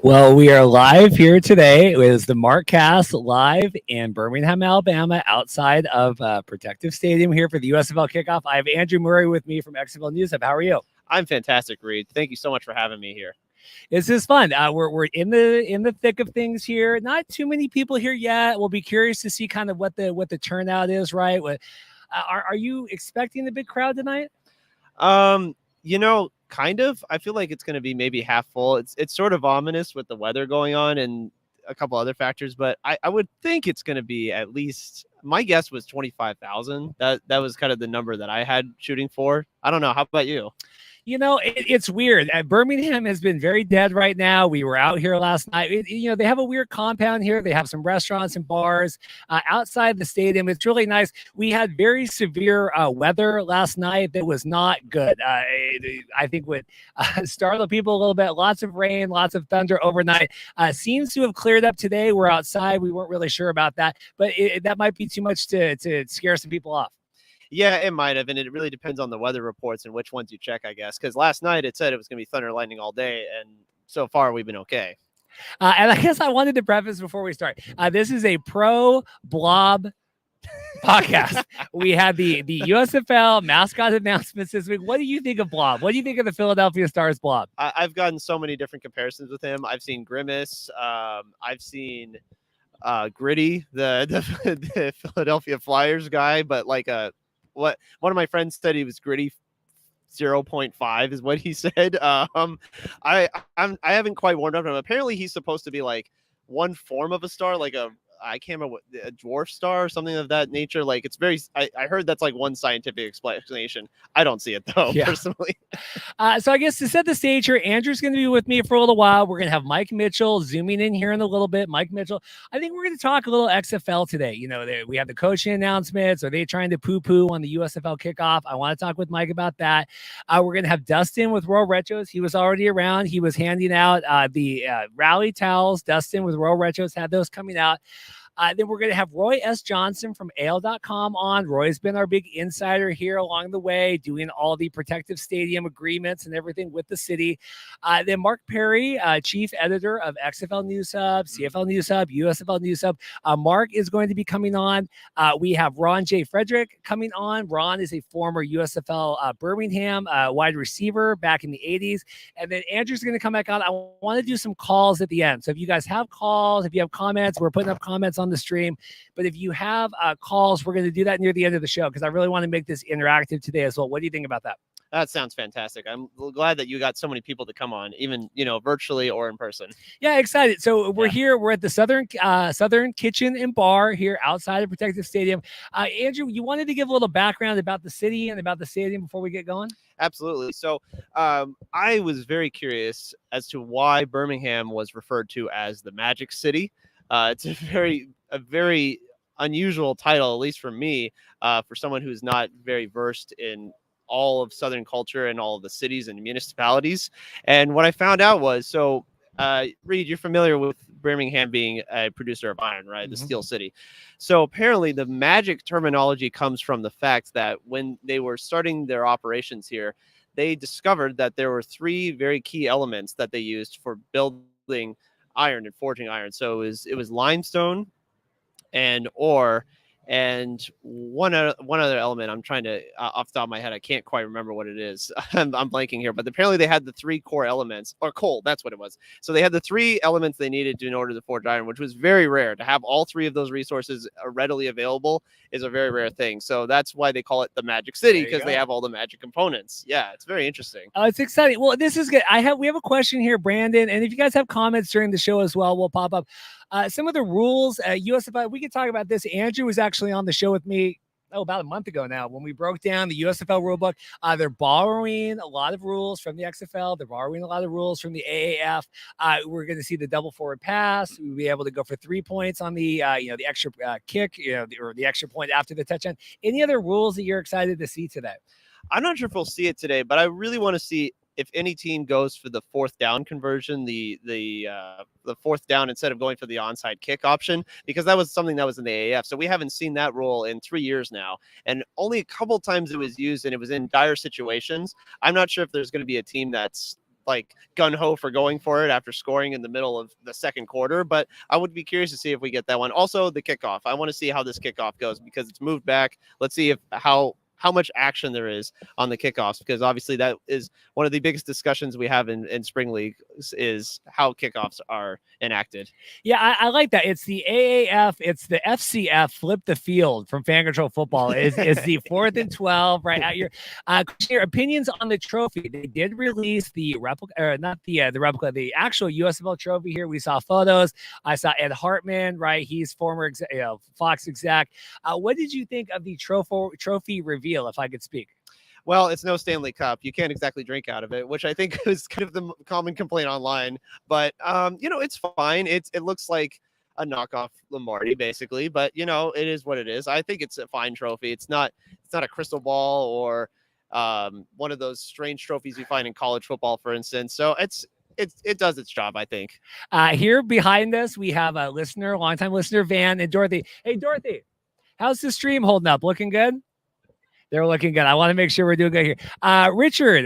Well, we are live here today. It is the Markcast live in Birmingham, Alabama, outside of Protective Stadium here for the USFL Kickoff. I have Andrew Murray with me from XFL News Hub. How are you? I'm fantastic, Reed. Thank you so much for having me here. This is fun. We're in the thick of things here. Not too many people here yet. We'll be curious to see kind of what the turnout is. Right? Are you expecting a big crowd tonight? Kind of. I feel like it's going to be maybe half full. It's sort of ominous with the weather going on and a couple other factors, but I would think it's going to be at least, my guess was 25,000. That was kind of the number that I had shooting for. I don't know. How about you? You know, it's weird. Birmingham has been very dead right now. We were out here last night. They have a weird compound here. They have some restaurants and bars outside the stadium. It's really nice. We had very severe weather last night that was not good. I think would startle people a little bit. Lots of rain, lots of thunder overnight. Seems to have cleared up today. We're outside. We weren't really sure about that, but that might be too much to scare some people off. Yeah, it might have, and it really depends on the weather reports and which ones you check, I guess. Because last night it said it was going to be thunder and lightning all day, and so far we've been okay. And I guess I wanted to preface before we start. This is a pro blob podcast. We had the USFL mascot announcements this week. What do you think of Blob? What do you think of the Philadelphia Stars Blob? I've gotten so many different comparisons with him. I've seen Grimace. I've seen Gritty, the Philadelphia Flyers guy, but like one of my friends said he was Gritty 0.5 is what he said. I haven't quite warmed up to him. Apparently he's supposed to be like one form of a star, like I can't remember a dwarf star or something of that nature. Like it's very, I heard that's like one scientific explanation. I don't see it though, personally. So I guess to set the stage here, Andrew's going to be with me for a little while. We're going to have Mike Mitchell zooming in here in a little bit. Mike Mitchell, I think we're going to talk a little XFL today. We have the coaching announcements. Are they trying to poo-poo on the USFL kickoff? I want to talk with Mike about that. We're going to have Dustin with Royal Retros. He was already around. He was handing out the rally towels. Dustin with Royal Retros had those coming out. Then we're going to have Roy S. Johnson from AL.com on. Roy's been our big insider here along the way, doing all the protective stadium agreements and everything with the city. Then Mark Perry, chief editor of XFL News Hub, CFL News Hub, USFL News Hub. Mark is going to be coming on. We have Ron Frederick coming on. Ron is a former USFL Birmingham wide receiver back in the 80s. And then Andrew's going to come back on. I want to do some calls at the end. So if you guys have calls, if you have comments, we're putting up comments on the stream, but if you have calls, we're going to do that near the end of the show because I really want to make this interactive today as well. What do you think about that? That sounds fantastic. I'm glad that you got so many people to come on, even virtually or in person. Yeah, excited. So we're here. We're at the Southern Kitchen and Bar here outside of Protective Stadium. Andrew, you wanted to give a little background about the city and about the stadium before we get going? Absolutely. So I was very curious as to why Birmingham was referred to as the Magic City. It's a very unusual title, at least for me, for someone who's not very versed in all of Southern culture and all of the cities and municipalities. And what I found out was, Reed, you're familiar with Birmingham being a producer of iron, right? The Steel City. So apparently the magic terminology comes from the fact that when they were starting their operations here, they discovered that there were three very key elements that they used for building iron and forging iron. So it was limestone and ore and one other element. I'm trying to off the top of my head, I can't quite remember what it is. I'm blanking here, but apparently they had the three core elements, or coal, that's what it was. So they had the three elements they needed in order to forge iron, which was very rare. To have all three of those resources readily available is a very rare thing. So that's why they call it the Magic City, because they have all the magic components. Yeah, it's very interesting. It's exciting. Well, this is good. We have a question here, Brandon, and if you guys have comments during the show as well, we'll pop up. Some of the rules, USFL, we could talk about this. Andrew was actually on the show with me about a month ago now when we broke down the USFL rulebook. They're borrowing a lot of rules from the XFL. They're borrowing a lot of rules from the AAF. We're going to see the double forward pass. We'll be able to go for 3 points on the the extra kick, or the extra point after the touchdown. Any other rules that you're excited to see today? I'm not sure if we'll see it today, but I really want to see if any team goes for the fourth down conversion, the fourth down instead of going for the onside kick option, because that was something that was in the AAF. So we haven't seen that rule in 3 years now, and only a couple times it was used, and it was in dire situations. I'm not sure if there's going to be a team that's like gun-ho for going for it after scoring in the middle of the second quarter, but I would be curious to see if we get that one. Also, the kickoff. I want to see how this kickoff goes because it's moved back. Let's see if how much action there is on the kickoffs, because obviously that is one of the biggest discussions we have in spring league is how kickoffs are enacted. Yeah, I like that. It's the AAF, it's the FCF, flip the field from Fan Control Football. Is the 4th and 12 right at your opinions on the trophy. They did release the replica, or not the replica, the actual USFL trophy here. We saw photos. I saw Ed Hartman, right? He's former Fox exec. What did you think of the trophy reveal, if I could speak? Well, it's no Stanley Cup. You can't exactly drink out of it, which I think is kind of the common complaint online. But it's fine. It looks like a knockoff Lombardi, basically. But it is what it is. I think it's a fine trophy. It's not a crystal ball or one of those strange trophies you find in college football, for instance. So it does its job, I think. Here behind us, we have a longtime listener, Van and Dorothy. Hey, Dorothy, how's the stream holding up? Looking good? They're looking good. I want to make sure we're doing good here. Richard,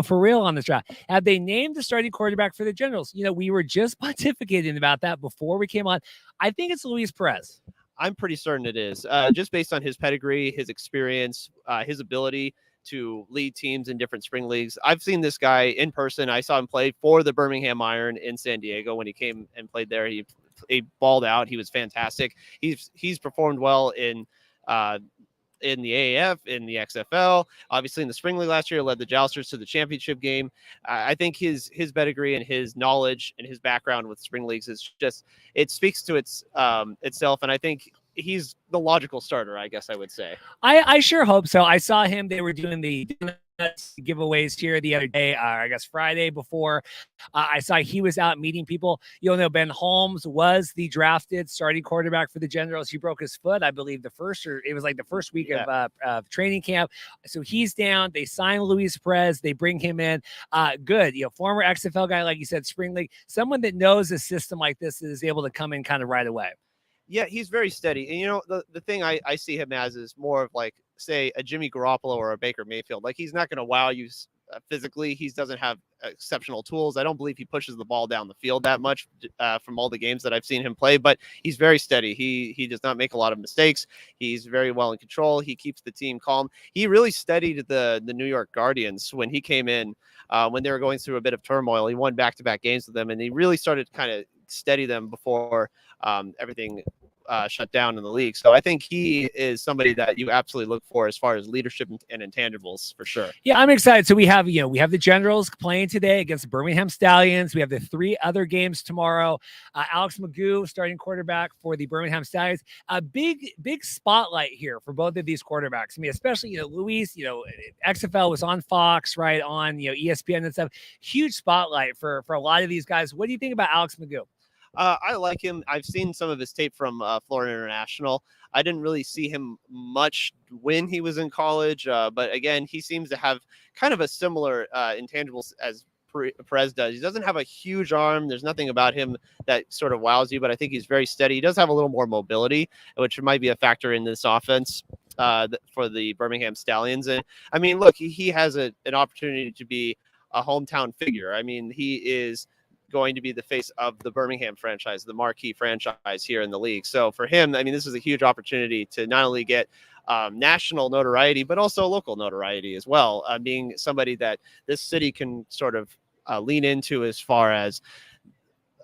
for real on this draft. Have they named the starting quarterback for the Generals? We were just pontificating about that before we came on. I think it's Luis Perez. I'm pretty certain it is. Just based on his pedigree, his experience, his ability to lead teams in different spring leagues. I've seen this guy in person. I saw him play for the Birmingham Iron in San Diego when he came and played there. He balled out. He was fantastic. He's performed well in the AAF, in the XFL, obviously in the spring league last year, led the Jousters to the championship game. I think his pedigree and his knowledge and his background with spring leagues is just, it speaks to itself. And I think he's the logical starter, I guess I would say. I sure hope so. I saw him. They were doing the giveaways here the other day, I guess Friday before. I saw he was out meeting people. Ben Holmes was the drafted starting quarterback for the Generals. He broke his foot, I believe, the first week of training camp. So he's down. They sign Luis Perez. They bring him in. Good. Former XFL guy, like you said, spring league, someone that knows a system like this is able to come in kind of right away. Yeah, he's very steady. And, the thing I see him as is more of like, say, a Jimmy Garoppolo or a Baker Mayfield. Like, he's not going to wow you physically. He doesn't have exceptional tools. I don't believe he pushes the ball down the field that much from all the games that I've seen him play, but he's very steady. He does not make a lot of mistakes. He's very well in control. He keeps the team calm. He really steadied the New York Guardians when he came in, when they were going through a bit of turmoil. He won back-to-back games with them, and he really started to kind of steady them before everything shut down in the league. So I think he is somebody that you absolutely look for as far as leadership and intangibles, for sure. Yeah, I'm excited. So we have the Generals playing today against the Birmingham Stallions. We have the 3 other games tomorrow. Alex Magoo, starting quarterback for the Birmingham Stallions. A big spotlight here for both of these quarterbacks. I mean, especially, Luis, XFL was on Fox, right, on, ESPN and stuff. Huge spotlight for a lot of these guys. What do you think about Alex Magoo? I like him. I've seen some of his tape from Florida International. I didn't really see him much when he was in college, but again, he seems to have kind of a similar intangibles as Perez does. He doesn't have a huge arm. There's nothing about him that sort of wows you, but I think he's very steady. He does have a little more mobility, which might be a factor in this offense for the Birmingham Stallions. And I mean, look, he has an opportunity to be a hometown figure. I mean, he is going to be the face of the Birmingham franchise, the marquee franchise here in the league. So for him, I mean, this is a huge opportunity to not only get national notoriety, but also local notoriety as well, being somebody that this city can sort of lean into as far as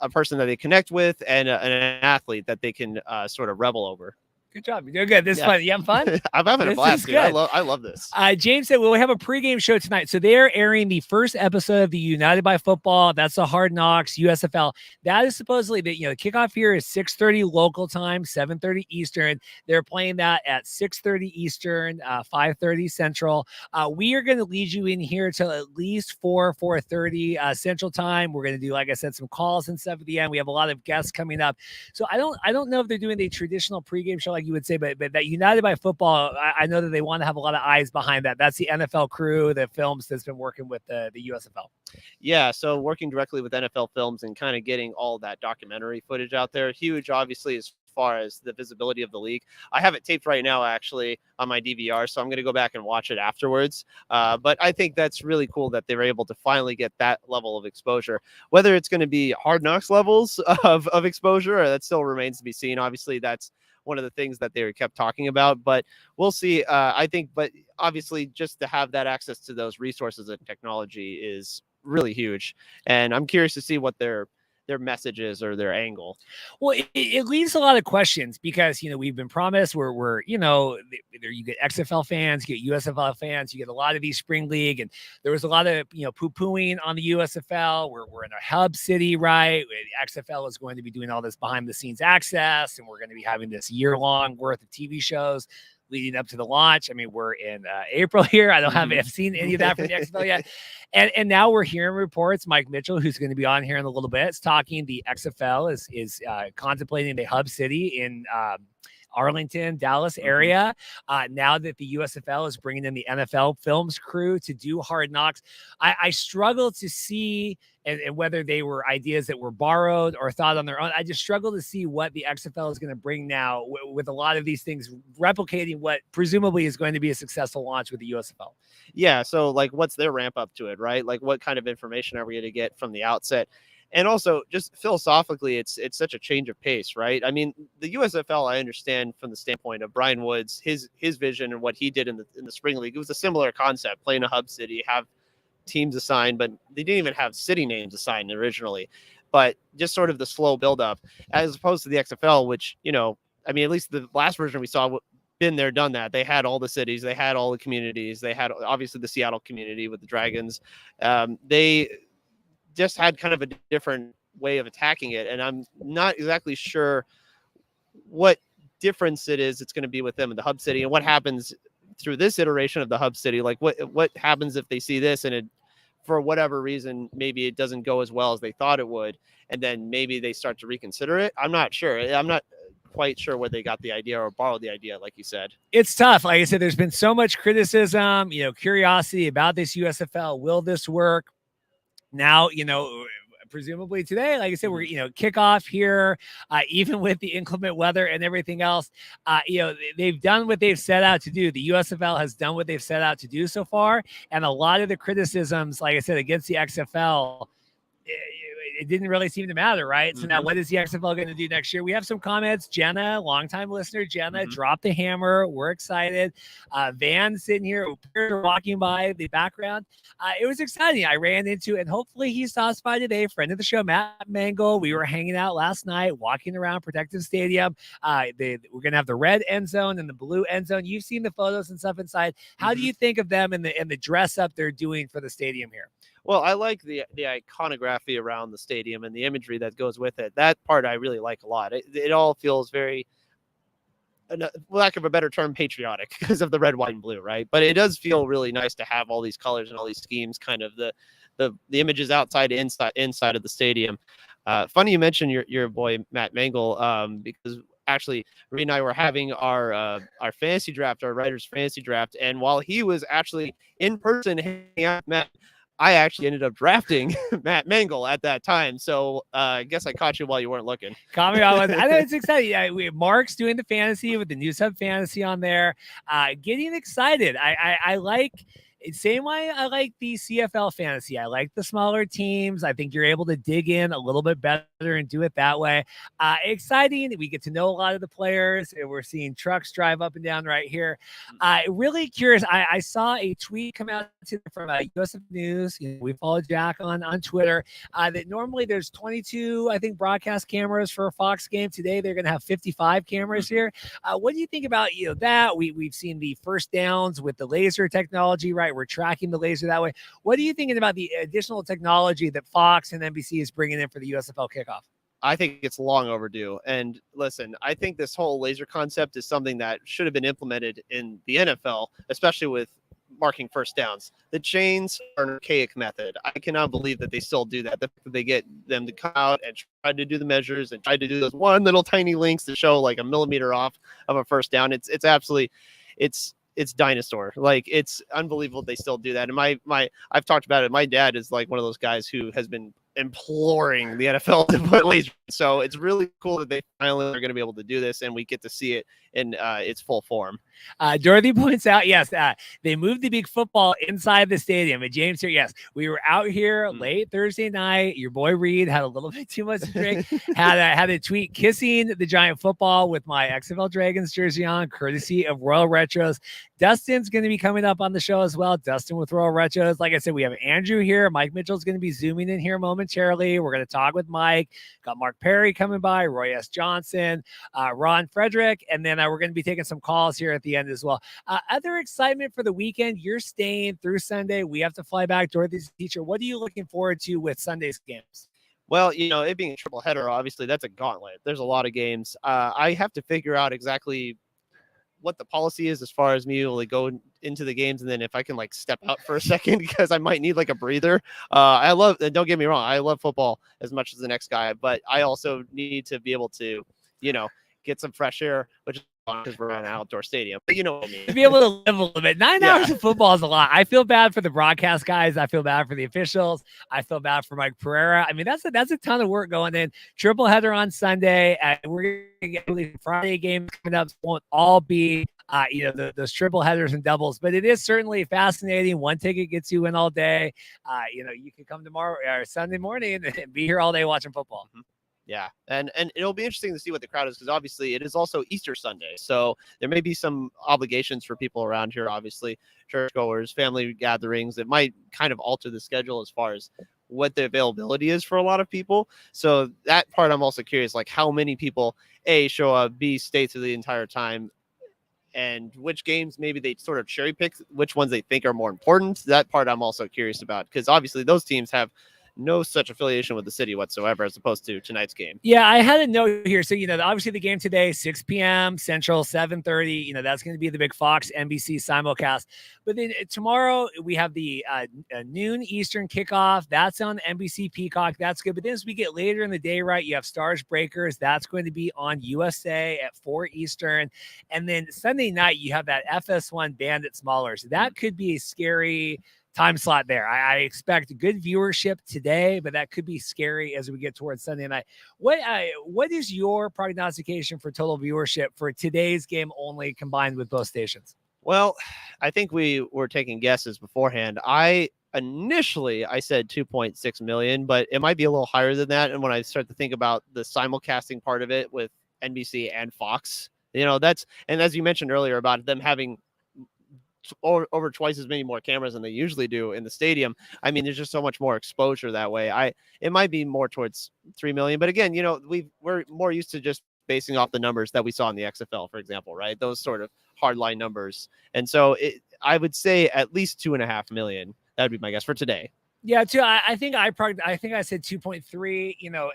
a person that they connect with and an athlete that they can sort of revel over. Good job. You're doing good. This is fun. You having fun? I'm having a blast, dude. I love this. James said, well, we have a pregame show tonight. So they're airing the first episode of the United by Football. That's the Hard Knocks USFL. That is supposedly the kickoff here is 6:30 local time, 7:30 Eastern. They're playing that at 6:30 Eastern, 5:30 Central. We are going to lead you in here till at least 4:30 Central time. We're going to do, like I said, some calls and stuff at the end. We have a lot of guests coming up. So I don't know if they're doing the traditional pregame show like like you would say, but that United by Football, I know that they want to have a lot of eyes behind that. That's the NFL crew that films that's been working with the USFL. Yeah, so working directly with NFL Films and kind of getting all that documentary footage out there, huge, obviously, as far as the visibility of the league. I have it taped right now, actually, on my DVR, so I'm going to go back and watch it afterwards. But I think that's really cool that they were able to finally get that level of exposure. Whether it's going to be Hard Knocks levels of exposure, or that still remains to be seen. Obviously, that's one of the things that they kept talking about, but we'll see. I think, but obviously, just to have that access to those resources and technology is really huge, and I'm curious to see what their message is or their angle. Well, it leaves a lot of questions because, we've been promised we're you get XFL fans, you get USFL fans, you get a lot of these spring league, and there was a lot of, poo-pooing on the USFL. We're in a hub city, right? XFL is going to be doing all this behind the scenes access, and we're going to be having this year-long worth of TV shows leading up to the launch. I mean, we're in April here. I haven't seen any of that from the XFL yet. And now we're hearing reports. Mike Mitchell, who's going to be on here in a little bit, is talking. The XFL is contemplating a hub city in Arlington, Dallas area. Now that the USFL is bringing in the NFL Films crew to do Hard Knocks, I struggle to see and whether they were ideas that were borrowed or thought on their own. I just struggle to see what the XFL is going to bring now with a lot of these things replicating what presumably is going to be a successful launch with the USFL. Yeah. So like, what's their ramp up to it, right? Like, what kind of information are we going to get from the outset? And also, just philosophically, it's such a change of pace, right? I mean, the USFL, I understand from the standpoint of Brian Woods, his vision and what he did in the spring league. It was a similar concept: play in a hub city, have teams assigned, but they didn't even have city names assigned originally. But just sort of the slow buildup, as opposed to the XFL, which, I mean, at least the last version we saw, been there, done that. They had all the cities, they had all the communities, they had obviously the Seattle community with the Dragons. They just had kind of a different way of attacking it, and I'm not exactly sure what difference it's going to be with them in the hub city, and what happens through this iteration of the hub city. Like what happens if they see this and it, for whatever reason, maybe it doesn't go as well as they thought it would, and then maybe they start to reconsider it. I'm not sure. I'm not quite sure where they got the idea or borrowed the idea, like you said. It's tough. Like I said, there's been so much criticism, curiosity about this USFL. Will this work? Now, presumably today, like I said, we're, kickoff here, even with the inclement weather and everything else, they've done what they've set out to do. The USFL has done what they've set out to do so far. And a lot of the criticisms, like I said, against the XFL, it didn't really seem to matter, right? So now what is the XFL going to do next year? We have some comments. Jenna, longtime listener, dropped the hammer. We're excited. Van sitting here, walking by the background. It was exciting. I ran into, and hopefully he stops by today, friend of the show, Matt Mangle. We were hanging out last night, walking around Protective Stadium. We're going to have the red end zone and the blue end zone. You've seen the photos and stuff inside. How do you think of them and the dress up they're doing for the stadium here? Well, I like the iconography around the stadium and the imagery that goes with it. That part I really like a lot. It all feels very, lack of a better term, patriotic because of the red, white, and blue, right? But it does feel really nice to have all these colors and all these schemes, kind of the images outside and inside of the stadium. Funny you mentioned your boy Matt Mangle, because actually Reed and I were having our fantasy draft, our writers' fantasy draft, and while he was actually in person hanging out with Matt, I actually ended up drafting Matt Mangle at that time. So I guess I caught you while you weren't looking. Caught me. I know it's exciting. Yeah, Mark's doing the fantasy with the News Hub Fantasy on there. Getting excited. I like, same way I like the CFL fantasy. I like the smaller teams. I think you're able to dig in a little bit better and do it that way. Exciting. We get to know a lot of the players. We're seeing trucks drive up and down right here. Really curious. I saw a tweet come out from USF News. We follow Jack on Twitter. That normally there's 22, I think, broadcast cameras for a Fox game. Today they're going to have 55 cameras here. What do you think about that? We've seen the first downs with the laser technology, right? We're tracking the laser that way. What are you thinking about the additional technology that Fox and NBC is bringing in for the USFL kickoff? I think it's long overdue. And listen, I think this whole laser concept is something that should have been implemented in the NFL, especially with marking first downs. The chains are an archaic method. I cannot believe that they still do that. The fact that they get them to come out and try to do the measures and try to do those one little tiny links to show like a millimeter off of a first down. It's absolutely, it's dinosaur. Like, it's unbelievable they still do that. And I've talked about it. My dad is like one of those guys who has been imploring the NFL to put laser. So it's really cool that they finally are going to be able to do this, and we get to see it in its full form. Dorothy points out, yes, they moved the big football inside the stadium. And James here, yes, we were out here late Thursday night. Your boy Reed had a little bit too much to drink. had a tweet kissing the giant football with my XFL Dragons jersey on, courtesy of Royal Retros. Dustin's going to be coming up on the show as well. Dustin with Royal Retros. Like I said, we have Andrew here. Mike Mitchell's going to be zooming in here momentarily. We're going to talk with Mike. Got Mark Perry coming by, Roy S. Johnson, Ron Frederick, and then we're going to be taking some calls here at the end as well. Other excitement for the weekend. You're staying through Sunday. We have to fly back. Dorothy's teacher. What are you looking forward to with Sunday's games? Well, it being a triple header, obviously that's a gauntlet. There's a lot of games. I have to figure out exactly what the policy is as far as me really go into the games, and then if I can like step out for a second because I might need like a breather. Don't get me wrong, I love football as much as the next guy, but I also need to be able to, get some fresh air, which is because we're on an outdoor stadium. But you know what I mean. To be able to live a little bit. 9 hours of football is a lot. I feel bad for the broadcast guys. I feel bad for the officials. I feel bad for Mike Pereira. I mean, that's a ton of work going in. Triple header on Sunday. We're going to get Friday games coming up. Won't all be those triple headers and doubles, but it is certainly fascinating. One ticket gets you in all day. You can come tomorrow or Sunday morning and be here all day watching football. Yeah, and it'll be interesting to see what the crowd is, because obviously it is also Easter Sunday, so there may be some obligations for people around here. Obviously, churchgoers, family gatherings. It might kind of alter the schedule as far as what the availability is for a lot of people. So that part I'm also curious, like how many people A, show up, B, stay through the entire time, and which games maybe they sort of cherry pick, which ones they think are more important. That part I'm also curious about, because obviously those teams have no such affiliation with the city whatsoever, as opposed to tonight's game. Yeah, I had a note here. So, obviously the game today, 6 p.m. Central, 7:30, that's going to be the big Fox NBC simulcast. But then tomorrow we have the noon Eastern kickoff. That's on NBC Peacock. That's good. But then as we get later in the day, right, you have Stars Breakers. That's going to be on USA at 4 Eastern. And then Sunday night, you have that FS1 Bandit Maulers. That could be a scary time slot there. I expect good viewership today, but that could be scary as we get towards Sunday night. What is your prognostication for total viewership for today's game only combined with both stations? Well, I think we were taking guesses beforehand. Initially I said 2.6 million, but it might be a little higher than that. And when I start to think about the simulcasting part of it with NBC and Fox, and as you mentioned earlier about them having over twice as many more cameras than they usually do in the stadium. I mean, there's just so much more exposure that way. It might be more towards 3 million, but again, we're more used to just basing off the numbers that we saw in the XFL, for example, right? Those sort of hardline numbers. And so I would say at least 2.5 million. That would be my guess for today. Yeah, too. I think I said 2.3.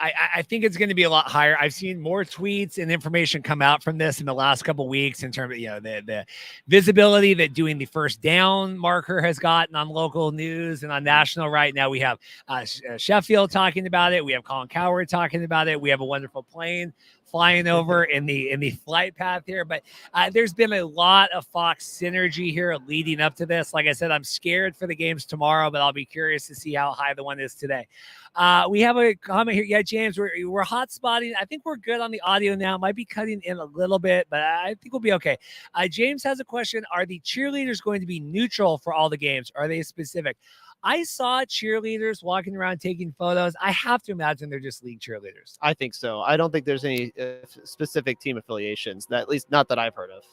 I think it's going to be a lot higher. I've seen more tweets and information come out from this in the last couple of weeks in terms of, the visibility that doing the first down marker has gotten on local news and on national right now. We have Sheffield talking about it. We have Colin Cowherd talking about it. We have a wonderful plane flying over in the flight path here, but there's been a lot of Fox synergy here leading up to this. Like I said, I'm scared for the games tomorrow, but I'll be curious to see how high the one is today. We have a comment here. Yeah, James, we're hot spotting. I think we're good on the audio now. Might be cutting in a little bit, but I think we'll be okay. James has a question. Are the cheerleaders going to be neutral for all the games? Are they specific? I saw cheerleaders walking around taking photos. I have to imagine they're just league cheerleaders. I think so. I don't think there's any specific team affiliations, at least not that I've heard of.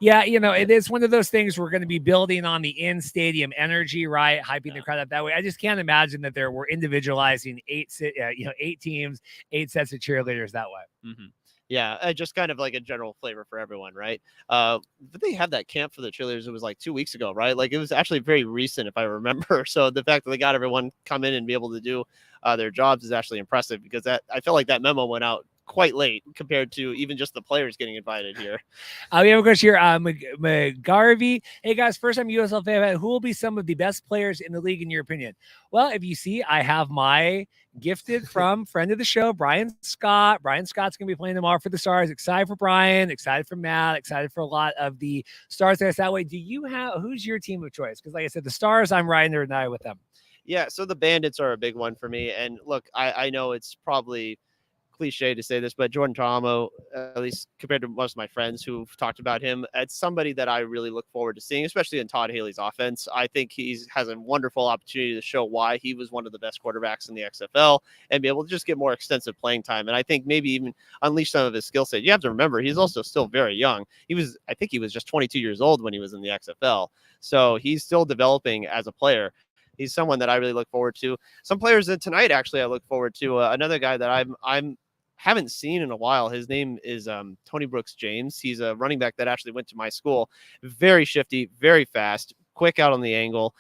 Yeah, it is one of those things we're going to be building on the in-stadium energy, right? Hyping the crowd up that way. I just can't imagine that we're individualizing 8 teams, 8 sets of cheerleaders that way. Mm-hmm. Yeah, just kind of like a general flavor for everyone, right? But they had that camp for the cheerleaders. It was like 2 weeks ago, right? Like it was actually very recent, if I remember. So the fact that they got everyone come in and be able to do their jobs is actually impressive, because I felt like that memo went out quite late compared to even just the players getting invited here. We have a question here. McGarvey. Hey guys, first time USFL fan. Who will be some of the best players in the league in your opinion? Well, if you see, I have my gifted from friend of the show, Brian Scott. Brian Scott's going to be playing tomorrow for the Stars. Excited for Brian, excited for Matt, excited for a lot of the Stars that way. Do you have, who's your team of choice? Because like I said, the Stars, I'm riding or die with them. Yeah, so the Bandits are a big one for me. And look, I know it's probably cliche to say this, but Jordan Ta'amo, at least compared to most of my friends who've talked about him, it's somebody that I really look forward to seeing, especially in Todd Haley's offense. I think he has a wonderful opportunity to show why he was one of the best quarterbacks in the XFL and be able to just get more extensive playing time. And I think maybe even unleash some of his skill set. You have to remember, he's also still very young. I think he was just 22 years old when he was in the XFL. So he's still developing as a player. He's someone that I really look forward to. Some players in tonight, actually, I look forward to. Another guy that I'm haven't seen in a while. His name is Tony Brooks James. He's a running back that actually went to my school. Very shifty, very fast, quick out on the angle.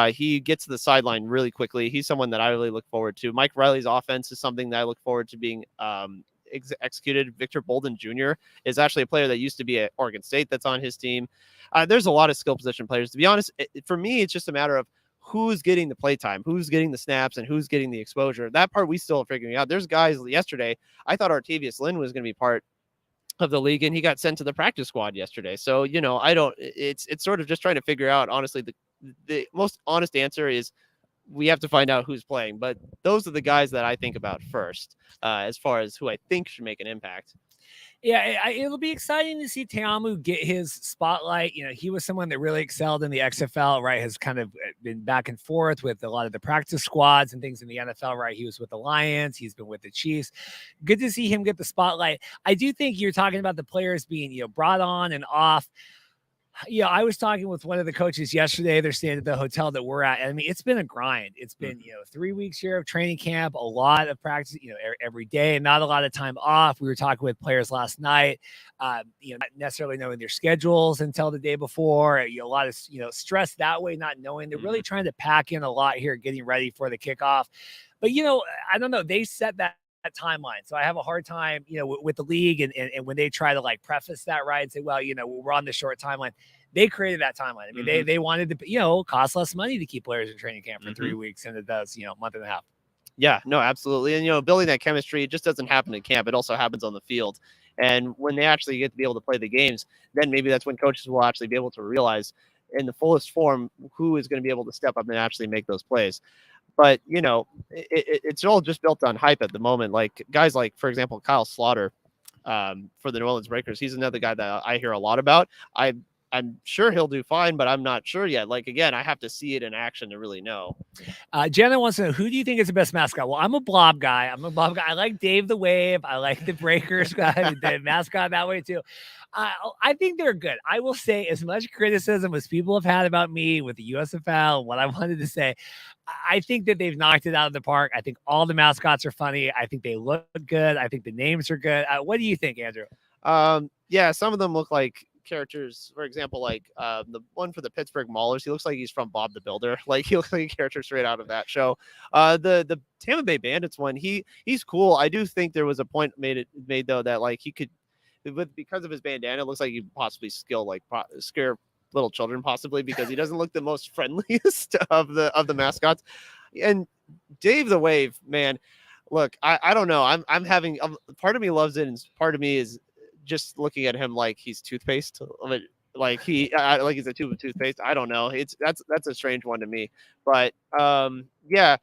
He gets to the sideline really quickly. He's someone that I really look forward to. Mike Riley's offense is something that I look forward to being executed. Victor Bolden Jr. is actually a player that used to be at Oregon State that's on his team. There's a lot of skill position players. To be honest, for me, it's just a matter of who's getting the play time, who's getting the snaps, and who's getting the exposure. That part we still are figuring out. There's guys yesterday, I thought Artavius Lynn was going to be part of the league, and he got sent to the practice squad yesterday. So, it's sort of just trying to figure out, honestly, the most honest answer is we have to find out who's playing. But those are the guys that I think about first, as far as who I think should make an impact. Yeah, it'll be exciting to see Ta'amu get his spotlight. He was someone that really excelled in the XFL, right? Has kind of been back and forth with a lot of the practice squads and things in the NFL, right? He was with the Lions. He's been with the Chiefs. Good to see him get the spotlight. I do think you're talking about the players being, brought on and off. I was talking with one of the coaches yesterday. They're staying at the hotel that we're at. I mean, it's been a grind. It's been, 3 weeks here of training camp, a lot of practice, every day, and not a lot of time off. We were talking with players last night, not necessarily knowing their schedules until the day before. A lot of, stress that way, not knowing. They're really trying to pack in a lot here, getting ready for the kickoff. But, I don't know. They set that timeline. So I have a hard time, with the league and when they try to like preface that, right, and say, well, we're on the short timeline. They created that timeline. I mean, they wanted to, cost less money to keep players in training camp for 3 weeks than it does, month and a half. Yeah, no, absolutely. And, building that chemistry, it just doesn't happen in camp. It also happens on the field. And when they actually get to be able to play the games, then maybe that's when coaches will actually be able to realize in the fullest form who is going to be able to step up and actually make those plays. But, it's all just built on hype at the moment. Like guys like, for example, Kyle Slaughter for the New Orleans Breakers. He's another guy that I hear a lot about. I'm sure he'll do fine, but I'm not sure yet. Like, again, I have to see it in action to really know. Jenna wants to know, who do you think is the best mascot? Well, I'm a blob guy. I like Dave the Wave. I like the Breakers guy, the mascot that way too. I think they're good. I will say, as much criticism as people have had about me with the USFL, what I wanted to say, I think that they've knocked it out of the park. I think all the mascots are funny. I think they look good. I think the names are good. What do you think, Andrew? Yeah, some of them look like characters. For example, like the one for the Pittsburgh Maulers, he looks like he's from Bob the Builder. Like he looks like a character straight out of that show. The Tampa Bay Bandits one, he's cool. I do think there was a point made though that like he could, because of his bandana, it looks like he possibly scare little children possibly, because he doesn't look the most friendliest of the mascots. And Dave the Wave, man, look, I don't know. I'm having part of me loves it, and part of me is just looking at him like he's toothpaste. Like like he's a tube of toothpaste. I don't know. That's a strange one to me. But yeah.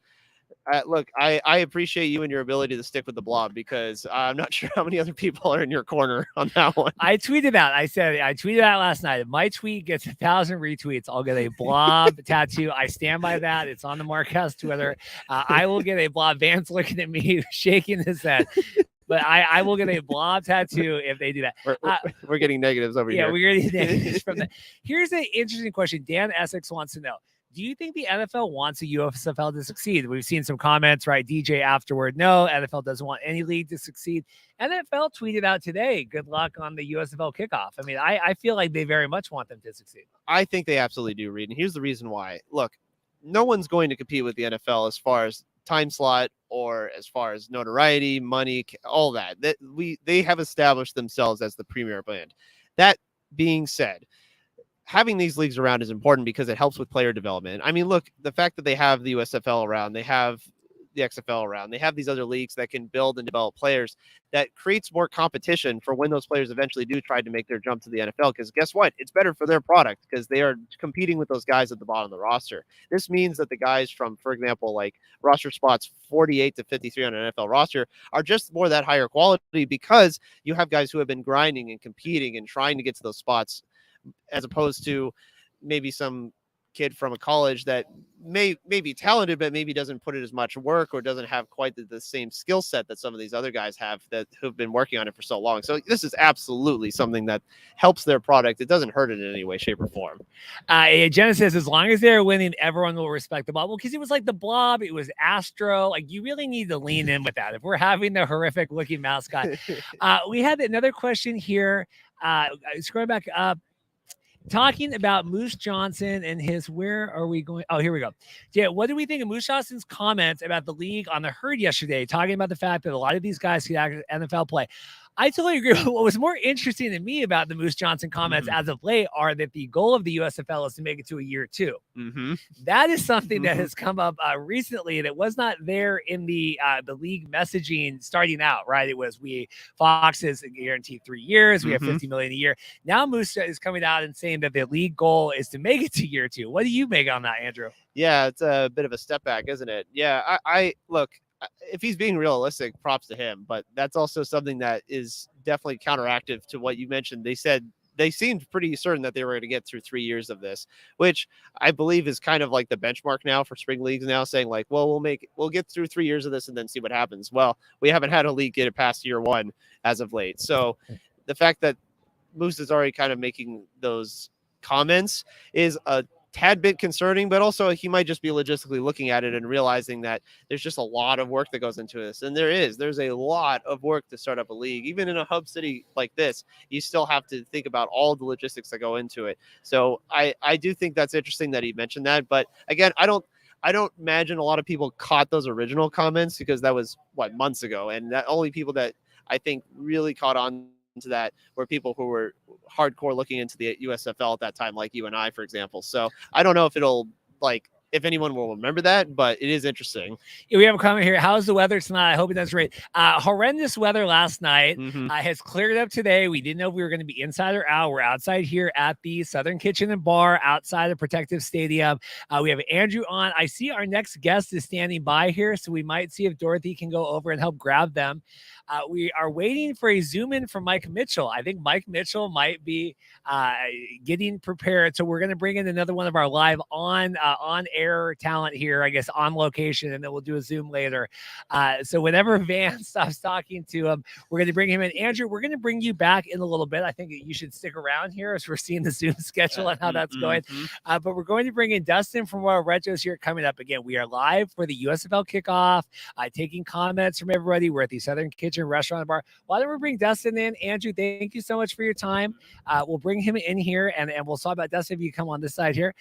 Look, I appreciate you and your ability to stick with the blob, because I'm not sure how many other people are in your corner on that one. I tweeted out last night. If my tweet gets 1,000 retweets, I'll get a blob tattoo. I stand by that. It's on the Markcast Twitter. I will get a blob. Van's looking at me, shaking his head. But I will get a blob tattoo if they do that. We're getting negatives over here. Yeah, we're getting negatives from that. Here's an interesting question. Dan Essex wants to know, do you think the NFL wants a USFL to succeed? We've seen some comments, right? DJ afterward, no, NFL doesn't want any league to succeed. NFL tweeted out today, good luck on the USFL kickoff. I mean, I feel like they very much want them to succeed. I think they absolutely do, Reed. And here's the reason why. Look, no one's going to compete with the NFL as far as time slot or as far as notoriety, money, all that they have established themselves as the premier brand. That being said, having these leagues around is important because it helps with player development. I mean, look, the fact that they have the USFL around, they have the XFL around, they have these other leagues that can build and develop players, that creates more competition for when those players eventually do try to make their jump to the NFL. Because guess what? It's better for their product because they are competing with those guys at the bottom of the roster. This means that the guys from, for example, like roster spots 48 to 53 on an NFL roster are just more that higher quality because you have guys who have been grinding and competing and trying to get to those spots, as opposed to maybe some kid from a college that may be talented, but maybe doesn't put in as much work or doesn't have quite the same skill set that some of these other guys have that who've been working on it for so long. So this is absolutely something that helps their product. It doesn't hurt it in any way, shape, or form. Jenna says, as long as they're winning, everyone will respect the Blob. Well, because it was like the Blob, it was Astro. Like, you really need to lean in with that. If we're having the horrific looking mascot. We had another question here. Scrolling back up. Talking about Moose Johnson and his, where are we going? Oh, here we go. Yeah, what do we think of Moose Johnson's comments about the league on the herd yesterday, talking about the fact that a lot of these guys could actually NFL play? I totally agree. What was more interesting to me about the Moose Johnson comments as of late are that the goal of the USFL is to make it to a year 2. That is something that has come up recently that was not there in the league messaging starting out, right? It was Fox is guaranteed 3 years. We have $50 million a year. Now Moose is coming out and saying that the league goal is to make it to year 2. What do you make on that, Andrew? Yeah, it's a bit of a step back, isn't it? Yeah, I look, if he's being realistic, props to him, but that's also something that is definitely counteractive to what you mentioned. They said they seemed pretty certain that they were going to get through 3 years of this, which I believe is kind of like the benchmark now for spring leagues now, saying like, well, we'll get through 3 years of this and then see what happens. Well, we haven't had a league get it past year 1 as of late. So the fact that Moose is already kind of making those comments is a tad bit concerning, but also he might just be logistically looking at it and realizing that there's just a lot of work that goes into this. And there's a lot of work to start up a league. Even in a hub city like this, you still have to think about all the logistics that go into it. So I do think that's interesting that he mentioned that. But again, I don't imagine a lot of people caught those original comments because that was months ago. And that only people that I think really caught on to that were people who were hardcore looking into the USFL at that time, like you and I, for example. So I don't know if if anyone will remember that, but it is interesting. We have a comment here. How's the weather tonight? I hope it does great. Horrendous weather last night. Has cleared up today. We didn't know if we were going to be inside or out. We're outside here at the Southern Kitchen and Bar outside of Protective Stadium. We have Andrew on. I see our next guest is standing by here, so we might see if Dorothy can go over and help grab them. We are waiting for a zoom in from Mike Mitchell. I think Mike Mitchell might be getting prepared. So we're going to bring in another one of our live on air talent here, I guess, on location, and then we'll do a Zoom later. So whenever Van stops talking to him, we're going to bring him in. Andrew, we're going to bring you back in a little bit. I think you should stick around here as we're seeing the Zoom schedule and how that's going. But we're going to bring in Dustin from Royal Retros here coming up. Again, we are live for the USFL Kickoff, taking comments from everybody. We're at the Southern Kitchen Restaurant and Bar. Why don't we bring Dustin in? Andrew, thank you so much for your time. We'll bring him in here, and we'll talk about Dustin if you come on this side here.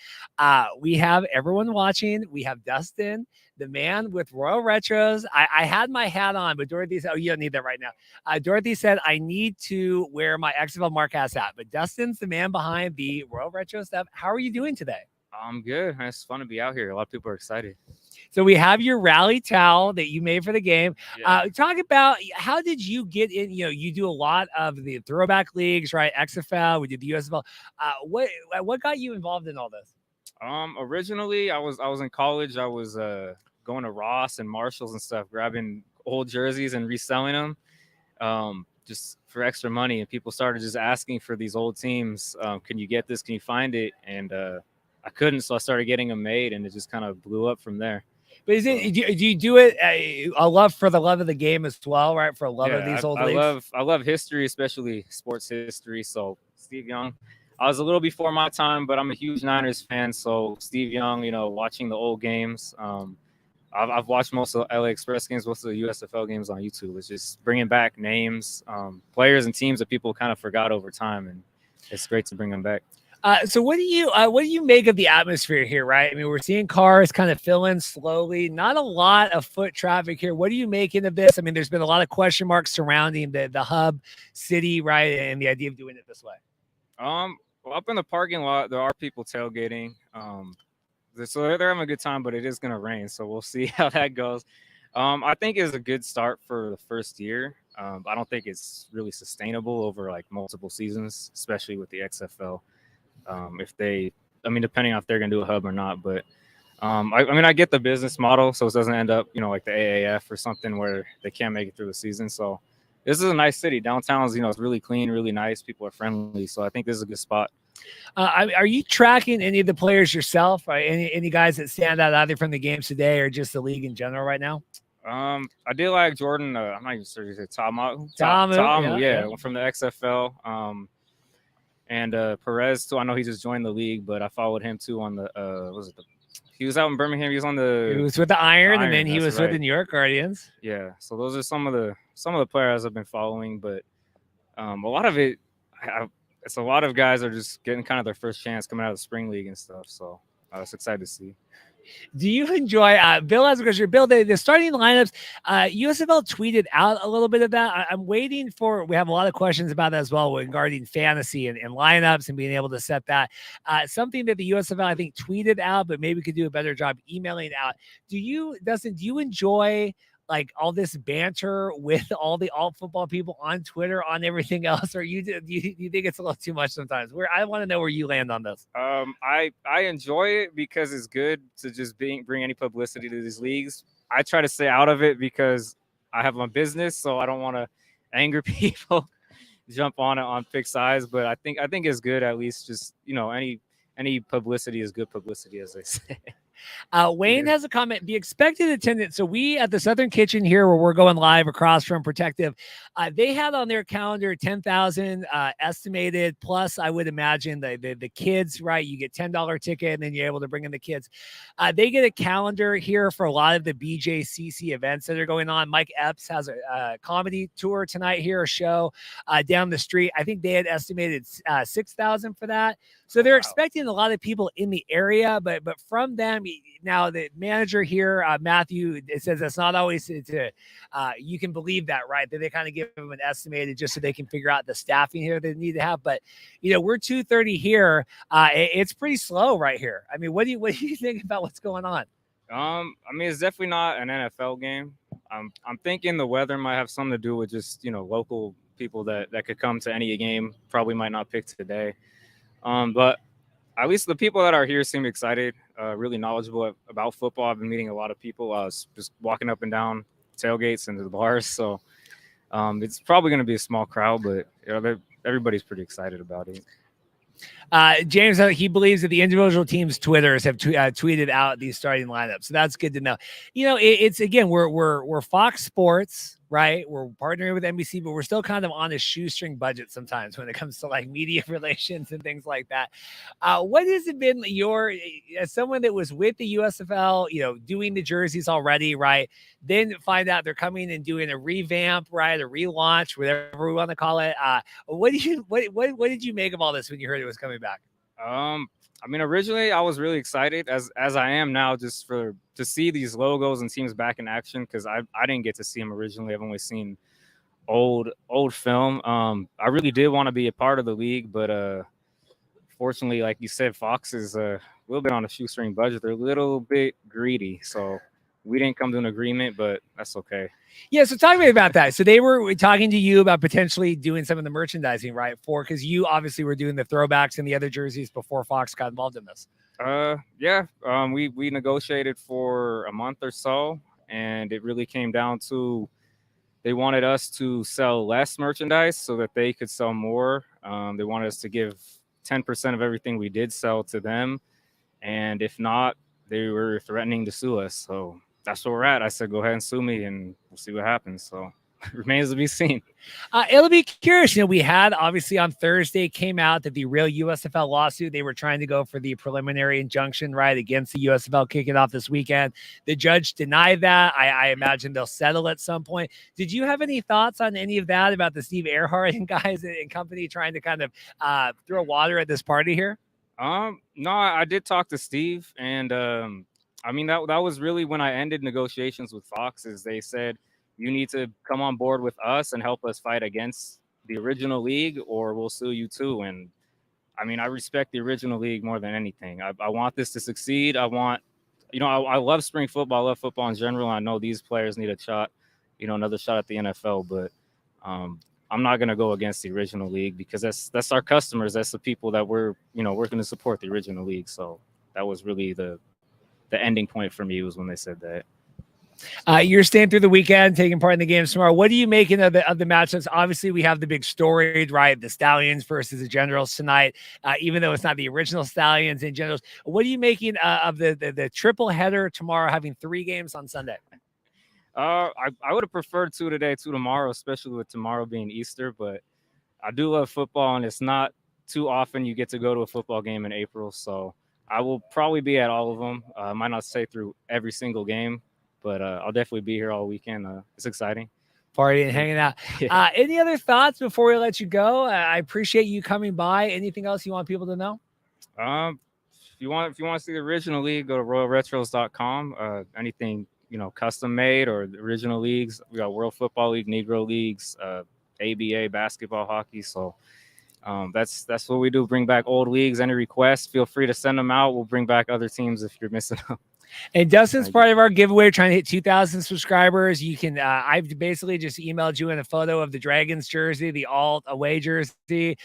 We have everyone watching. We have Dustin, the man with Royal Retros. I had my hat on, but Dorothy said, oh, you don't need that right now. Dorothy said, I need to wear my XFL Markcast hat, but Dustin's the man behind the Royal Retro stuff. How are you doing today? I'm good. It's fun to be out here. A lot of people are excited. So we have your rally towel that you made for the game. Yeah. Talk about how did you get in? You do a lot of the throwback leagues, right? XFL, we did the USFL. What got you involved in all this? Originally, I was in college. I was going to Ross and Marshalls and stuff, grabbing old jerseys and reselling them, just for extra money. And people started just asking for these old teams. Can you get this? Can you find it? And I couldn't, so I started getting them made, and it just kind of blew up from there. But do you do it a love for the love of the game as well, right? For a love of these old leagues? I love history, especially sports history. So Steve Young, I was a little before my time, but I'm a huge Niners fan. So Steve Young, watching the old games. I've watched most of the LA Express games, most of the USFL games on YouTube. It's just bringing back names, players and teams that people kind of forgot over time, and it's great to bring them back. So what do you make of the atmosphere here, right? I mean, we're seeing cars kind of fill in slowly, not a lot of foot traffic here. What are you making of this? I mean, there's been a lot of question marks surrounding the hub city, right? And the idea of doing it this way. Well, up in the parking lot, there are people tailgating. So they're having a good time, but it is going to rain. So we'll see how that goes. I think it's a good start for the first year. I don't think it's really sustainable over like multiple seasons, especially with the XFL. Depending on if they're going to do a hub or not, but I get the business model, so it doesn't end up, like the AAF or something where they can't make it through the season. So this is a nice city. Downtown is, it's really clean, really nice. People are friendly. So I think this is a good spot. Are you tracking any of the players yourself? Any guys that stand out either from the games today or just the league in general right now? I did like Jordan. I'm not even sure you said Tamu, yeah, from the XFL. And Perez too. I know he just joined the league, but I followed him too on the he was out in Birmingham. He was with the Iron, and then he was with the New York Guardians. Yeah. So those are some of the players I've been following, but a lot of it, it's a lot of guys are just getting kind of their first chance coming out of the spring league and stuff. So I was excited to see. Do you enjoy Bill has a question? Bill, the starting lineups, USFL tweeted out a little bit of that. I'm waiting for, we have a lot of questions about that as well regarding fantasy and lineups and being able to set that. Something that the USFL, I think, tweeted out, but maybe could do a better job emailing out. Dustin, do you enjoy like all this banter with all the alt football people on Twitter, on everything else, or you think it's a little too much sometimes? I want to know where you land on this. I enjoy it because it's good to just bring any publicity to these leagues. I try to stay out of it because I have my business, so I don't want to anger people, jump on it on pick size. But I think it's good, at least just, any publicity is good publicity, as they say. Wayne has a comment. The expected attendance. So we at the Southern Kitchen here, where we're going live across from Protective, they had on their calendar 10,000 estimated. Plus, I would imagine the kids, right? You get $10 ticket, and then you're able to bring in the kids. They get a calendar here for a lot of the BJCC events that are going on. Mike Epps has a comedy tour tonight here, a show down the street. I think they had estimated 6,000 for that. So they're expecting a lot of people in the area, but from them. Now the manager here, Matthew, it says that's not always you can believe that, right? That they kind of give them an estimated just so they can figure out the staffing here they need to have. But we're 2:30 here. It's pretty slow right here. I mean, what do you think about what's going on? It's definitely not an NFL game. I'm thinking the weather might have something to do with just local people that could come to any game. Probably might not pick today. But at least the people that are here seem excited, really knowledgeable about football. I've been meeting a lot of people. Just walking up and down tailgates into the bars. So it's probably going to be a small crowd, but everybody's pretty excited about it. James, he believes that the individual teams' Twitters have tweeted out these starting lineups. So that's good to know. It's again, we're Fox Sports, right? We're partnering with NBC, but we're still kind of on a shoestring budget sometimes when it comes to like media relations and things like that. What has it been as someone that was with the USFL, doing the jerseys already, right? Then find out they're coming and doing a revamp, right? A relaunch, whatever we want to call it. What did you make of all this when you heard it was coming back? Originally I was really excited as I am now, just to see these logos and teams back in action, because I didn't get to see them originally. I've only seen old film. I really did want to be a part of the league, but fortunately, like you said, Fox is a little bit on a shoestring budget. They're a little bit greedy, so we didn't come to an agreement, but that's okay. Yeah, so talk to me about that. So they were talking to you about potentially doing some of the merchandising, right? Because you obviously were doing the throwbacks and the other jerseys before Fox got involved in this. We negotiated for a month or so, and it really came down to they wanted us to sell less merchandise so that they could sell more. They wanted us to give 10% of everything we did sell to them, and if not, they were threatening to sue us. So that's where we're at. I said, go ahead and sue me, and we'll see what happens. So remains to be seen. It'll be curious. We had obviously on Thursday came out that the real USFL lawsuit, they were trying to go for the preliminary injunction, right, against the USFL kicking off this weekend. The judge denied that. I imagine they'll settle at some point. Did you have any thoughts on any of that about the Steve Earhart and guys and company trying to kind of throw water at this party here? No, I did talk to Steve, and I mean that was really when I ended negotiations with Fox. Is they said you need to come on board with us and help us fight against the original league, or we'll sue you too. And I mean, I respect the original league more than anything. I want this to succeed. I want, I love spring football. I love football in general. I know these players need a shot, another shot at the NFL, but I'm not going to go against the original league because that's our customers. That's the people that we're going to support the original league. So that was really the ending point for me, was when they said that. You're staying through the weekend, taking part in the games tomorrow. What are you making of the matchups? Obviously, we have the big story, right? The Stallions versus the Generals tonight, even though it's not the original Stallions and Generals. What are you making of the triple header tomorrow, having 3 games on Sunday? I would have preferred 2 today, 2 tomorrow, especially with tomorrow being Easter. But I do love football, and it's not too often you get to go to a football game in April. So I will probably be at all of them. I might not stay through every single game, but I'll definitely be here all weekend. It's exciting. Partying and hanging out. Yeah. Any other thoughts before we let you go? I appreciate you coming by. Anything else you want people to know? If you want to see the original league, go to royalretros.com. Anything, custom made or the original leagues. We got World Football League, Negro Leagues, ABA, basketball, hockey. So that's what we do. Bring back old leagues. Any requests, feel free to send them out. We'll bring back other teams if you're missing them. And Dustin's part of our giveaway, trying to hit 2,000 subscribers. You can, I've basically just emailed you in a photo of the Dragons jersey, the alt away jersey.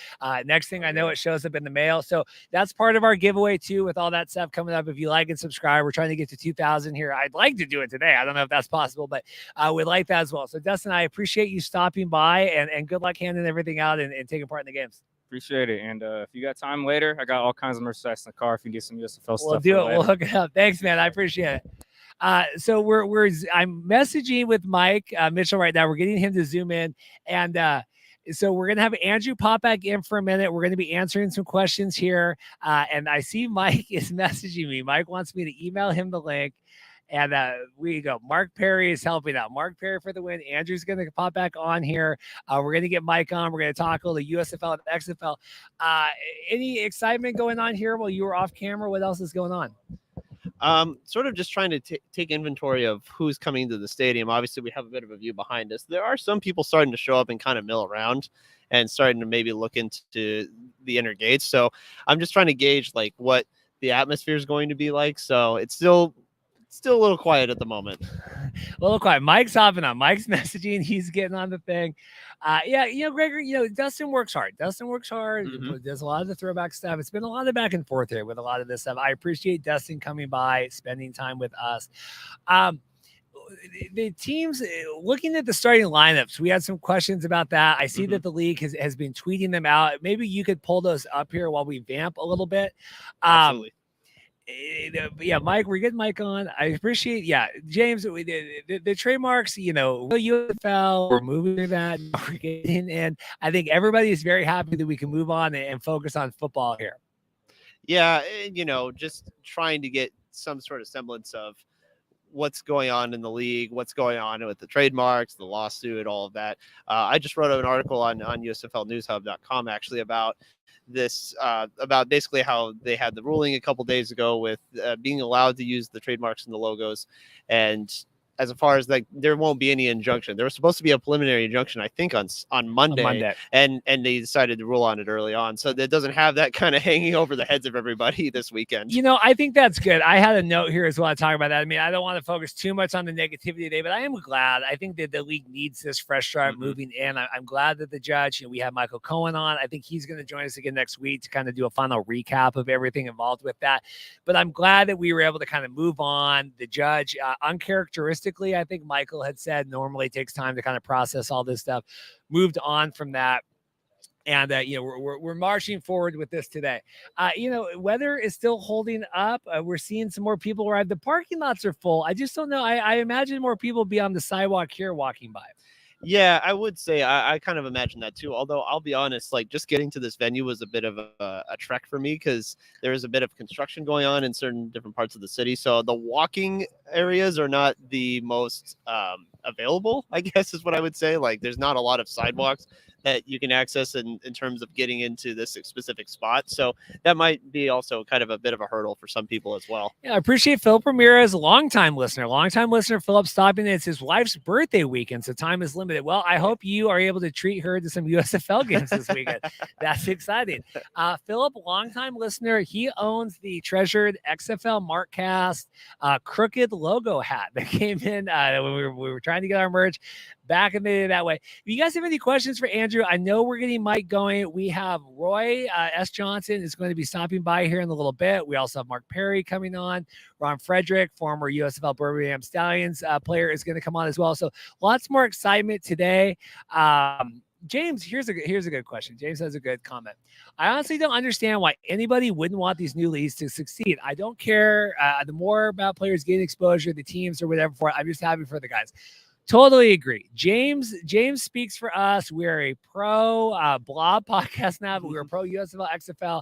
Next thing I know, it shows up in the mail. So that's part of our giveaway too, with all that stuff coming up. If you like and subscribe, we're trying to get to 2,000 here. I'd like to do it today. I don't know if that's possible, but we'd like that as well. So Dustin, I appreciate you stopping by, and good luck handing everything out and taking part in the games. Appreciate it. And if you got time later, I got all kinds of merchandise in the car if you need some USFL stuff. We'll do it. We'll hook it up. Thanks, man. I appreciate it. So I'm messaging with Mike Mitchell right now. We're getting him to zoom in, and so we're gonna have Andrew pop back in for a minute. We're gonna be answering some questions here, and I see Mike is messaging me. Mike wants me to email him the link. And we go. Mark Perry is helping out. Mark Perry for the win. Andrew's going to pop back on here. We're going to get Mike on. We're going to talk a little USFL and XFL. Any excitement going on here while you were off camera? What else is going on? Sort of just trying to take inventory of who's coming to the stadium. Obviously, we have a bit of a view behind us. There are some people starting to show up and kind of mill around and starting to maybe look into the inner gates. So I'm just trying to gauge like what the atmosphere is going to be like. So it's still a little quiet at the moment. A little quiet. Mike's hopping on. Mike's messaging. He's getting on the thing. Yeah, Gregory, Dustin works hard. Mm-hmm. Does a lot of the throwback stuff. It's been a lot of back and forth here with a lot of this stuff. I appreciate Dustin coming by, spending time with us. The teams, looking at the starting lineups, we had some questions about that. I see that the league has been tweeting them out. Maybe you could pull those up here while we vamp a little bit. Absolutely. Yeah, Mike, we're getting Mike on. I appreciate, James, the trademarks, USFL, we're moving to that. We're getting in. I think everybody is very happy that we can move on and focus on football here. Yeah, just trying to get some sort of semblance of what's going on in the league, what's going on with the trademarks, the lawsuit, all of that. I just wrote an article on USFLnewshub.com actually about this, about basically how they had the ruling a couple days ago with being allowed to use the trademarks and the logos. And as far as like, there won't be any injunction. There was supposed to be a preliminary injunction, I think, on Monday. And they decided to rule on it early on. So that doesn't have that kind of hanging over the heads of everybody this weekend. I think that's good. I had a note here as well to talk about that. I mean, I don't want to focus too much on the negativity today, but I am glad. I think that the league needs this fresh start moving in. I'm glad that the judge, we have Michael Cohen on. I think he's going to join us again next week to kind of do a final recap of everything involved with that. But I'm glad that we were able to kind of move on. The judge, uncharacteristically, I think Michael had said normally it takes time to kind of process all this stuff, moved on from that. And, we're marching forward with this today. Weather is still holding up. We're seeing some more people arrive. The parking lots are full. I just don't know. I imagine more people be on the sidewalk here walking by. Yeah, I would say I kind of imagine that too. Although I'll be honest, like just getting to this venue was a bit of a trek for me because there is a bit of construction going on in certain different parts of the city. So the walking areas are not the most available, I guess is what I would say. Like there's not a lot of sidewalks that you can access in terms of getting into this specific spot. So that might be also kind of a bit of a hurdle for some people as well. Yeah, I appreciate Philip Ramirez, longtime listener. Philip stopping in. It's his wife's birthday weekend, so time is limited. Well, I hope you are able to treat her to some USFL games this weekend. That's exciting. Philip, longtime listener. He owns the treasured XFL Markcast crooked logo hat that came in when we were trying to get our merch back in the day that way. If you guys have any questions for Andrew, I know we're getting Mike going. We have Roy S. Johnson is going to be stopping by here in a little bit. We also have Mark Perry coming on. Ron Frederick, former USFL Birmingham Stallions player, is going to come on as well. So lots more excitement today. James, here's a good question. James has a good comment. I honestly don't understand why anybody wouldn't want these new leagues to succeed. I don't care. The more about players getting exposure, the teams or whatever for it, I'm just happy for the guys. Totally agree. James speaks for us. We're a pro blog podcast now, but we're a pro USFL XFL.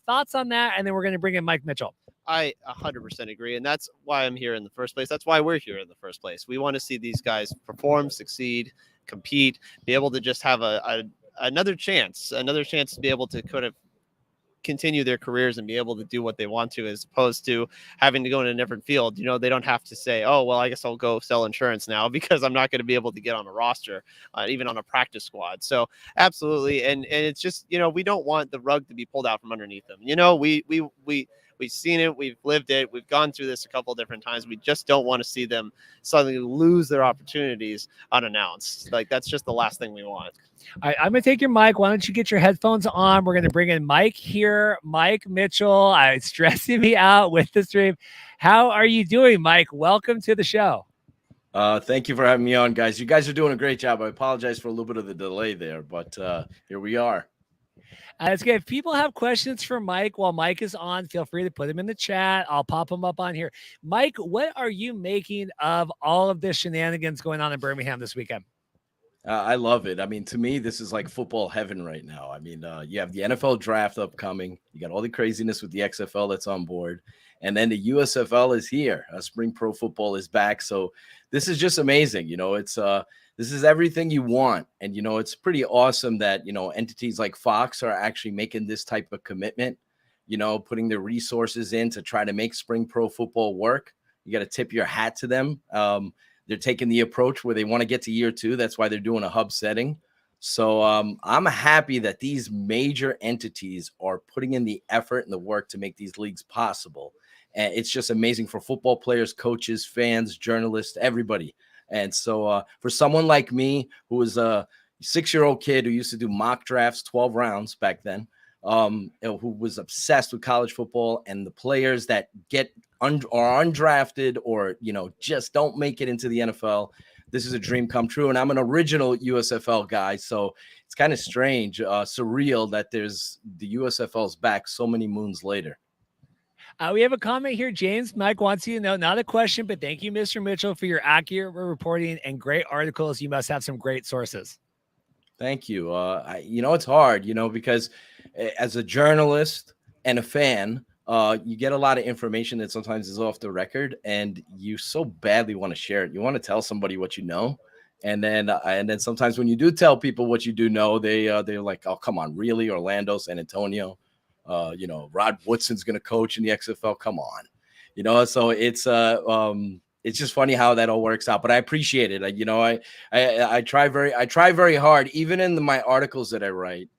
Thoughts on that? And then we're going to bring in Mike Mitchell. I 100% agree. And that's why I'm here in the first place. That's why we're here in the first place. We want to see these guys perform, succeed, compete, be able to just have another chance to be able to kind of continue their careers and be able to do what they want to, as opposed to having to go in a different field. You know, they don't have to say, oh, well, I guess I'll go sell insurance now because I'm not going to be able to get on a roster, even on a practice squad. So absolutely. And it's just, you know, we don't want the rug to be pulled out from underneath them. You know, we've seen it. We've lived it. We've gone through this a couple of different times. We just don't want to see them suddenly lose their opportunities unannounced. Like, that's just the last thing we want. All right, I'm going to take your mic. Why don't you get your headphones on? We're going to bring in Mike here. Mike Mitchell. It's stressing me out with the stream. How are you doing, Mike? Welcome to the show. Thank you for having me on, guys. You guys are doing a great job. I apologize for a little bit of the delay there, but here we are. It's good. If people have questions for Mike while Mike is on, feel free to put them in the chat. I'll pop them up on here. Mike, what are you making of all of this shenanigans going on in Birmingham this weekend? I love it. I mean, to me, this is like football heaven right now. I mean, you have the NFL draft upcoming. You got all the craziness with the XFL that's on board. And then the USFL is here. Spring Pro Football is back. So this is just amazing. You know, it's this is everything you want. And, you know, it's pretty awesome that, you know, entities like Fox are actually making this type of commitment, you know, putting their resources in to try to make Spring Pro Football work. You got to tip your hat to them. They're taking the approach where they want to get to year 2. That's why they're doing a hub setting. So I'm happy that these major entities are putting in the effort and the work to make these leagues possible. And it's just amazing for football players, coaches, fans, journalists, everybody. And so for someone like me, who was a 6-year-old kid who used to do mock drafts, 12 rounds back then, who was obsessed with college football, and the players that are undrafted or, you know, just don't make it into the NFL, this is a dream come true. And I'm an original USFL guy, so it's kind of strange, surreal that there's the USFL's back so many moons later. We have a comment here. James, Mike wants you to know, not a question, but thank you, Mr. Mitchell, for your accurate reporting and great articles. You must have some great sources. Thank you. You know, it's hard, you know, because as a journalist and a fan, you get a lot of information that sometimes is off the record, and you so badly want to share it. You want to tell somebody what you know. And then sometimes when you do tell people what you do know, they're like, oh, come on, really? Orlando, San Antonio, you know, Rod Woodson's going to coach in the XFL. Come on, you know, so it's just funny how that all works out, but I appreciate it. You know, I try very hard, even in my articles that I write.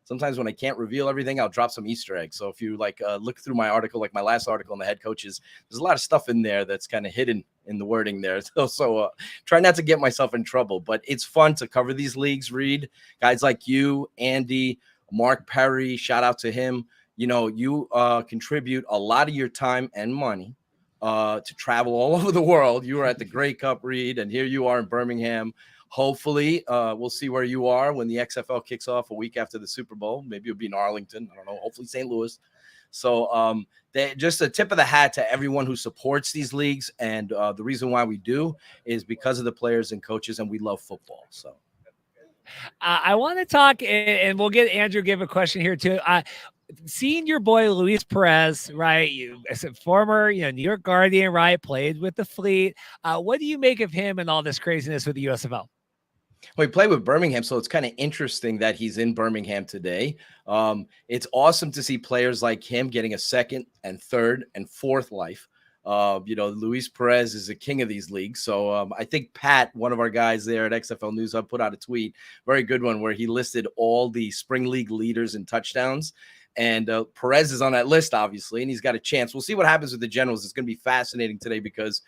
Sometimes when I can't reveal everything, I'll drop some Easter eggs. So if you look through my article, like my last article on the head coaches, there's a lot of stuff in there that's kind of hidden in the wording there. So try not to get myself in trouble, but it's fun to cover these leagues. Read guys like you, Andy, Mark Perry, shout out to him. You know, you contribute a lot of your time and money to travel all over the world. You were at the Grey Cup, Reed, and here you are in Birmingham. Hopefully, we'll see where you are when the XFL kicks off a week after the Super Bowl. Maybe you'll be in Arlington. I don't know. Hopefully, St. Louis. So just a tip of the hat to everyone who supports these leagues. And the reason why we do is because of the players and coaches, and we love football. So I want to talk, and we'll get Andrew give a question here too. Seeing your boy Luis Perez, right? You as a former, New York Guardian, right? Played with the Fleet. What do you make of him and all this craziness with the USFL? Well, he played with Birmingham, so it's kind of interesting that he's in Birmingham today. It's awesome to see players like him getting a second and third and fourth life. Luis Perez is the king of these leagues. So I think Pat, one of our guys there at XFL News Hub, put out a tweet, very good one, where he listed all the spring league leaders in touchdowns. And Perez is on that list, obviously, and he's got a chance. We'll see what happens with the Generals. It's going to be fascinating today because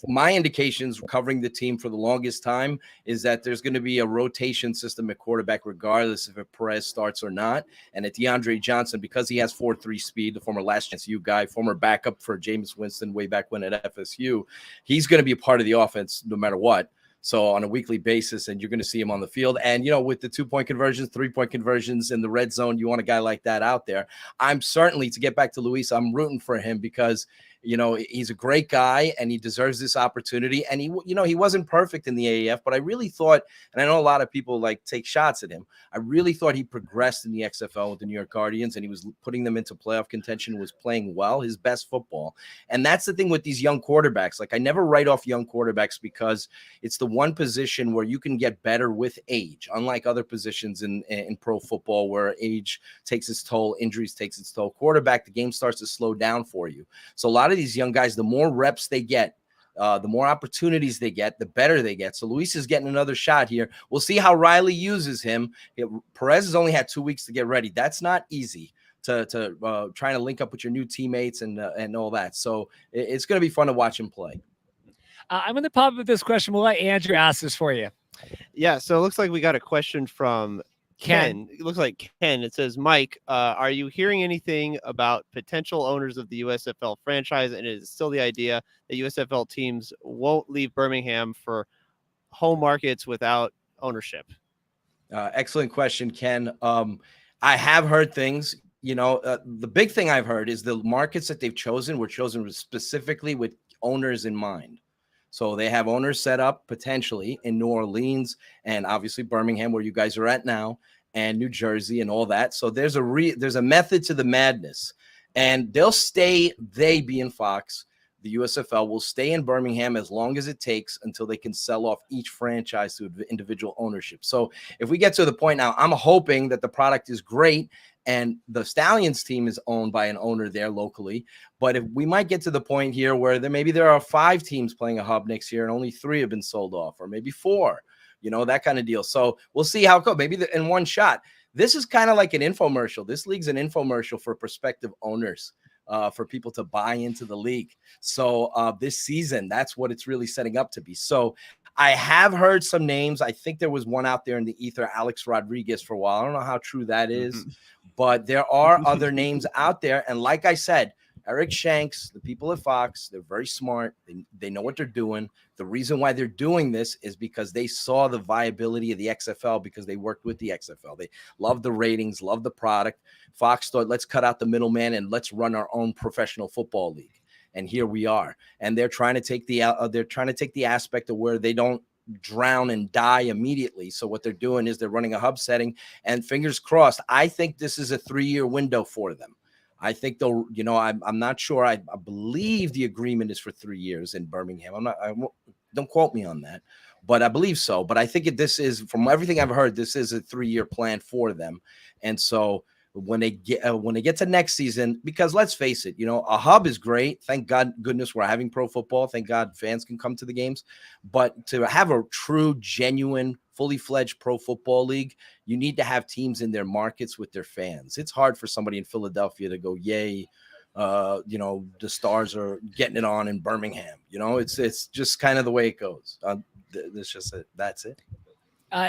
my indications covering the team for the longest time is that there's going to be a rotation system at quarterback, regardless if Perez starts or not. And at DeAndre Johnson, because he has 4.3 speed, the former last chance U guy, former backup for Jameis Winston way back when at FSU, he's going to be a part of the offense no matter what. So on a weekly basis, and you're going to see him on the field. And, with the 2-point conversions, 3-point conversions in the red zone, you want a guy like that out there. I'm certainly, to get back to Luis, I'm rooting for him because, he's a great guy and he deserves this opportunity. And he wasn't perfect in the AAF, but I really thought, and I know a lot of people take shots at him, I really thought he progressed in the XFL with the New York Guardians, and he was putting them into playoff contention, was playing well, his best football. And that's the thing with these young quarterbacks. I never write off young quarterbacks because it's the one position where you can get better with age, unlike other positions in pro football where age takes its toll, injuries takes its toll. Quarterback, the game starts to slow down for you. So a lot of these young guys, the more reps they get, the more opportunities they get, the better they get. So Luis is getting another shot here. We'll see how Riley uses him. Perez has only had 2 weeks to get ready. That's not easy to trying to link up with your new teammates and all that. So it's going to be fun to watch him play. I'm going to pop up with this question. We'll let Andrew ask this for you. Yeah, so it looks like we got a question from Ken. It looks like Ken. It says, Mike, are you hearing anything about potential owners of the USFL franchise? And is it still the idea that USFL teams won't leave Birmingham for home markets without ownership? Excellent question, Ken. I have heard things. The big thing I've heard is the markets that they've chosen were chosen specifically with owners in mind. So they have owners set up potentially in New Orleans and obviously Birmingham, where you guys are at now, and New Jersey and all that. So there's a method to the madness, and they'll stay. They being Fox, the USFL will stay in Birmingham as long as it takes until they can sell off each franchise to individual ownership. So if we get to the point now, I'm hoping that the product is great and the Stallions team is owned by an owner there locally. But if we might get to the point here where maybe there are 5 teams playing a hub next year and only 3 have been sold off, or maybe 4, that kind of deal. So we'll see how it goes. Maybe in one shot. This is kind of like an infomercial. This league's an infomercial for prospective owners, for people to buy into the league. So this season, that's what it's really setting up to be. So I have heard some names. I think there was one out there in the ether, Alex Rodriguez, for a while. I don't know how true that is, but there are other names out there. And like I said, Eric Shanks, the people at Fox, they're very smart. They know what they're doing. The reason why they're doing this is because they saw the viability of the XFL because they worked with the XFL. They love the ratings, love the product. Fox thought, let's cut out the middleman and let's run our own professional football league. And here we are. And they're trying to take the aspect of where they don't drown and die immediately. So what they're doing is they're running a hub setting, and fingers crossed, I think this is a 3-year window for them. I think they'll, I'm not sure. I believe the agreement is for 3 years in Birmingham. Don't quote me on that, but I believe so. But I think this is, from everything I've heard, this is a 3-year plan for them. And so when they get to next season, because let's face it, a hub is great. Thank goodness we're having pro football. Thank God fans can come to the games. But to have a true, genuine, fully fledged pro football league, you need to have teams in their markets with their fans. It's hard for somebody in Philadelphia to go, yay, the Stars are getting it on in Birmingham. It's just kind of the way it goes. That's just it. That's it.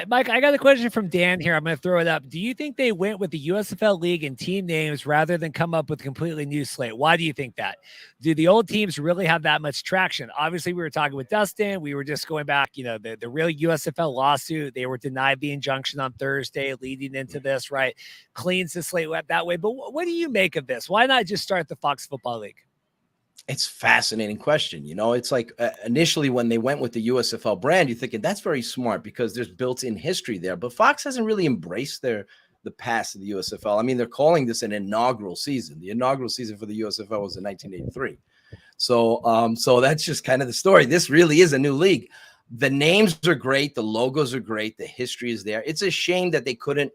Mike, I got a question from Dan here. I'm going to throw it up. Do you think they went with the USFL League and team names rather than come up with a completely new slate? Why do you think that? Do the old teams really have that much traction? Obviously, we were talking with Dustin. We were just going back, the real USFL lawsuit. They were denied the injunction on Thursday leading into this, right? Cleans the slate that way. But what do you make of this? Why not just start the Fox Football League? It's a fascinating question. It's like initially when they went with the USFL brand, you're thinking that's very smart because there's built-in history there. But Fox hasn't really embraced the past of the USFL. I mean, they're calling this an inaugural season. The inaugural season for the USFL was in 1983. So that's just kind of the story. This really is a new league. the names are great, the logos are great, the history is there. It's a shame that they couldn't,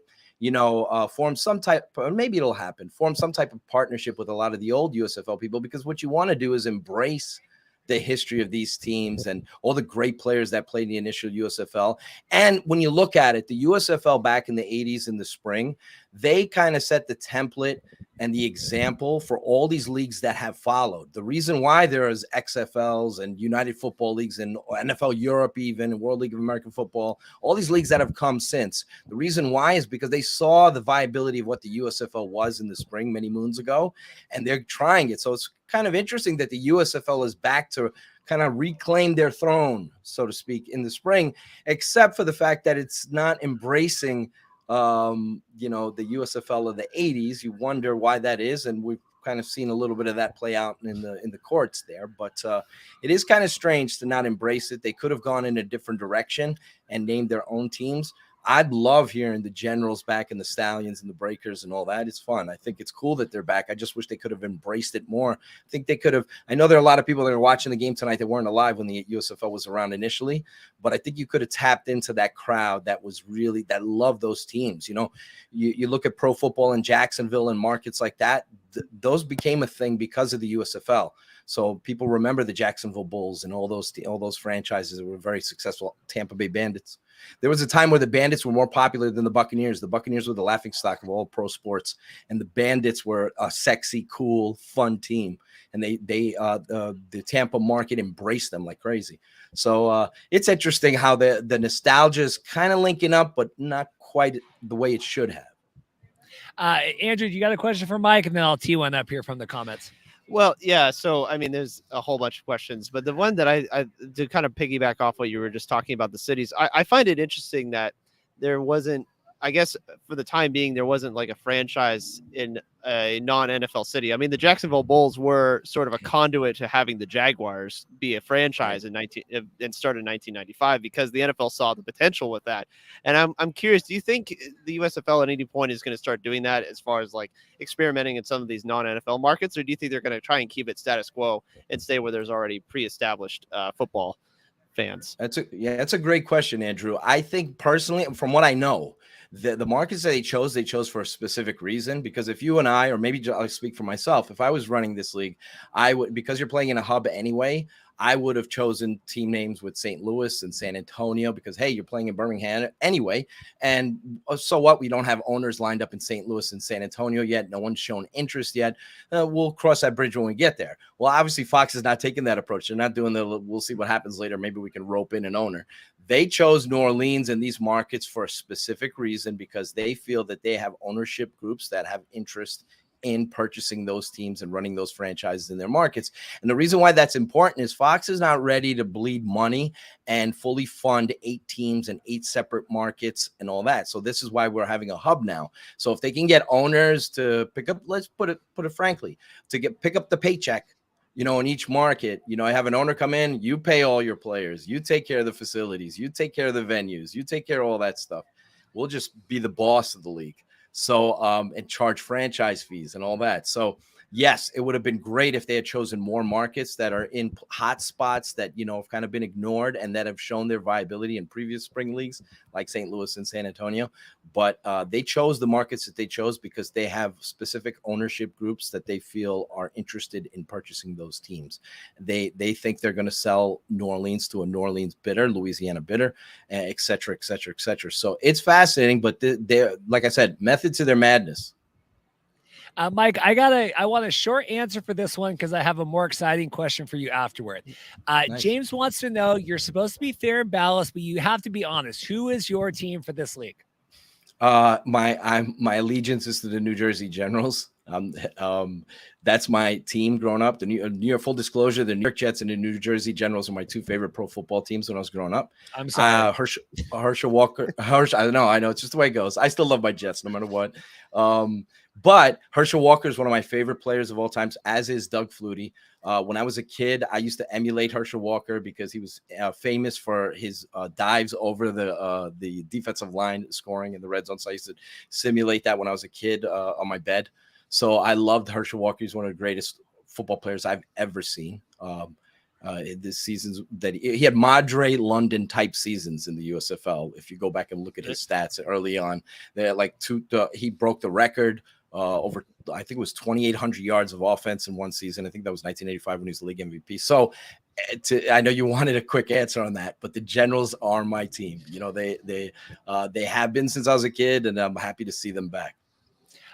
form some type, or maybe it'll happen, form some type of partnership with a lot of the old USFL people, because what you want to do is embrace the history of these teams and all the great players that played in the initial USFL. And when you look at it, the USFL back in the 80s in the spring, they kind of set the template and the example for all these leagues that have followed. The reason why there is XFLs and United Football Leagues and NFL Europe, even World League of American Football, all these leagues that have come since. The reason why is because they saw the viability of what the USFL was in the spring many moons ago, and they're trying it. So it's kind of interesting that the USFL is back to kind of reclaim their throne, so to speak, in the spring, except for the fact that it's not embracing the USFL of the 80s. You wonder why that is, and we've kind of seen a little bit of that play out in the courts there. But it is kind of strange to not embrace it. They could have gone in a different direction and named their own teams. I'd love hearing the Generals back and the Stallions and the Breakers and all that. It's fun. I think it's cool that they're back. I just wish they could have embraced it more. I think they could have. I know there are a lot of people that are watching the game tonight that weren't alive when the USFL was around initially, but I think you could have tapped into that crowd that loved those teams. You look at pro football in Jacksonville and markets like that, those became a thing because of the USFL. So people remember the Jacksonville Bulls and all those franchises that were very successful. Tampa Bay Bandits. There was a time where the Bandits were more popular than the Buccaneers. The Buccaneers were the laughingstock of all pro sports, and the Bandits were a sexy, cool, fun team. And the Tampa market embraced them like crazy. So it's interesting how the nostalgia is kind of linking up, but not quite the way it should have. Andrew, you got a question for Mike, and then I'll tee one up here from the comments. Well, yeah. So, I mean, there's a whole bunch of questions, but the one that I to kind of piggyback off what you were just talking about, the cities, I find it interesting that there wasn't, I guess for the time being, there wasn't like a franchise in a non-NFL city. I mean, the Jacksonville Bulls were sort of a conduit to having the Jaguars be a franchise and started in 1995 because the NFL saw the potential with that. And I'm curious, do you think the USFL at any point is going to start doing that as far as like experimenting in some of these non-NFL markets, or do you think they're going to try and keep it status quo and stay where there's already pre-established football fans? That's a great question, Andrew. I think personally, from what I know, the markets that they chose for a specific reason. Because if you and I, or maybe I'll speak for myself, if I was running this league, I would, because you're playing in a hub anyway, I would have chosen team names with St. Louis and San Antonio because, hey, you're playing in Birmingham anyway. And so what? We don't have owners lined up in St. Louis and San Antonio yet. No one's shown interest yet. We'll cross that bridge when we get there. Well, obviously, Fox is not taking that approach. They're not doing we'll see what happens later. Maybe we can rope in an owner. They chose New Orleans and these markets for a specific reason because they feel that they have ownership groups that have interest in purchasing those teams and running those franchises in their markets. And the reason why that's important is Fox is not ready to bleed money and fully fund 8 teams and 8 separate markets and all that. So this is why we're having a hub now. So if they can get owners to pick up, let's put it frankly, to pick up the paycheck, in each market, I have an owner come in, you pay all your players, you take care of the facilities, you take care of the venues, you take care of all that stuff. We'll just be the boss of the league. So, and charge franchise fees and all that. So, yes, it would have been great if they had chosen more markets that are in hot spots that, have kind of been ignored and that have shown their viability in previous spring leagues like St. Louis and San Antonio. But they chose the markets that they chose because they have specific ownership groups that they feel are interested in purchasing those teams. They think they're going to sell New Orleans to a New Orleans bidder, Louisiana bidder, et cetera, et cetera, et cetera. So it's fascinating, but they're, like I said, method to their madness. Mike, I want a short answer for this one because I have a more exciting question for you afterward. Nice. James wants to know, you're supposed to be fair and balanced, but you have to be honest. Who is your team for this league? My allegiance is to the New Jersey Generals. That's my team growing up. The New York, full disclosure, the New York Jets and the New Jersey Generals are my 2 favorite pro football teams when I was growing up. I'm sorry. Herschel Walker. I know. It's just the way it goes. I still love my Jets no matter what. But Herschel Walker is one of my favorite players of all times, as is Doug Flutie. When I was a kid, I used to emulate Herschel Walker because he was famous for his dives over the defensive line scoring in the red zone. So I used to simulate that when I was a kid on my bed. So I loved Herschel Walker. He's one of the greatest football players I've ever seen. This season's that he had Madre London type seasons in the USFL. If you go back and look at his stats early on, they're like he broke the record over, I think it was 2,800 yards of offense in one season. I think that was 1985 when he was the league MVP. So I know you wanted a quick answer on that, but the Generals are my team. You know, they have been since I was a kid, and I'm happy to see them back.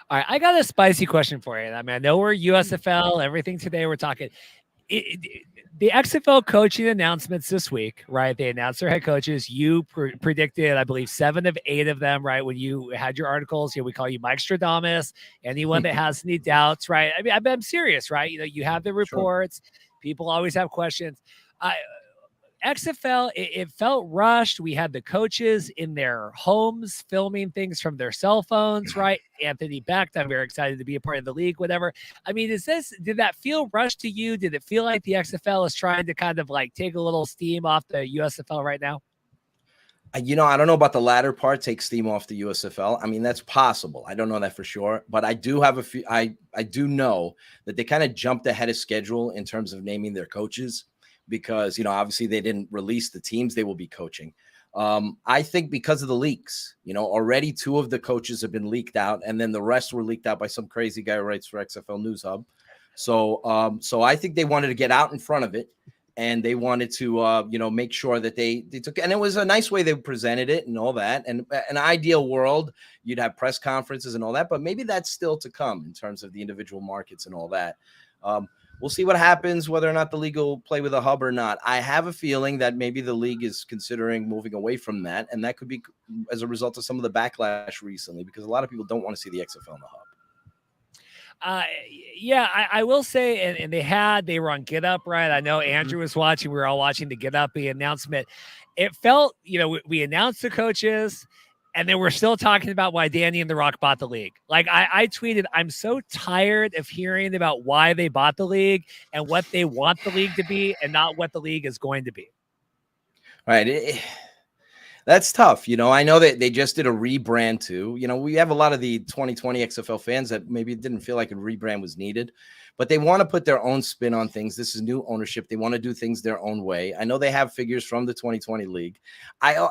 All right, I got a spicy question for you. I mean, I know we're USFL, everything today. We're talking the XFL coaching announcements this week, right? They announced their head coaches. You predicted, I believe, 7 of 8 of them, right? When you had your articles here, we call you Mike Stradamus. Anyone that has any doubts, right? I mean, I'm serious, right? You know, you have the reports. Sure. People always have questions. XFL, it felt rushed. We had the coaches in their homes filming things from their cell phones, right? Anthony Becht, I'm very excited to be a part of the league, whatever. I mean, did that feel rushed to you? Did it feel like the XFL is trying to kind of like take a little steam off the USFL right now? You know, I don't know about the latter part, take steam off the USFL. I mean, that's possible. I don't know that for sure, but I do have a few. I do know that they kind of jumped ahead of schedule in terms of naming their coaches, because, you know, obviously they didn't release the teams they will be coaching. I think because of the leaks, you know, already 2 of the coaches have been leaked out, and then the rest were leaked out by some crazy guy who writes for XFL News Hub. So I think they wanted to get out in front of it, and they wanted to, you know, make sure that they took, and it was a nice way they presented it and all that. And an ideal world, you'd have press conferences and all that, but maybe that's still to come in terms of the individual markets and all that. We'll see what happens, whether or not the league will play with a hub or not. I have a feeling that maybe the league is considering moving away from that, and that could be as a result of some of the backlash recently, because a lot of people don't want to see the XFL in the hub. Yeah, I will say, and they were on Get Up, right? I know Andrew was watching. We were all watching the Get Up, the announcement. It felt, you know, we announced the coaches, and then we're still talking about why Danny and The Rock bought the league. Like I tweeted, I'm so tired of hearing about why they bought the league and what they want the league to be, and not what the league is going to be. Right. That's tough. You know, I know that they just did a rebrand too. You know, we have a lot of the 2020 XFL fans that maybe didn't feel like a rebrand was needed, but they want to put their own spin on things. This is new ownership. They want to do things their own way. I know they have figures from the 2020 league.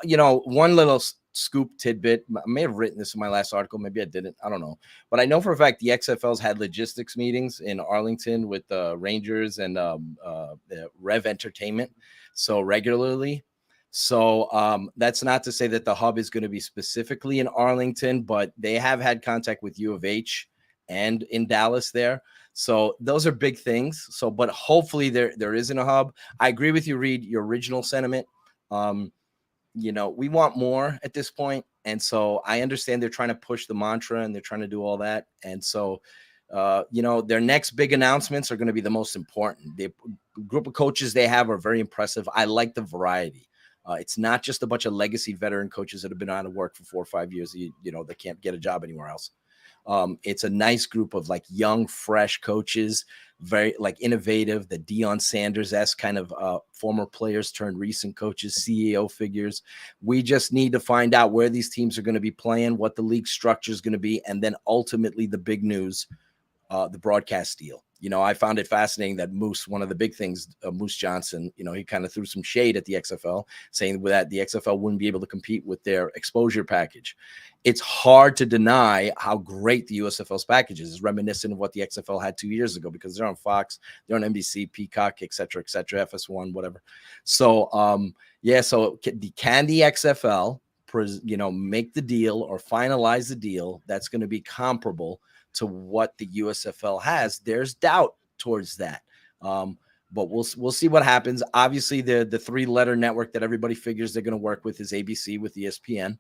You know, one little scoop tidbit, I may have written this in my last article. Maybe I didn't. I don't know. But I know for a fact the XFL's had logistics meetings in Arlington with the Rangers and the Rev Entertainment so regularly. So that's not to say that the hub is going to be specifically in Arlington, but they have had contact with U of H and in Dallas there. So those are big things. So, but hopefully there isn't a hub. I agree with you, Reed, your original sentiment. You know, we want more at this point. And so I understand they're trying to push the mantra and they're trying to do all that. And so, you know, their next big announcements are going to be the most important. The group of coaches they have are very impressive. I like the variety. It's not just a bunch of legacy veteran coaches that have been out of work for 4 or 5 years, you know, they can't get a job anywhere else. It's a nice group of like young, fresh coaches, very like innovative, the Deion Sanders-esque kind of former players turned recent coaches, CEO figures. We just need to find out where these teams are going to be playing, what the league structure is going to be, and then ultimately the big news, the broadcast deal. You know, I found it fascinating that Moose, one of the big things, Moose Johnson, you know, he kind of threw some shade at the XFL, saying that the XFL wouldn't be able to compete with their exposure package. It's hard to deny how great the USFL's package is. It's reminiscent of what the XFL had 2 years ago, because they're on Fox, they're on NBC, Peacock, et cetera, FS1, whatever. So, yeah, so can the XFL, you know, make the deal or finalize the deal that's going to be comparable to what the USFL has? There's doubt towards that. But we'll see what happens. Obviously, the 3-letter network that everybody figures they're going to work with is ABC with ESPN.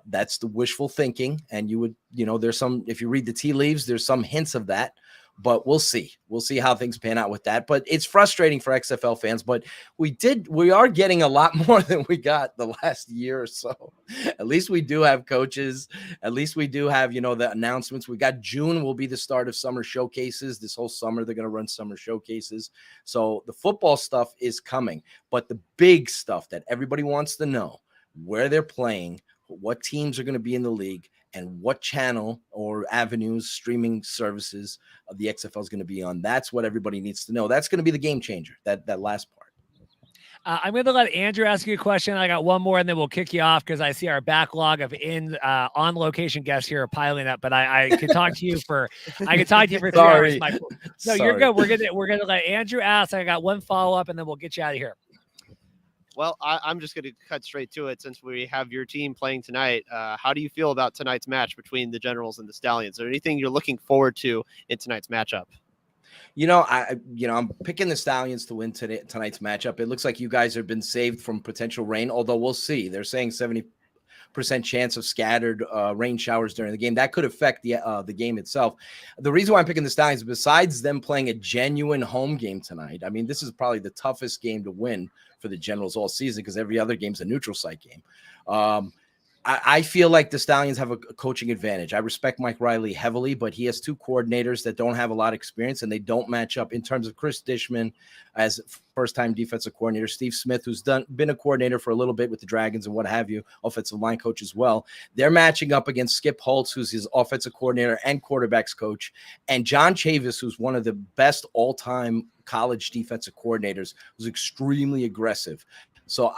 That's the wishful thinking. And you would, you know, there's some, if you read the tea leaves, there's some hints of that. But we'll see. We'll see how things pan out with that. But it's frustrating for XFL fans. But we are getting a lot more than we got the last year or so. At least we do have coaches. At least we do have, you know, the announcements. We got June will be the start of summer showcases. This whole summer, they're going to run summer showcases. So the football stuff is coming. But the big stuff that everybody wants to know, where they're playing, what teams are going to be in the league, and what channel or avenues, streaming services of the XFL is going to be on. That's what everybody needs to know. That's going to be the game changer, that last part. I'm going to let Andrew ask you a question. I got one more, and then we'll kick you off because I see our backlog of on location guests here are piling up. But I could talk to you for 3 hours. No, you're good. We're gonna let Andrew ask. I got one follow up, and then we'll get you out of here. Well, I'm just going to cut straight to it since we have your team playing tonight. How do you feel about tonight's match between the Generals and the Stallions? Is there anything you're looking forward to in tonight's matchup? I'm picking the Stallions to win tonight's matchup. It looks like you guys have been saved from potential rain, although we'll see. They're saying 70% chance of scattered rain showers during the game. That could affect the game itself. The reason why I'm picking the Stallions, besides them playing a genuine home game tonight, I mean, this is probably the toughest game to win for the Generals all season because every other game's a neutral site game. I feel like the Stallions have a coaching advantage. I respect Mike Riley heavily, but he has 2 coordinators that don't have a lot of experience, and they don't match up in terms of Chris Dishman as first-time defensive coordinator, Steve Smith, who's been a coordinator for a little bit with the Dragons and what have you, offensive line coach as well. They're matching up against Skip Holtz, who's his offensive coordinator and quarterbacks coach, and John Chavis, who's one of the best all-time college defensive coordinators, who's extremely aggressive. So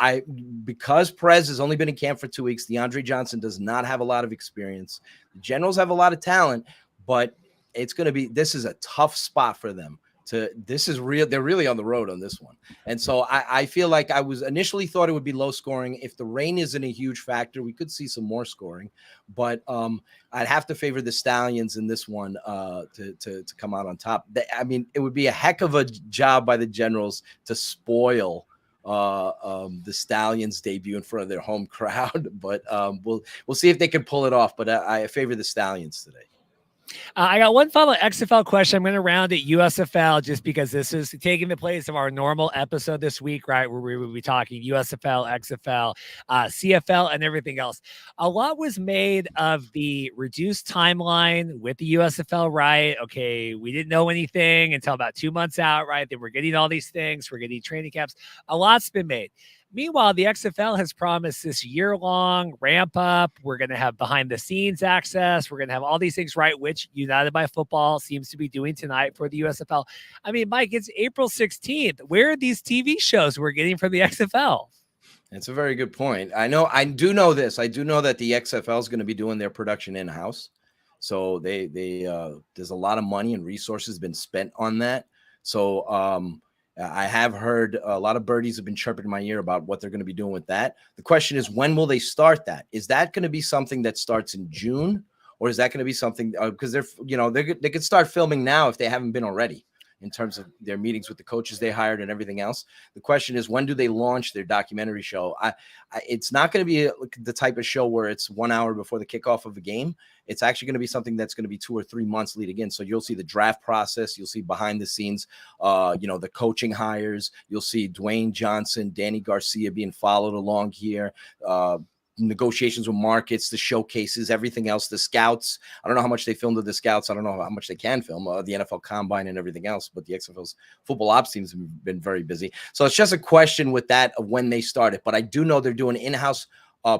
because Perez has only been in camp for 2 weeks, DeAndre Johnson does not have a lot of experience. The Generals have a lot of talent, but this is a tough spot for them. They're really on the road on this one. And so I feel like I was initially thought it would be low scoring. If the rain isn't a huge factor, we could see some more scoring, but I'd have to favor the Stallions in this one to come out on top. I mean, it would be a heck of a job by the Generals to spoil the Stallions debut in front of their home crowd, but we'll see if they can pull it off. But I favor the Stallions today. I got one final XFL question. I'm going to round at USFL just because this is taking the place of our normal episode this week, right? Where we will be talking USFL, XFL, CFL, and everything else. A lot was made of the reduced timeline with the USFL, right? Okay, we didn't know anything until about 2 months out, right? Then we're getting all these things. We're getting training camps. A lot's been made. Meanwhile, the XFL has promised this year-long ramp up. We're going to have behind-the-scenes access. We're going to have all these things, right, which United by Football seems to be doing tonight for the USFL. I mean, Mike, it's April 16th. Where are these TV shows we're getting from the XFL? That's a very good point. I do know this. I do know that the XFL is going to be doing their production in-house. So there's a lot of money and resources been spent on that. So I have heard a lot of birdies have been chirping in my ear about what they're going to be doing with that. The question is, when will they start that? Is that going to be something that starts in June, or is that going to be something because they could start filming now if they haven't been already in terms of their meetings with the coaches they hired and everything else. The question is, when do they launch their documentary show? It's not going to be the type of show where it's 1 hour before the kickoff of a game. It's actually going to be something that's going to be 2 or 3 months leading in. So you'll see the draft process. You'll see behind the scenes, the coaching hires. You'll see Dwayne Johnson, Danny Garcia being followed along here. Negotiations with markets, the showcases, everything else, the scouts. I don't know how much they filmed with the scouts. I don't know how much they can film the NFL Combine and everything else, but the XFL's football ops teams have been very busy. So it's just a question with that of when they start it. But I do know they're doing in-house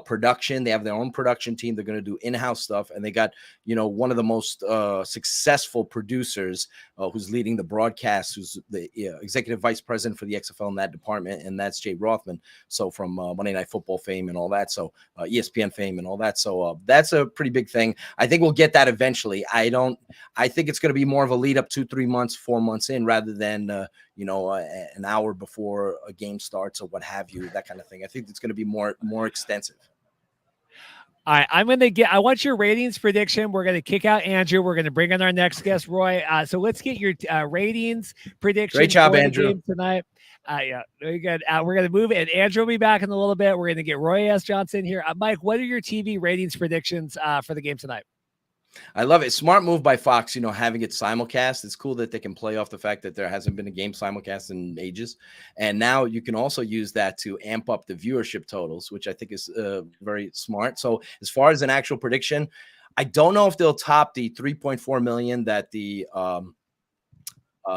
production. They have their own production team. They're going to do in-house stuff. And they got, one of the most successful producers who's leading the broadcast, who's the executive vice president for the XFL in that department. And that's Jay Rothman. So from Monday Night Football fame and all that. So ESPN fame and all that. So that's a pretty big thing. I think we'll get that eventually. I think it's going to be more of a lead up 2, 3 months, 4 months in rather than, an hour before a game starts or what have you, that kind of thing. I think it's going to be more extensive. All right, I want your ratings prediction. We're going to kick out Andrew. We're going to bring in our next guest, Roy. So let's get your ratings prediction. Great job, Andrew. Tonight. Yeah, very good. We're going to move it. Andrew will be back in a little bit. We're going to get Roy S. Johnson here. Mike, what are your TV ratings predictions for the game tonight? I love it. Smart move by Fox, having it simulcast. It's cool that they can play off the fact that there hasn't been a game simulcast in ages. And now you can also use that to amp up the viewership totals, which I think is very smart. So as far as an actual prediction, I don't know if they'll top the 3.4 million that the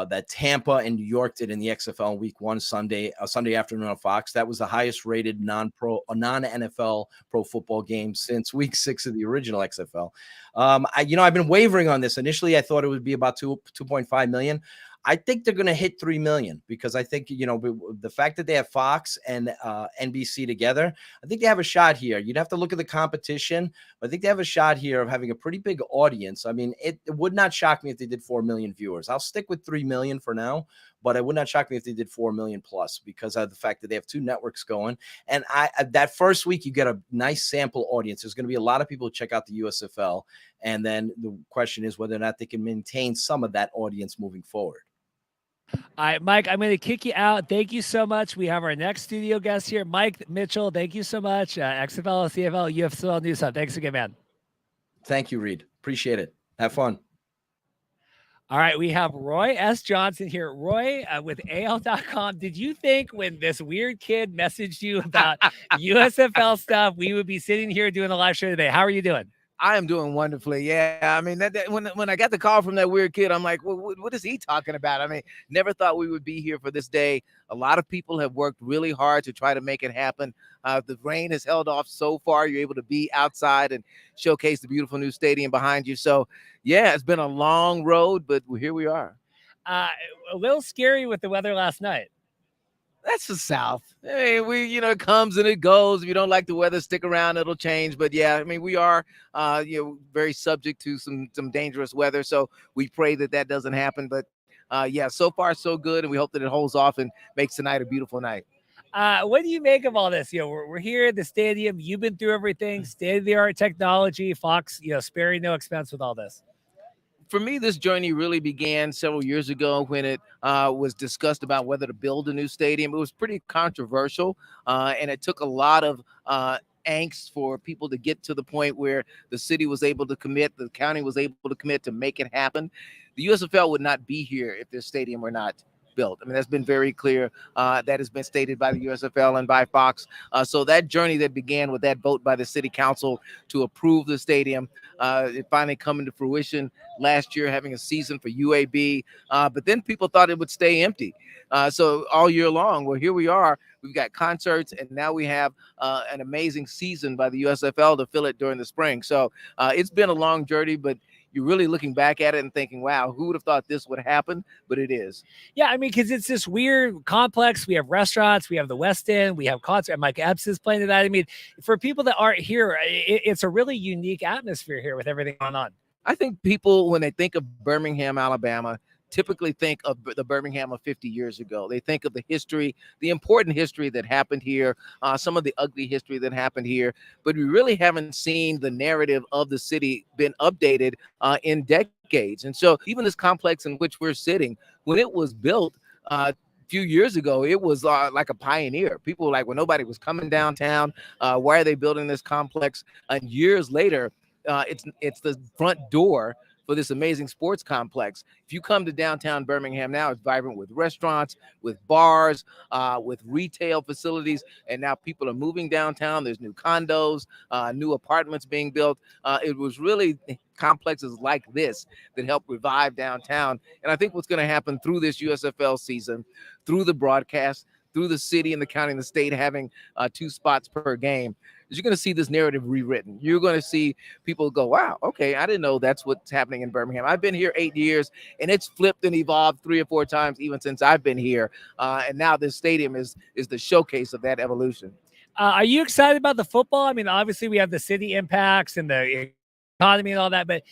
that Tampa and New York did in the XFL in week 1 Sunday afternoon on Fox. That was the highest rated non-NFL pro football game since week 6 of the original XFL. I've been wavering on this. Initially, I thought it would be about 2.5 million. I think they're going to hit 3 million because I think, the fact that they have Fox and NBC together, I think they have a shot here. You'd have to look at the competition, but I think they have a shot here of having a pretty big audience. I mean, it would not shock me if they did 4 million viewers. I'll stick with 3 million for now, but it would not shock me if they did 4 million plus because of the fact that they have 2 networks going. And that first week, you get a nice sample audience. There's going to be a lot of people who check out the USFL. And then the question is whether or not they can maintain some of that audience moving forward. All right, Mike, I'm going to kick you out. Thank you so much. We have our next studio guest here, Mike Mitchell. Thank you so much. XFL, CFL, USFL News Hub. Thanks again, man. Thank you, Reed. Appreciate it. Have fun. All right, we have Roy S. Johnson here. Roy with AL.com. Did you think when this weird kid messaged you about USFL stuff, we would be sitting here doing a live show today? How are you doing? I am doing wonderfully. Yeah. I mean, when I got the call from that weird kid, I'm like, well, what is he talking about? I mean, never thought we would be here for this day. A lot of people have worked really hard to try to make it happen. The rain has held off so far. You're able to be outside and showcase the beautiful new stadium behind you. So, yeah, it's been a long road, but here we are. A little scary with the weather last night. That's the South. I mean, it comes and it goes. If you don't like the weather, stick around, it'll change. But yeah, I mean, we are, very subject to some dangerous weather. So we pray that doesn't happen. But yeah, so far so good. And we hope that it holds off and makes tonight a beautiful night. What do you make of all this? We're here at the stadium. You've been through everything, state-of-the-art technology, Fox, sparing no expense with all this. For me, this journey really began several years ago when it was discussed about whether to build a new stadium. It was pretty controversial, and it took a lot of angst for people to get to the point where the city was able to commit, the county was able to commit to make it happen. The USFL would not be here if this stadium were not built. I mean, that's been very clear. That has been stated by the USFL and by Fox. So that journey that began with that vote by the city council to approve the stadium, it finally coming to fruition last year, having a season for UAB. But then people thought it would stay empty. So all year long, well, here we are. We've got concerts, and now we have an amazing season by the USFL to fill it during the spring. So it's been a long journey, but you're really looking back at it and thinking, wow, who would have thought this would happen? But it is. Yeah, I mean, because it's this weird complex. We have restaurants, we have the West End, we have concert. Mike Epps is playing tonight. I mean, for people that aren't here, it's a really unique atmosphere here with everything going on. I think people, when they think of Birmingham, Alabama, typically think of the Birmingham of 50 years ago. They think of the history, the important history that happened here, some of the ugly history that happened here, but we really haven't seen the narrative of the city been updated in decades. And so even this complex in which we're sitting, when it was built a few years ago, it was like a pioneer. People were like, well, nobody was coming downtown. Why are they building this complex? And years later, it's the front door for this amazing sports complex. If you come to downtown Birmingham now, it's vibrant with restaurants, with bars, with retail facilities, and now people are moving downtown. There's new condos, new apartments being built. It was really complexes like this that help revive downtown. And I think what's going to happen through this USFL season, through the broadcast, through the city and the county and the state having 2 spots per game, is you're going to see this narrative rewritten. You're going to see people go, wow, okay, I didn't know that's what's happening in Birmingham. I've been here 8 years, and it's flipped and evolved 3 or 4 times even since I've been here. And now this stadium is the showcase of that evolution. Are you excited about the football? I mean, obviously we have the city impacts and the economy and all that, but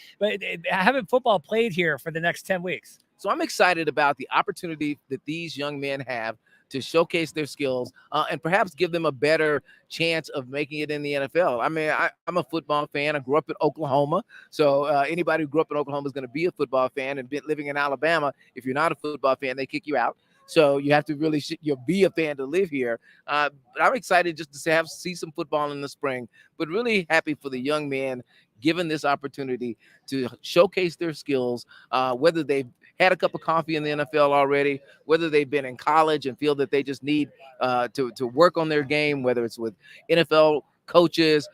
having football played here for the next 10 weeks. So I'm excited about the opportunity that these young men have to showcase their skills and perhaps give them a better chance of making it in the NFL. I mean, I'm a football fan. I grew up in Oklahoma. So anybody who grew up in Oklahoma is going to be a football fan, and living in Alabama, if you're not a football fan, they kick you out. So you have to really be a fan to live here. But I'm excited just to see some football in the spring, but really happy for the young men given this opportunity to showcase their skills, whether they've had a cup of coffee in the NFL already, whether they've been in college and feel that they just need to work on their game, whether it's with NFL coaches,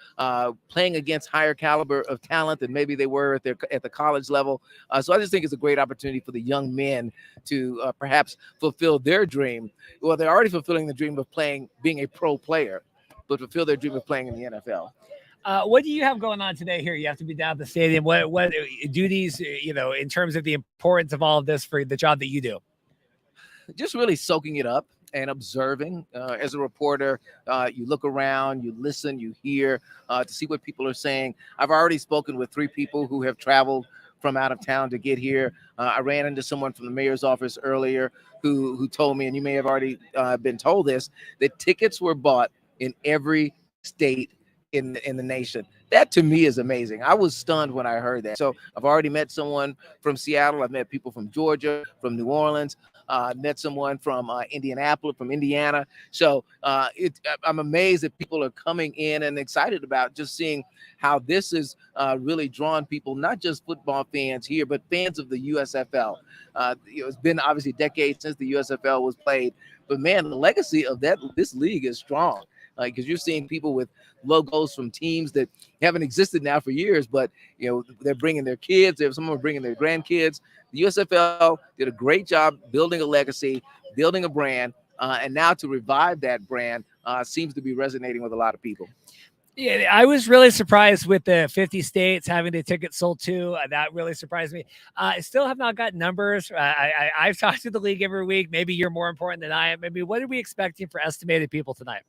playing against higher caliber of talent than maybe they were at the college level. So I just think it's a great opportunity for the young men to perhaps fulfill their dream. Well, they're already fulfilling the dream of being a pro player, but fulfill their dream of playing in the NFL. What do you have going on today here? You have to be down at the stadium. What duties, in terms of the importance of all of this for the job that you do? Just really soaking it up and observing. As a reporter, you look around, you listen, you hear to see what people are saying. I've already spoken with 3 people who have traveled from out of town to get here. I ran into someone from the mayor's office earlier who told me, and you may have already been told this, that tickets were bought in every state in the nation. That to me is amazing. I was stunned when I heard that. So I've already met someone from Seattle. I've met people from Georgia, from New Orleans. Met someone from Indianapolis, from Indiana. So I'm amazed that people are coming in and excited about just seeing how this has really drawn people, not just football fans here, but fans of the USFL. It's been obviously decades since the USFL was played, but man, the legacy of this league is strong. Because you're seeing people with logos from teams that haven't existed now for years, but they're bringing their kids. Some are bringing their grandkids. The USFL did a great job building a legacy, building a brand, and now to revive that brand seems to be resonating with a lot of people. Yeah, I was really surprised with the 50 states having the tickets sold too. That really surprised me. I still have not got numbers. I've talked to the league every week. Maybe you're more important than I am. Maybe what are we expecting for estimated people tonight?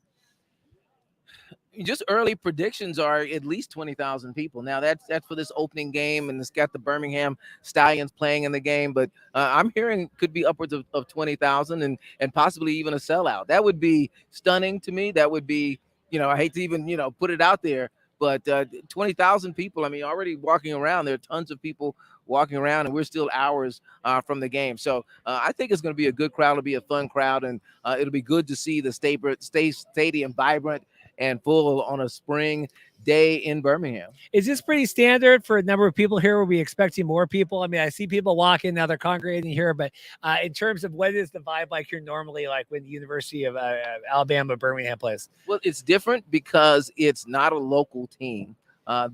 Just early predictions are at least 20,000 people. Now that's for this opening game, and it's got the Birmingham Stallions playing in the game. But I'm hearing could be upwards of 20,000 and possibly even a sellout. That would be stunning to me. That would be, I hate to even put it out there, but 20,000 people. I mean, already walking around. There are tons of people walking around, and we're still hours from the game. So I think it's going to be a good crowd. It'll be a fun crowd, and it'll be good to see the stadium vibrant and full on a spring day in Birmingham. Is this pretty standard for a number of people here? Will we expecting more people? I mean, I see people walking, now they're congregating here, but in terms of what is the vibe like here normally, like when the University of Alabama, Birmingham plays? Well, it's different because it's not a local team.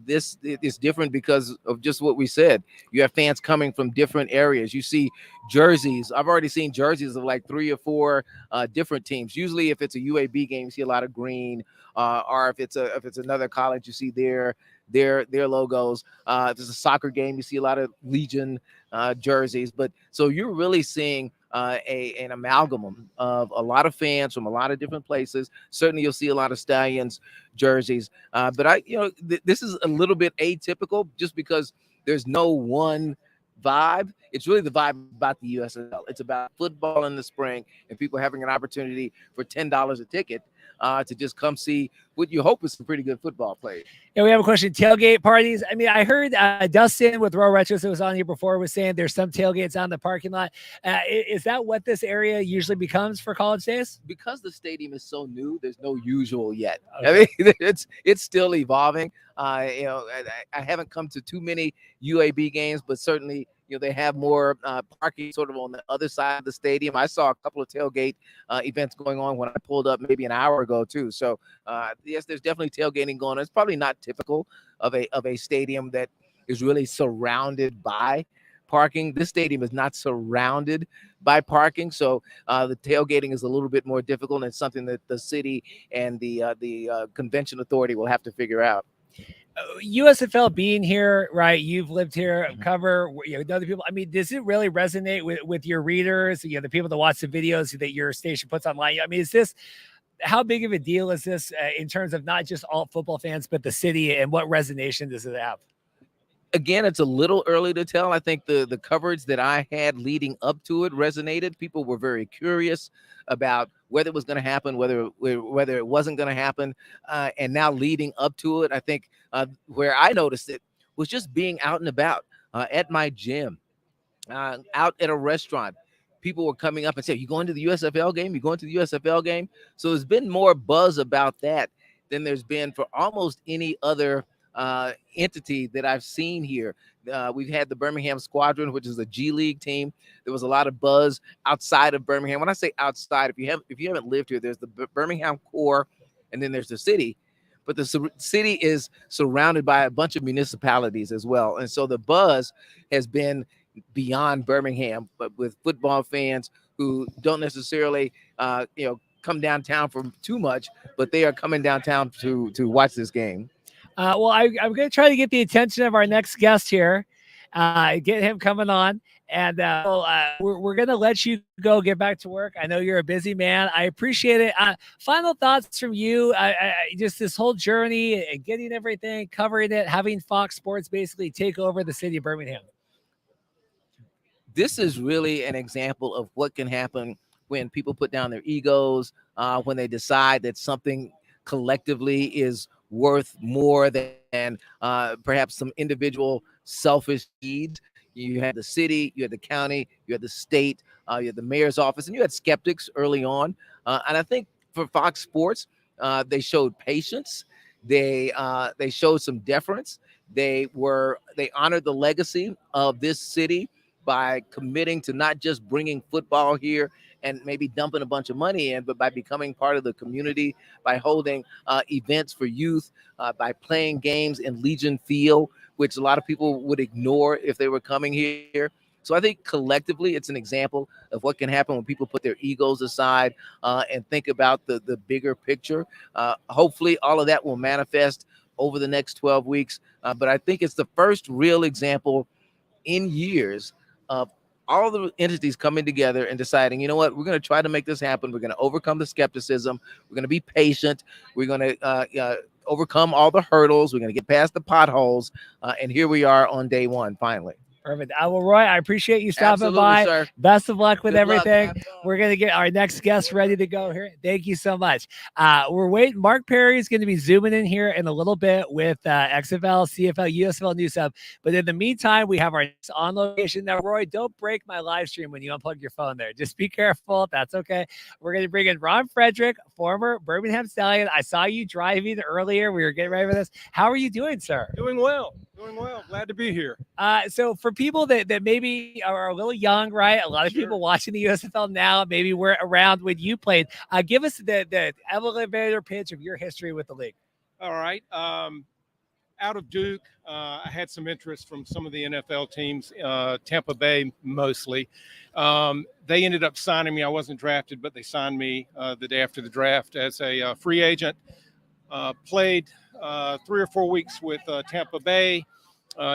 This is different because of just what we said. You have fans coming from different areas. You see jerseys. I've already seen jerseys of like 3 or 4 different teams. Usually, if it's a UAB game, you see a lot of green. Or if it's another college, you see their logos. If it's a soccer game, you see a lot of Legion jerseys. But so you're really seeing an amalgam of a lot of fans from a lot of different places. Certainly, you'll see a lot of Stallions jerseys. But this is a little bit atypical just because there's no one vibe. It's really the vibe about the USFL. It's about football in the spring and people having an opportunity for $10 a ticket to just come see what you hope is some pretty good football players. Yeah, we have a question. Tailgate parties. I mean, I heard Dustin with Row Retros that was on here before was saying there's some tailgates on the parking lot. Is that what this area usually becomes for college days? Because the stadium is so new, there's no usual yet. Okay. I mean, it's still evolving. I haven't come to too many UAB games, but certainly they have more parking sort of on the other side of the stadium. I saw a couple of tailgate events going on when I pulled up maybe an hour ago too. So yes, there's definitely tailgating going on. It's probably not typical of a stadium that is really surrounded by parking. This stadium is not surrounded by parking, so the tailgating is a little bit more difficult, and it's something that the city and the convention authority will have to figure out. USFL being here, right? You've lived here, cover other people. I mean, does it really resonate with your readers? The people that watch the videos that your station puts online. I mean, how big of a deal is this in terms of not just all football fans, but the city, and what resonation does it have? Again, it's a little early to tell. I think the coverage that I had leading up to it resonated. People were very curious about whether it was going to happen, whether it wasn't going to happen. And now leading up to it, I think where I noticed it was just being out and about at my gym, out at a restaurant. People were coming up and saying, "You going to the USFL game? You going to the USFL game?" So there's been more buzz about that than there's been for almost any other entity that I've seen here. We've had the Birmingham Squadron, which is a G League team. There was a lot of buzz outside of Birmingham. When I say outside, if you haven't lived here, there's the Birmingham core, and then there's the city. but the city is surrounded by a bunch of municipalities as well. And so the buzz has been beyond Birmingham, but with football fans who don't necessarily, come downtown for too much, but they are coming downtown to watch this game. Well, I'm going to try to get the attention of our next guest here, get him coming on. And we're going to let you go get back to work. I know you're a busy man. I appreciate it. Final thoughts from you. Just this whole journey and getting everything, covering it, having Fox Sports basically take over the city of Birmingham. This is really an example of what can happen when people put down their egos, when they decide that something collectively is worth more than perhaps some individual selfish needs. You had the city, you had the county, you had the state, you had the mayor's office, and you had skeptics early on. And I think for Fox Sports, they showed patience. They showed some deference. They honored the legacy of this city by committing to not just bringing football here and maybe dumping a bunch of money in, but by becoming part of the community, by holding events for youth, by playing games in Legion Field, which a lot of people would ignore if they were coming here. So I think collectively, it's an example of what can happen when people put their egos aside and think about the bigger picture. Hopefully, all of that will manifest over the next 12 weeks. But I think it's the first real example in years of all the entities coming together and deciding, you know what, we're going to try to make this happen. We're going to overcome the skepticism. We're going to be patient. We're going to overcome all the hurdles. We're going to get past the potholes. And here we are on day one, finally. Perfect. Well, Roy, I appreciate you stopping Absolutely, by. sir. Best of luck with Good luck. everything. We're going to get our next guest ready to go here. Thank you so much. We're waiting. Mark Perry is going to be zooming in here in a little bit with XFL, CFL, USFL News Hub. But in the meantime, we have our on location. Now, Roy, don't break my live stream when you unplug your phone there. Just be careful. That's okay. We're going to bring in Ron Frederick, former Birmingham Stallion. I saw you driving earlier. We were getting ready for this. How are you doing, sir? Doing well. Glad to be here. So for people that maybe are a little young, right? A lot of people watching the USFL now, maybe we're around when you played. Give us the elevator pitch of your history with the league. All right. Out of Duke, I had some interest from some of the NFL teams, Tampa Bay mostly. They ended up signing me. I wasn't drafted, but they signed me the day after the draft as a free agent. Played 3 or 4 weeks with Tampa Bay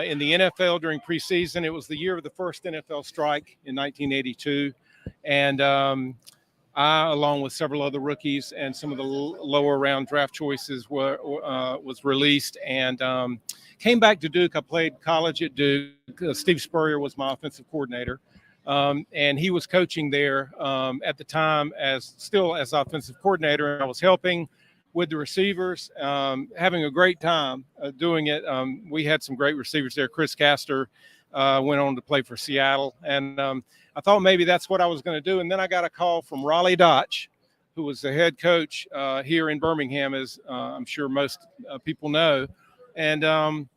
in the NFL during preseason. It was the year of the first NFL strike in 1982. And I, along with several other rookies and some of the lower round draft choices, was released and came back to Duke. I played college at Duke. Steve Spurrier was my offensive coordinator. And he was coaching there at the time as offensive coordinator. And I was helping with the receivers, having a great time doing it. We had some great receivers there. Chris Castor went on to play for Seattle. And I thought maybe that's what I was going to do. And then I got a call from Raleigh Dotch, who was the head coach here in Birmingham, as I'm sure most people know. And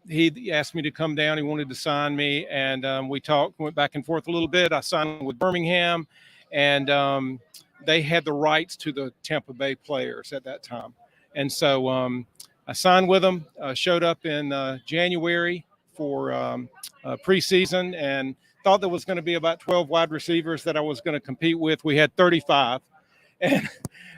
he asked me to come down. He wanted to sign me. And we talked, went back and forth a little bit. I signed with Birmingham. And they had the rights to the Tampa Bay players at that time. And so I signed with them, showed up in January for preseason, and thought there was going to be about 12 wide receivers that I was going to compete with. We had 35, and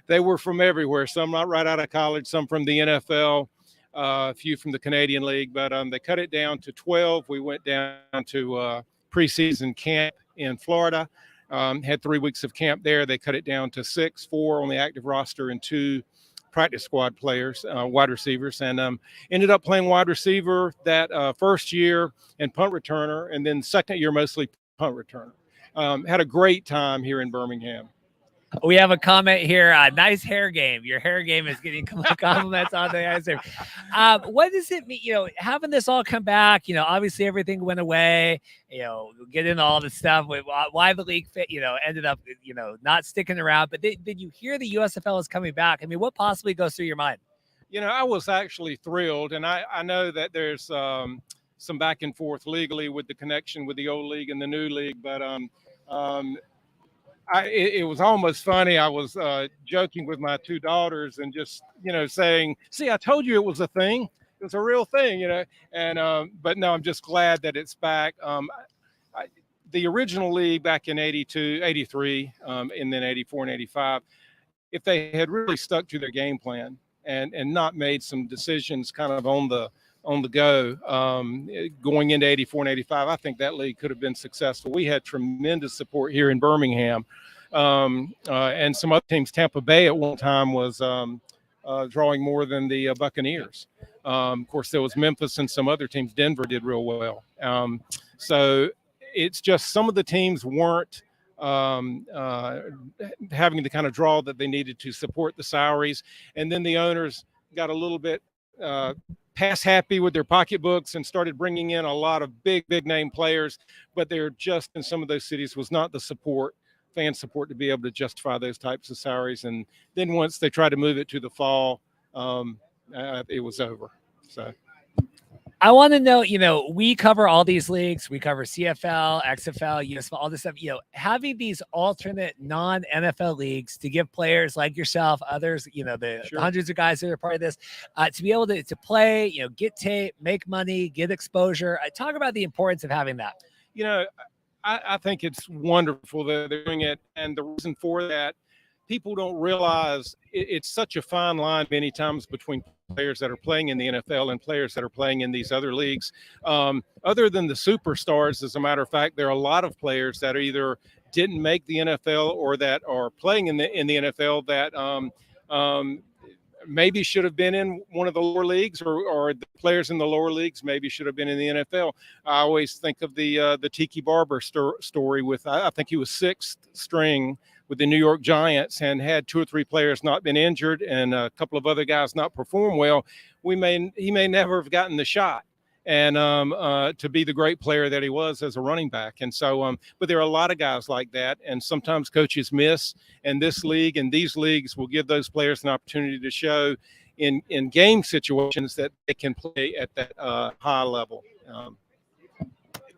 they were from everywhere. Some right out of college, some from the NFL, a few from the Canadian League. But they cut it down to 12. We went down to preseason camp in Florida. Had 3 weeks of camp there. They cut it down to 6, 4 on the active roster, and 2 practice squad players, wide receivers, and ended up playing wide receiver that first year and punt returner, and then second year mostly punt returner. Had a great time here in Birmingham. We have a comment here. Nice hair game. Your hair game is getting compliments on the answer. What does it mean? Having this all come back. Obviously everything went away. Get into all the stuff with why the league fit. Ended up not sticking around. But did you hear the USFL is coming back? I mean, what possibly goes through your mind? I was actually thrilled, and I know that there's some back and forth legally with the connection with the old league and the new league, but it was almost funny. I was joking with my two daughters and just, saying, see, I told you it was a thing. It was a real thing, and but no, I'm just glad that it's back. The original league back in 82, 83, and then 84 and 85, if they had really stuck to their game plan and not made some decisions kind of on the go going into 84 and 85, I think that league could have been successful. We had tremendous support here in Birmingham, and some other teams. Tampa Bay at one time was drawing more than the Buccaneers. Of course, there was Memphis and some other teams. Denver did real well. So it's just some of the teams weren't having the kind of draw that they needed to support the salaries. And then the owners got a little bit pass happy with their pocketbooks and started bringing in a lot of big name players. But there just in some of those cities was not the fan support to be able to justify those types of salaries. And then once they tried to move it to the fall, it was over. So I want to know, we cover all these leagues. We cover CFL, XFL, USFL, all this stuff. Having these alternate non-NFL leagues to give players like yourself, others, the hundreds of guys that are part of this, to be able to play, get tape, make money, get exposure. Talk about the importance of having that. I think it's wonderful that they're doing it. And the reason for that, people don't realize it's such a fine line many times between players that are playing in the NFL and players that are playing in these other leagues. Other than the superstars, as a matter of fact, there are a lot of players that either didn't make the NFL or that are playing in the NFL that maybe should have been in one of the lower leagues, or the players in the lower leagues maybe should have been in the NFL. I always think of the Tiki Barber story with, I think he was sixth string with the New York Giants and had two or three players not been injured and a couple of other guys not perform well. He may never have gotten the shot and to be the great player that he was as a running back. And so, but there are a lot of guys like that, and sometimes coaches miss, and this league and these leagues will give those players an opportunity to show in game situations that they can play at that high level.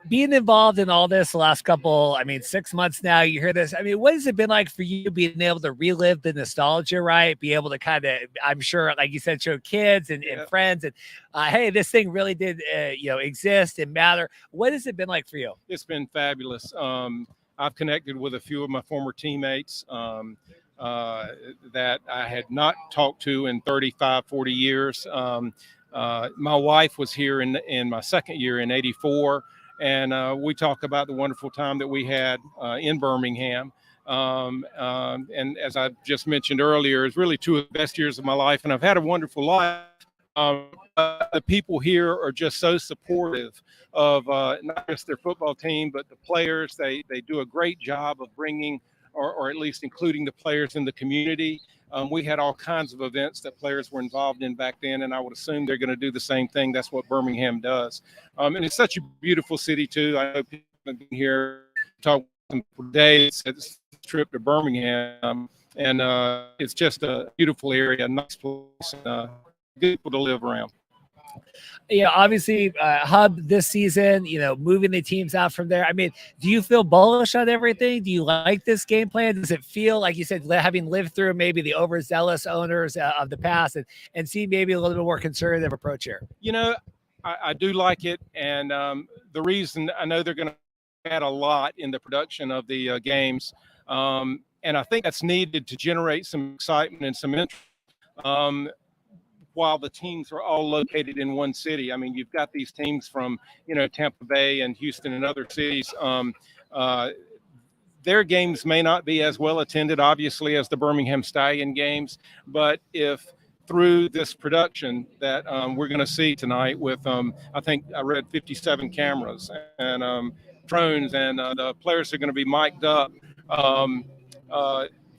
Being involved in all this the last 6 months now, you hear this. What has it been like for you being able to relive the nostalgia, right? Be able to kind of, I'm sure, like you said, show kids and friends and, hey, this thing really did, exist and matter. What has it been like for you? It's been fabulous. I've connected with a few of my former teammates that I had not talked to in 35, 40 years. My wife was here in my second year in 84. And we talk about the wonderful time that we had in Birmingham. And as I just mentioned earlier, it's really two of the best years of my life. And I've had a wonderful life. The people here are just so supportive of not just their football team, but the players. They do a great job of bringing or at least including the players in the community. We had all kinds of events that players were involved in back then, and I would assume they're going to do the same thing. That's what Birmingham does. And it's such a beautiful city, too. I know people have been here talking for days at this trip to Birmingham, and it's just a beautiful area, a nice place, and good people to live around. Obviously, Hub this season, moving the teams out from there. Do you feel bullish on everything? Do you like this game plan? Does it feel, like you said, having lived through maybe the overzealous owners of the past and see maybe a little bit more conservative approach here? I do like it. And the reason I know they're going to add a lot in the production of the games. And I think that's needed to generate some excitement and some interest. While the teams are all located in one city. You've got these teams from, Tampa Bay and Houston and other cities. Their games may not be as well attended, obviously, as the Birmingham Stallion games. But if through this production that we're going to see tonight with, I think I read 57 cameras and drones, and the players are going to be mic'd up,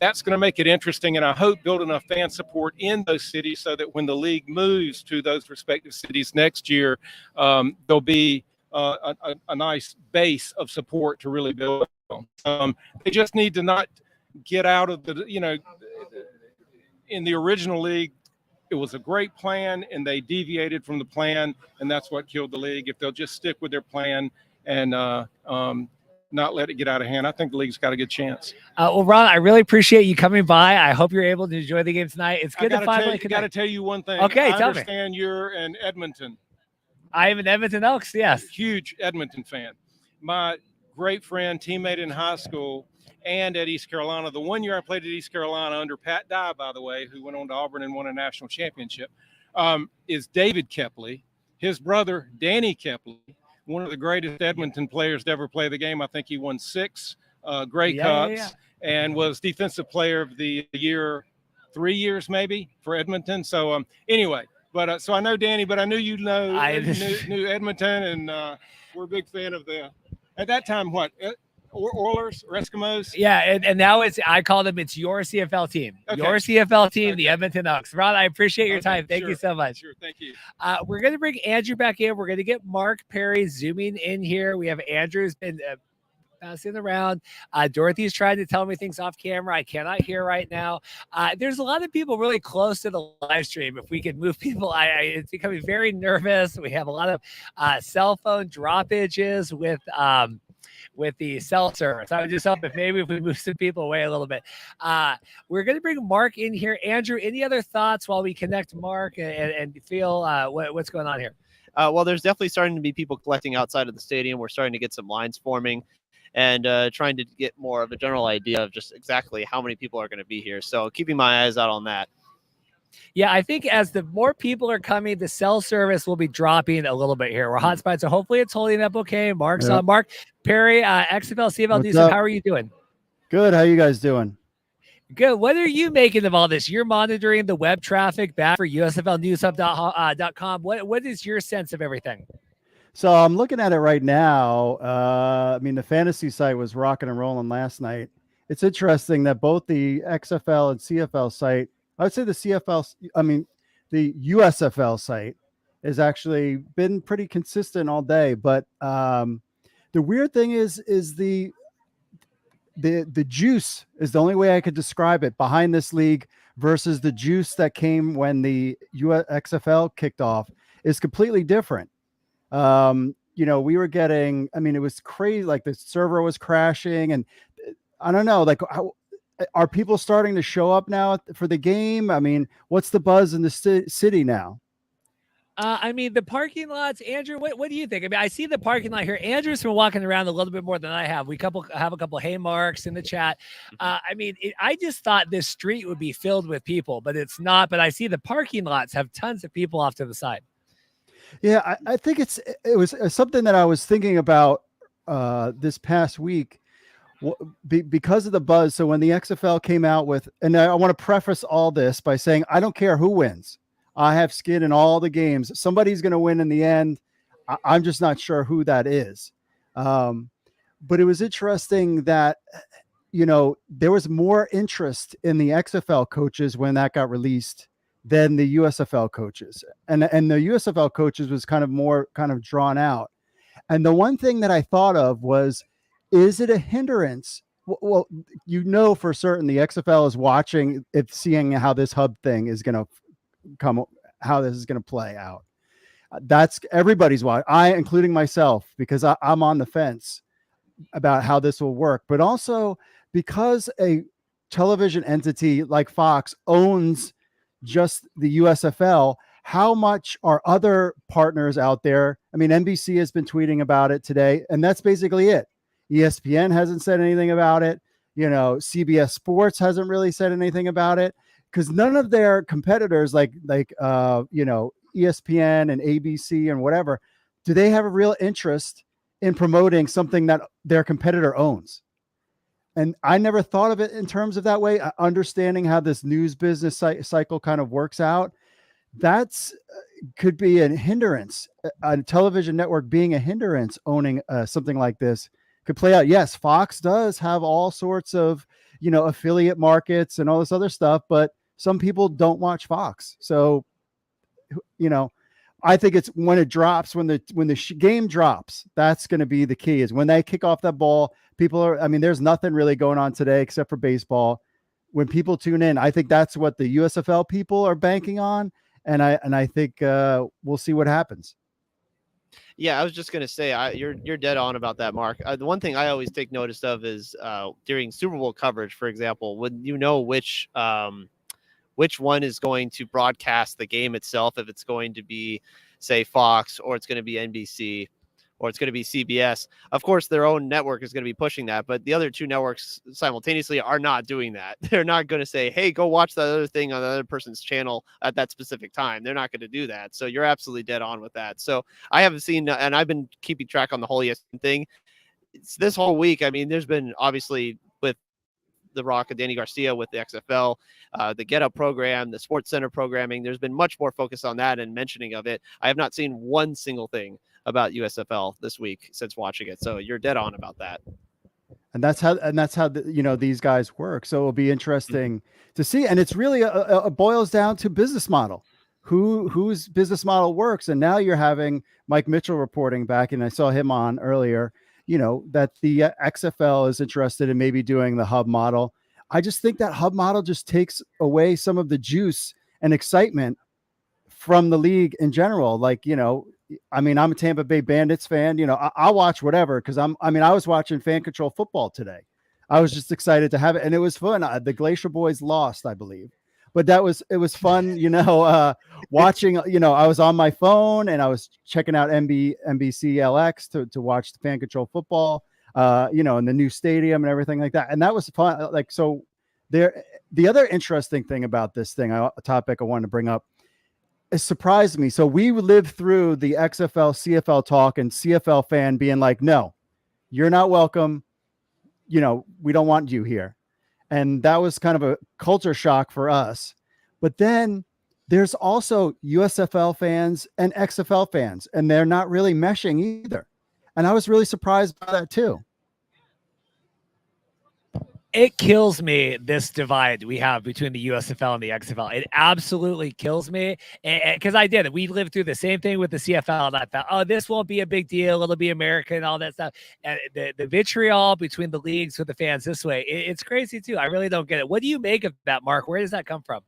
that's going to make it interesting, and I hope build enough fan support in those cities so that when the league moves to those respective cities next year, there'll be a nice base of support to really build on. They just need to not get out of the, in the original league, it was a great plan, and they deviated from the plan, and that's what killed the league. If they'll just stick with their plan and not let it get out of hand. I think the league's got a good chance. Well, Ron, I really appreciate you coming by. I hope you're able to enjoy the game tonight. It's good to finally connect. I got to tell you one thing. Okay, I tell me. understand you're in Edmonton. I am an Edmonton Elks, yes. Huge Edmonton fan. My great friend, teammate in high school and at East Carolina. The 1 year I played at East Carolina under Pat Dye, by the way, who went on to Auburn and won a national championship, is David Kepley. His brother, Danny Kepley, one of the greatest Edmonton players to ever play the game. I think he won 6 Grey Cups and was Defensive Player of the Year 3 years maybe for Edmonton. So anyway, but so I know Danny, but I knew you knew Edmonton, and we're a big fan of at that time, Oilers or Eskimos? Yeah, and now I call them, it's your CFL team. Okay. Your CFL team, the Edmonton Elks. Ron, I appreciate your time. Thank you so much. Sure, thank you. We're going to bring Andrew back in. We're going to get Mark Perry zooming in here. We have Andrew's been passing around. Dorothy's trying to tell me things off camera. I cannot hear right now. There's a lot of people really close to the live stream. If we could move people, it's becoming very nervous. We have a lot of cell phone droppages with the cell service. I would just hope if we move some people away a little bit. We're going to bring Mark in here. Andrew, any other thoughts while we connect Mark and feel what's going on here? Well, there's definitely starting to be people collecting outside of the stadium. We're starting to get some lines forming and trying to get more of a general idea of just exactly how many people are going to be here. So keeping my eyes out on that. Yeah, I think as the more people are coming, the cell service will be dropping a little bit here. We're hotspot, so hopefully it's holding up okay. Mark's on. Mark Perry, XFL, CFL News. How are you doing? Good. How you guys doing? Good. What are you making of all this? You're monitoring the web traffic back for USFLnewshub.com. What is your sense of everything? So I'm looking at it right now. I mean, the fantasy site was rocking and rolling last night. It's interesting that both the XFL and CFL site, I would say the USFL site has actually been pretty consistent all day. But the weird thing is the juice is the only way I could describe it behind this league versus the juice that came when the XFL kicked off is completely different. We were getting, it was crazy. Like the server was crashing and I don't know, are people starting to show up now for the game? I mean, what's the buzz in the city now? The parking lots, Andrew, what do you think? I see the parking lot here. Andrew's been walking around a little bit more than I have. We have a couple of hey marks in the chat. I just thought this street would be filled with people, but it's not. But I see the parking lots have tons of people off to the side. Yeah, I think it was something that I was thinking about this past week. Because of the buzz. So when the XFL came out with, and I want to preface all this by saying, I don't care who wins. I have skin in all the games. Somebody's going to win in the end. I'm just not sure who that is. But it was interesting that, there was more interest in the XFL coaches when that got released than the USFL coaches. And the USFL coaches was kind of drawn out. And the one thing that I thought of was, is it a hindrance? Well, for certain the XFL is watching it, seeing how this hub thing is going to come, how this is going to play out. That's everybody's watching, including myself, because I'm on the fence about how this will work. But also because a television entity like Fox owns just the USFL, how much are other partners out there? NBC has been tweeting about it today, and that's basically it. ESPN hasn't said anything about it. CBS Sports hasn't really said anything about it because none of their competitors like ESPN and ABC and whatever, do they have a real interest in promoting something that their competitor owns? And I never thought of it in terms of that way. Understanding how this news business cycle kind of works out, that's could be a hindrance. A television network being a hindrance, owning something like this could play out. Yes, Fox does have all sorts of, affiliate markets and all this other stuff, but some people don't watch Fox. So, I think it's when it drops, when the game drops, that's going to be the key, is when they kick off that ball. People are, there's nothing really going on today except for baseball. When people tune in, I think that's what the USFL people are banking on. And I think we'll see what happens. Yeah, I was just gonna say, you're dead on about that, Mark. The one thing I always take notice of is during Super Bowl coverage, for example, when you know which one is going to broadcast the game itself, if it's going to be, say, Fox, or it's going to be NBC, or it's going to be CBS. Of course, their own network is going to be pushing that, but the other two networks simultaneously are not doing that. They're not going to say, hey, go watch that other thing on the other person's channel at that specific time. They're not going to do that. So you're absolutely dead on with that. So I haven't seen, and I've been keeping track on the whole ESPN thing. It's this whole week. I mean, there's been obviously with The Rock and Danny Garcia with the XFL, the Get Up program, the Sports Center programming. There's been much more focus on that and mentioning of it. I have not seen one single thing about USFL this week since watching it. So you're dead on about that. And that's how these guys work. So it'll be interesting to see. And it's really boils down to business model, whose business model works. And now you're having Mike Mitchell reporting back, and I saw him on earlier, that the XFL is interested in maybe doing the hub model. I just think that hub model just takes away some of the juice and excitement from the league in general. Like, I mean, I'm a Tampa Bay Bandits fan. I'll watch whatever because I was watching Fan Control Football today. I was just excited to have it, and it was fun. The Glacier Boys lost, I believe, but it was fun. Watching. I was on my phone and I was checking out NBC LX to watch the Fan Control Football. In the new stadium and everything like that, and that was fun. Like, so there. The other interesting thing about this thing, a topic I wanted to bring up, it surprised me. So we lived through the XFL, CFL talk, and CFL fan being like, no, you're not welcome. We don't want you here. And that was kind of a culture shock for us. But then there's also USFL fans and XFL fans, and they're not really meshing either. And I was really surprised by that too. It kills me, this divide we have between the USFL and the XFL. It absolutely kills me because I did it. We lived through the same thing with the CFL. And I thought, oh, this won't be a big deal. It'll be American and all that stuff. And the vitriol between the leagues with the fans this way, it's crazy too. I really don't get it. What do you make of that, Mark? Where does that come from?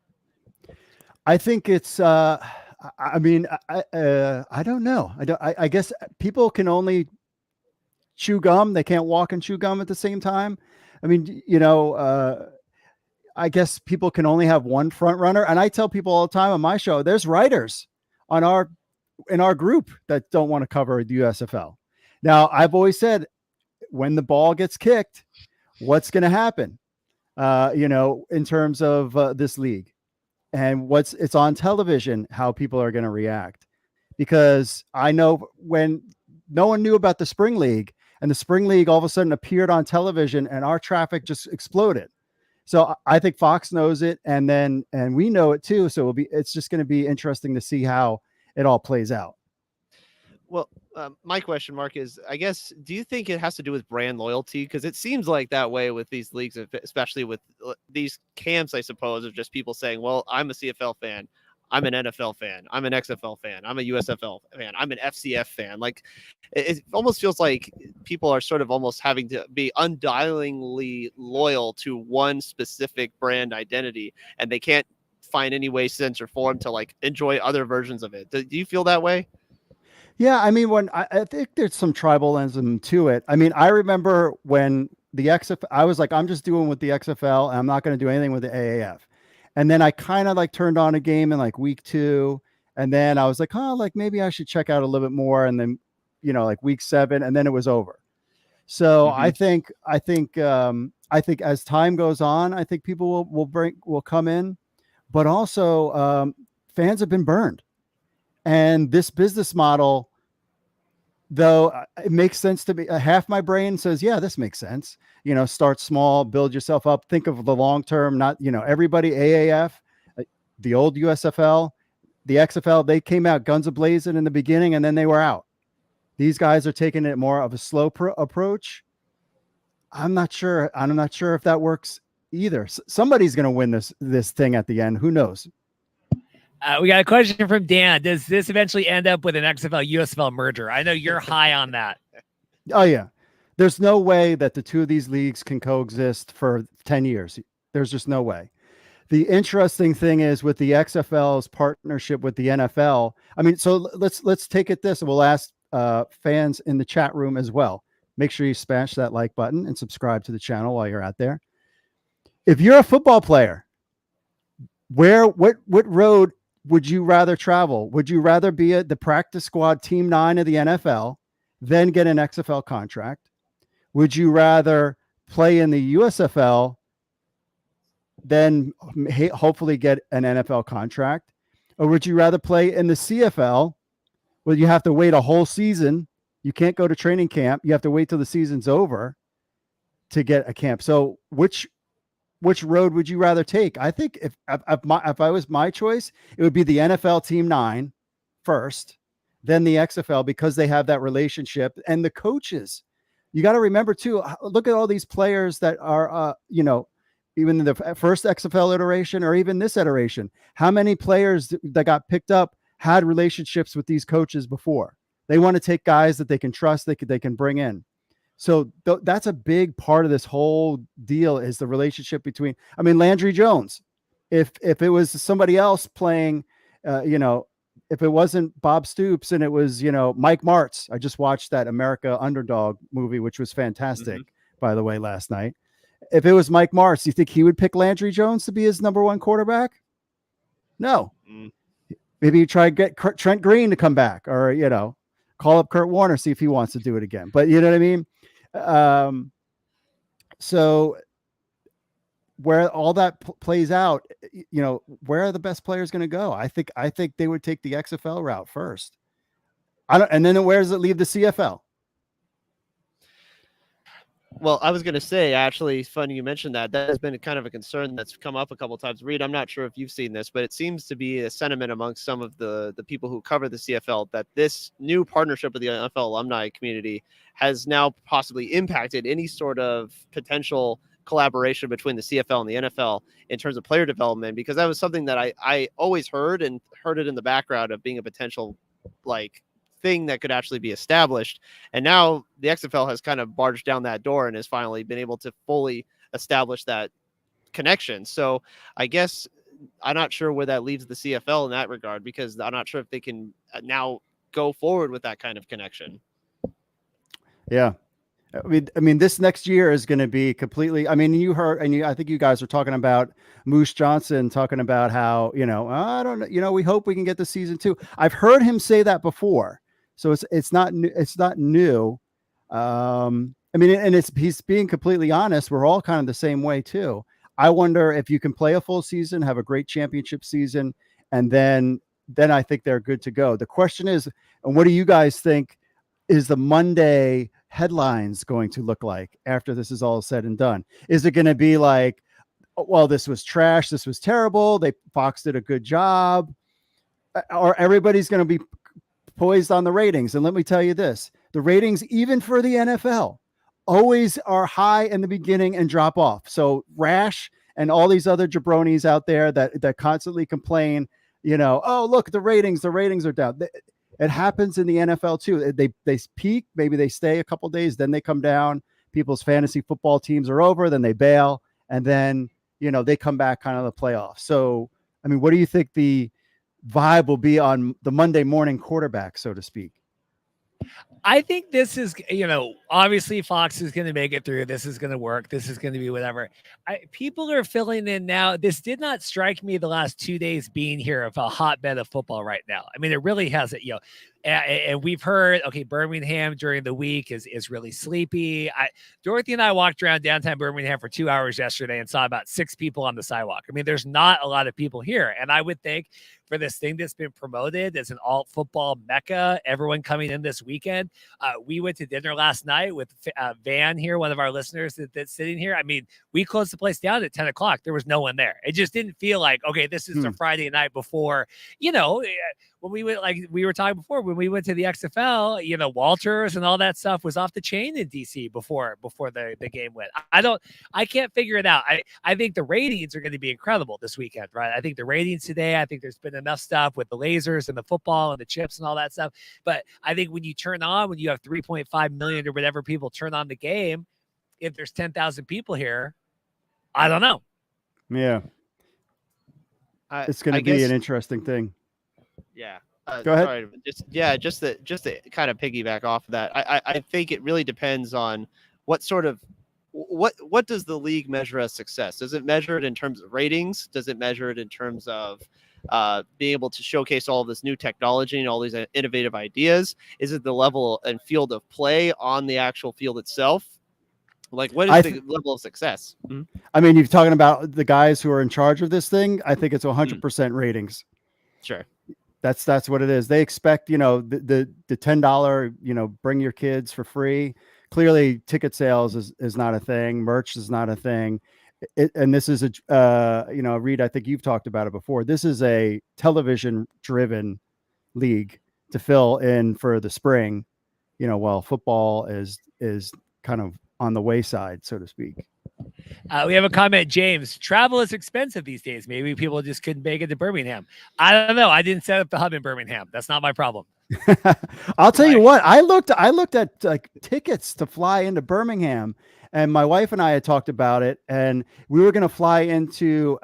I think it's, I don't know. I guess people can only chew gum. They can't walk and chew gum at the same time. I mean, I guess people can only have one front runner. And I tell people all the time on my show, there's writers in our group that don't want to cover the USFL. Now, I've always said, when the ball gets kicked, what's going to happen, in terms of this league, and it's on television, how people are going to react. Because I know when no one knew about the Spring League, and the Spring League all of a sudden appeared on television, and our traffic just exploded. So I think Fox knows it, and we know it too. So it's just going to be interesting to see how it all plays out. Well, my question, Mark, is, I guess, do you think it has to do with brand loyalty? Because it seems like that way with these leagues, especially with these camps, I suppose, of just people saying, well, I'm a CFL fan, I'm an NFL fan, I'm an XFL fan, I'm a USFL fan, I'm an FCF fan. Like, it almost feels like people are sort of almost having to be undialingly loyal to one specific brand identity, and they can't find any way, sense, or form to like enjoy other versions of it. Do you feel that way? Yeah, I mean, when I think there's some tribalism to it. I mean, I remember when the XFL, I was like, I'm just doing with the XFL, and I'm not going to do anything with the AAF. And then I kind of like turned on a game in like week 2, and then I was like, oh, like maybe I should check out a little bit more. And then, like week 7, and then it was over. So I think as time goes on, I think people will come in, but also fans have been burned. And this business model, though, it makes sense to me. Half my brain says, yeah, this makes sense. Start small, build yourself up. Think of the long term, not, everybody, AAF, the old USFL, the XFL, they came out guns a-blazing in the beginning, and then they were out. These guys are taking it more of a slow approach. I'm not sure. I'm not sure if that works either. Somebody's going to win this thing at the end. Who knows? We got a question from Dan. Does this eventually end up with an XFL USFL merger? I know you're high on that. Oh yeah. There's no way that the two of these leagues can coexist for 10 years. There's just no way. The interesting thing is with the XFL's partnership with the NFL. I mean, so let's take it this, and we'll ask fans in the chat room as well. Make sure you smash that like button and subscribe to the channel while you're out there. If you're a football player, what road would you rather travel? Would you rather be at the practice squad team 9 of the NFL, then get an XFL contract? Would you rather play in the USFL, then hopefully get an NFL contract? Or would you rather play in the CFL, where you have to wait a whole season? You can't go to training camp. You have to wait till the season's over to get a camp. So which road would you rather take? I think if I was my choice, it would be the NFL team 9 first, then the XFL, because they have that relationship, and the coaches. You got to remember too, look at all these players that are, even in the first XFL iteration or even this iteration, how many players that got picked up had relationships with these coaches before. They want to take guys that they can trust, they can bring in. So that's a big part of this whole deal, is the relationship between, Landry Jones, if it was somebody else playing, if it wasn't Bob Stoops and it was, Mike Martz. I just watched that America Underdog movie, which was fantastic, by the way, last night. If it was Mike Martz, you think he would pick Landry Jones to be his number 1 quarterback? No. Maybe you try to get Trent Green to come back, or, call up Kurt Warner, see if he wants to do it again. But you know what I mean? So where all that plays out, where are the best players going to go? I think they would take the XFL route first. And then where does it leave the CFL? Well, I was going to say, actually, it's funny you mentioned that. That has been kind of a concern that's come up a couple of times. Reed, I'm not sure if you've seen this, but it seems to be a sentiment amongst some of the people who cover the CFL that this new partnership with the NFL alumni community has now possibly impacted any sort of potential collaboration between the CFL and the NFL in terms of player development, because that was something that I always heard it in the background of being a potential thing that could actually be established. And now the XFL has kind of barged down that door and has finally been able to fully establish that connection. So I guess I'm not sure where that leaves the CFL in that regard, because I'm not sure if they can now go forward with that kind of connection. Yeah. I mean, this next year is going to be completely, you heard, and I think you guys were talking about Moose Johnson talking about how, I don't know, we hope we can get to season 2. I've heard him say that before. So it's not new. It's not new. And he's being completely honest. We're all kind of the same way too. I wonder if you can play a full season, have a great championship season, and then I think they're good to go. The question is, and what do you guys think is the Monday headlines going to look like after this is all said and done? Is it going to be like, well, this was trash, this was terrible, Fox did a good job, or everybody's going to be poised on the ratings? And let me tell you this, the ratings, even for the NFL, always are high in the beginning and drop off. So Rash and all these other jabronis out there that constantly complain, oh, look, the ratings are down. It happens in the NFL too. They peak, maybe they stay a couple days, then they come down. People's fantasy football teams are over, then they bail, and then they come back kind of the playoffs. So, what do you think the vibe will be on the Monday morning quarterback, so to speak? I think this is, obviously Fox is going to make it through. This is going to work. This is going to be whatever. People are filling in now. This did not strike me the last 2 days being here of a hotbed of football right now. It really hasn't, and we've heard, okay, Birmingham during the week is really sleepy. Dorothy and I walked around downtown Birmingham for 2 hours yesterday and saw about 6 people on the sidewalk. There's not a lot of people here. And I would think for this thing that's been promoted as an alt football mecca, everyone coming in this weekend. We went to dinner last night with Van here, one of our listeners that's sitting here. We closed the place down at 10 o'clock. There was no one there. It just didn't feel like, okay, this is the Friday night before, when we went, like we were talking before, when we went to the XFL, Walters and all that stuff was off the chain in DC before the game went. I can't figure it out. I think the ratings are going to be incredible this weekend, right? I think the ratings today, I think there's been enough stuff with the lasers and the football and the chips and all that stuff. But I think when you have 3.5 million or whatever people turn on the game, if there's 10,000 people here, I don't know. Yeah. It's going to be an interesting thing. Yeah. Go ahead. Sorry, just to kind of piggyback off of that, I think it really depends on what sort of what does the league measure as success? Does it measure it in terms of ratings? Does it measure it in terms of being able to showcase all of this new technology and all these innovative ideas? Is it the level and field of play on the actual field itself? Like, what is the level of success? I mean, you're talking about the guys who are in charge of this thing. I think it's 100% ratings. Sure. That's what it is. They expect, the $10, bring your kids for free. Clearly ticket sales is not a thing. Merch is not a thing. And this is Reed, I think you've talked about it before. This is a television driven league to fill in for the spring, while football is kind of on the wayside, so to speak. We have a comment, James. Travel is expensive these days. Maybe people just couldn't make it to Birmingham. I don't know. I didn't set up the hub in Birmingham. That's not my problem. I'll tell you what. I looked at like tickets to fly into Birmingham, and my wife and I had talked about it, and we were going to fly into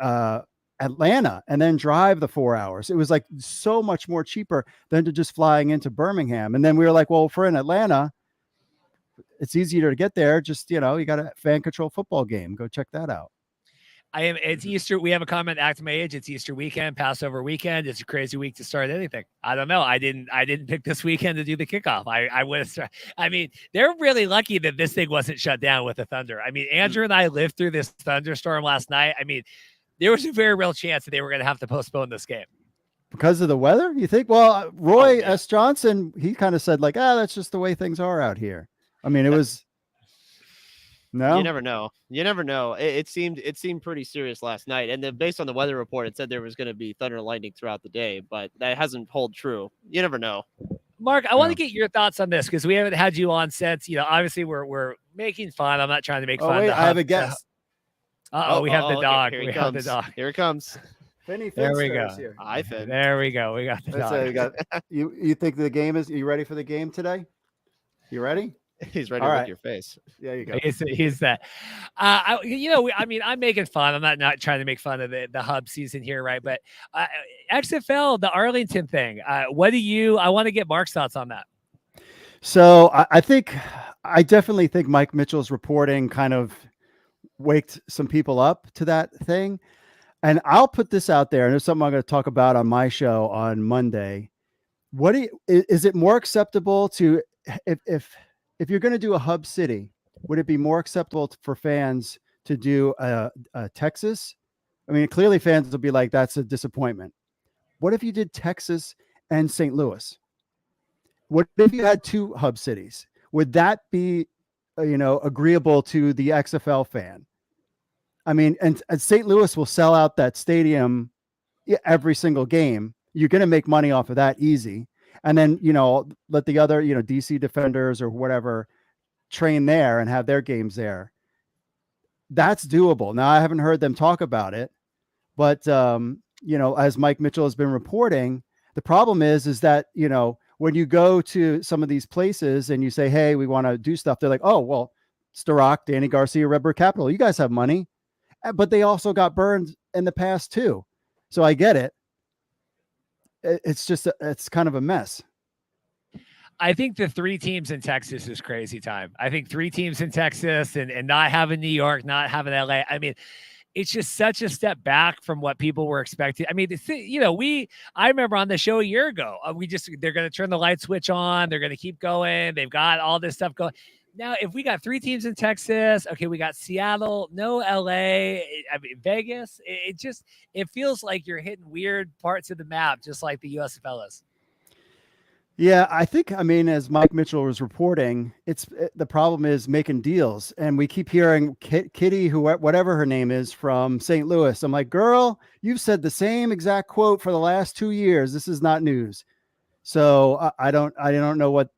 Atlanta and then drive the 4 hours. It was like so much more cheaper than to just flying into Birmingham. And then we were like, well, if we're in Atlanta, it's easier to get there. Just, you got a fan control football game. Go check that out. It's Easter. We have a comment, act my age. It's Easter weekend, Passover weekend. It's a crazy week to start anything. I don't know. I didn't pick this weekend to do the kickoff. I would have. I mean, they're really lucky that this thing wasn't shut down with the thunder. I mean, Andrew and I lived through this thunderstorm last night. I mean, there was a very real chance that they were going to have to postpone this game. Because of the weather, you think? Well, Roy S. Johnson, he kind of said like, that's just the way things are out here. I mean, it was no. You never know. It seemed pretty serious last night, and then based on the weather report, it said there was going to be thunder and lightning throughout the day, but that hasn't held true. You never know. Mark, I want to get your thoughts on this because we haven't had you on since. Obviously we're making fun. I'm not trying to make fun. Wait, I have a guess. We have the dog. Here it comes. Finny there we go. Here. There we go. We got the dog. You think the game is? Are you ready for the game today? You ready? He's ready to lick your face. Yeah, you go. He's that. I'm making fun. I'm not trying to make fun of the hub season here, right? But XFL, the Arlington thing. I want to get Mark's thoughts on that. So I definitely think Mike Mitchell's reporting kind of waked some people up to that thing. And I'll put this out there, and it's something I'm going to talk about on my show on Monday. Is it more acceptable to if you're going to do a hub city, would it be more acceptable for fans to do a Texas? I mean, clearly fans will be like, that's a disappointment. What if you did Texas and St. Louis? What if you had two hub cities? Would that be, agreeable to the XFL fan? I mean, and St. Louis will sell out that stadium every single game. You're going to make money off of that easy. And then, let the other, DC Defenders or whatever train there and have their games there. That's doable. Now, I haven't heard them talk about it, but, as Mike Mitchell has been reporting, the problem is that, when you go to some of these places and you say, hey, we want to do stuff, they're like, oh, well, Starock, Danny Garcia, Redbird Capital, you guys have money, but they also got burned in the past too. So I get it. It's kind of a mess. I think the 3 teams in Texas is crazy time. I think 3 teams in Texas and not having New York, not having LA. I mean, it's just such a step back from what people were expecting. I mean, I remember on the show a year ago, they're going to turn the light switch on. They're going to keep going. They've got all this stuff going. Now, if we got 3 teams in Texas, okay, we got Seattle, no LA, I mean, Vegas, it feels like you're hitting weird parts of the map, just like the USFL is. Yeah, I think, as Mike Mitchell was reporting, the problem is making deals. And we keep hearing Kitty, whatever her name is, from St. Louis. I'm like, girl, you've said the same exact quote for the last 2 years. This is not news. So I don't know what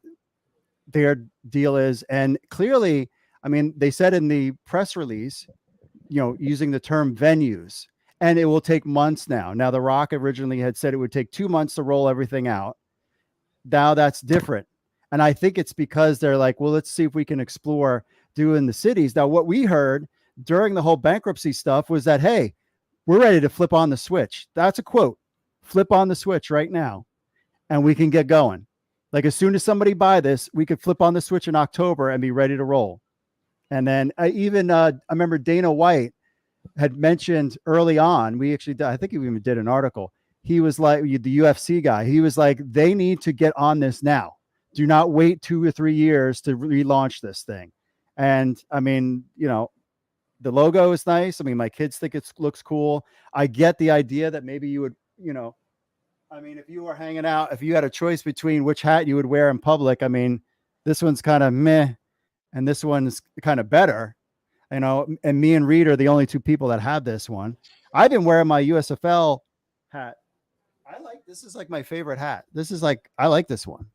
their deal is. And clearly, they said in the press release, using the term venues, and it will take months now. Now, The Rock originally had said it would take 2 months to roll everything out. Now that's different. And I think it's because they're like, well, let's see if we can explore doing the cities. Now, what we heard during the whole bankruptcy stuff was that, hey, we're ready to flip on the switch. That's a quote. Flip on the switch right now. and we can get going. Like as soon as somebody buy this, we could flip on the switch in October and be ready to roll. And then I remember Dana White had mentioned early on, I think he even did an article. He was like the UFC guy. He was like, they need to get on this now. Do not wait 2 or 3 years to relaunch this thing. And I mean, the logo is nice. I mean, my kids think it looks cool. I get the idea that maybe you would, I mean, if you were hanging out, if you had a choice between which hat you would wear in public, I mean, this one's kind of meh, and this one's kind of better, and me and Reed are the only 2 people that have this one. I've been wearing my USFL hat. This is like my favorite hat. I like this one,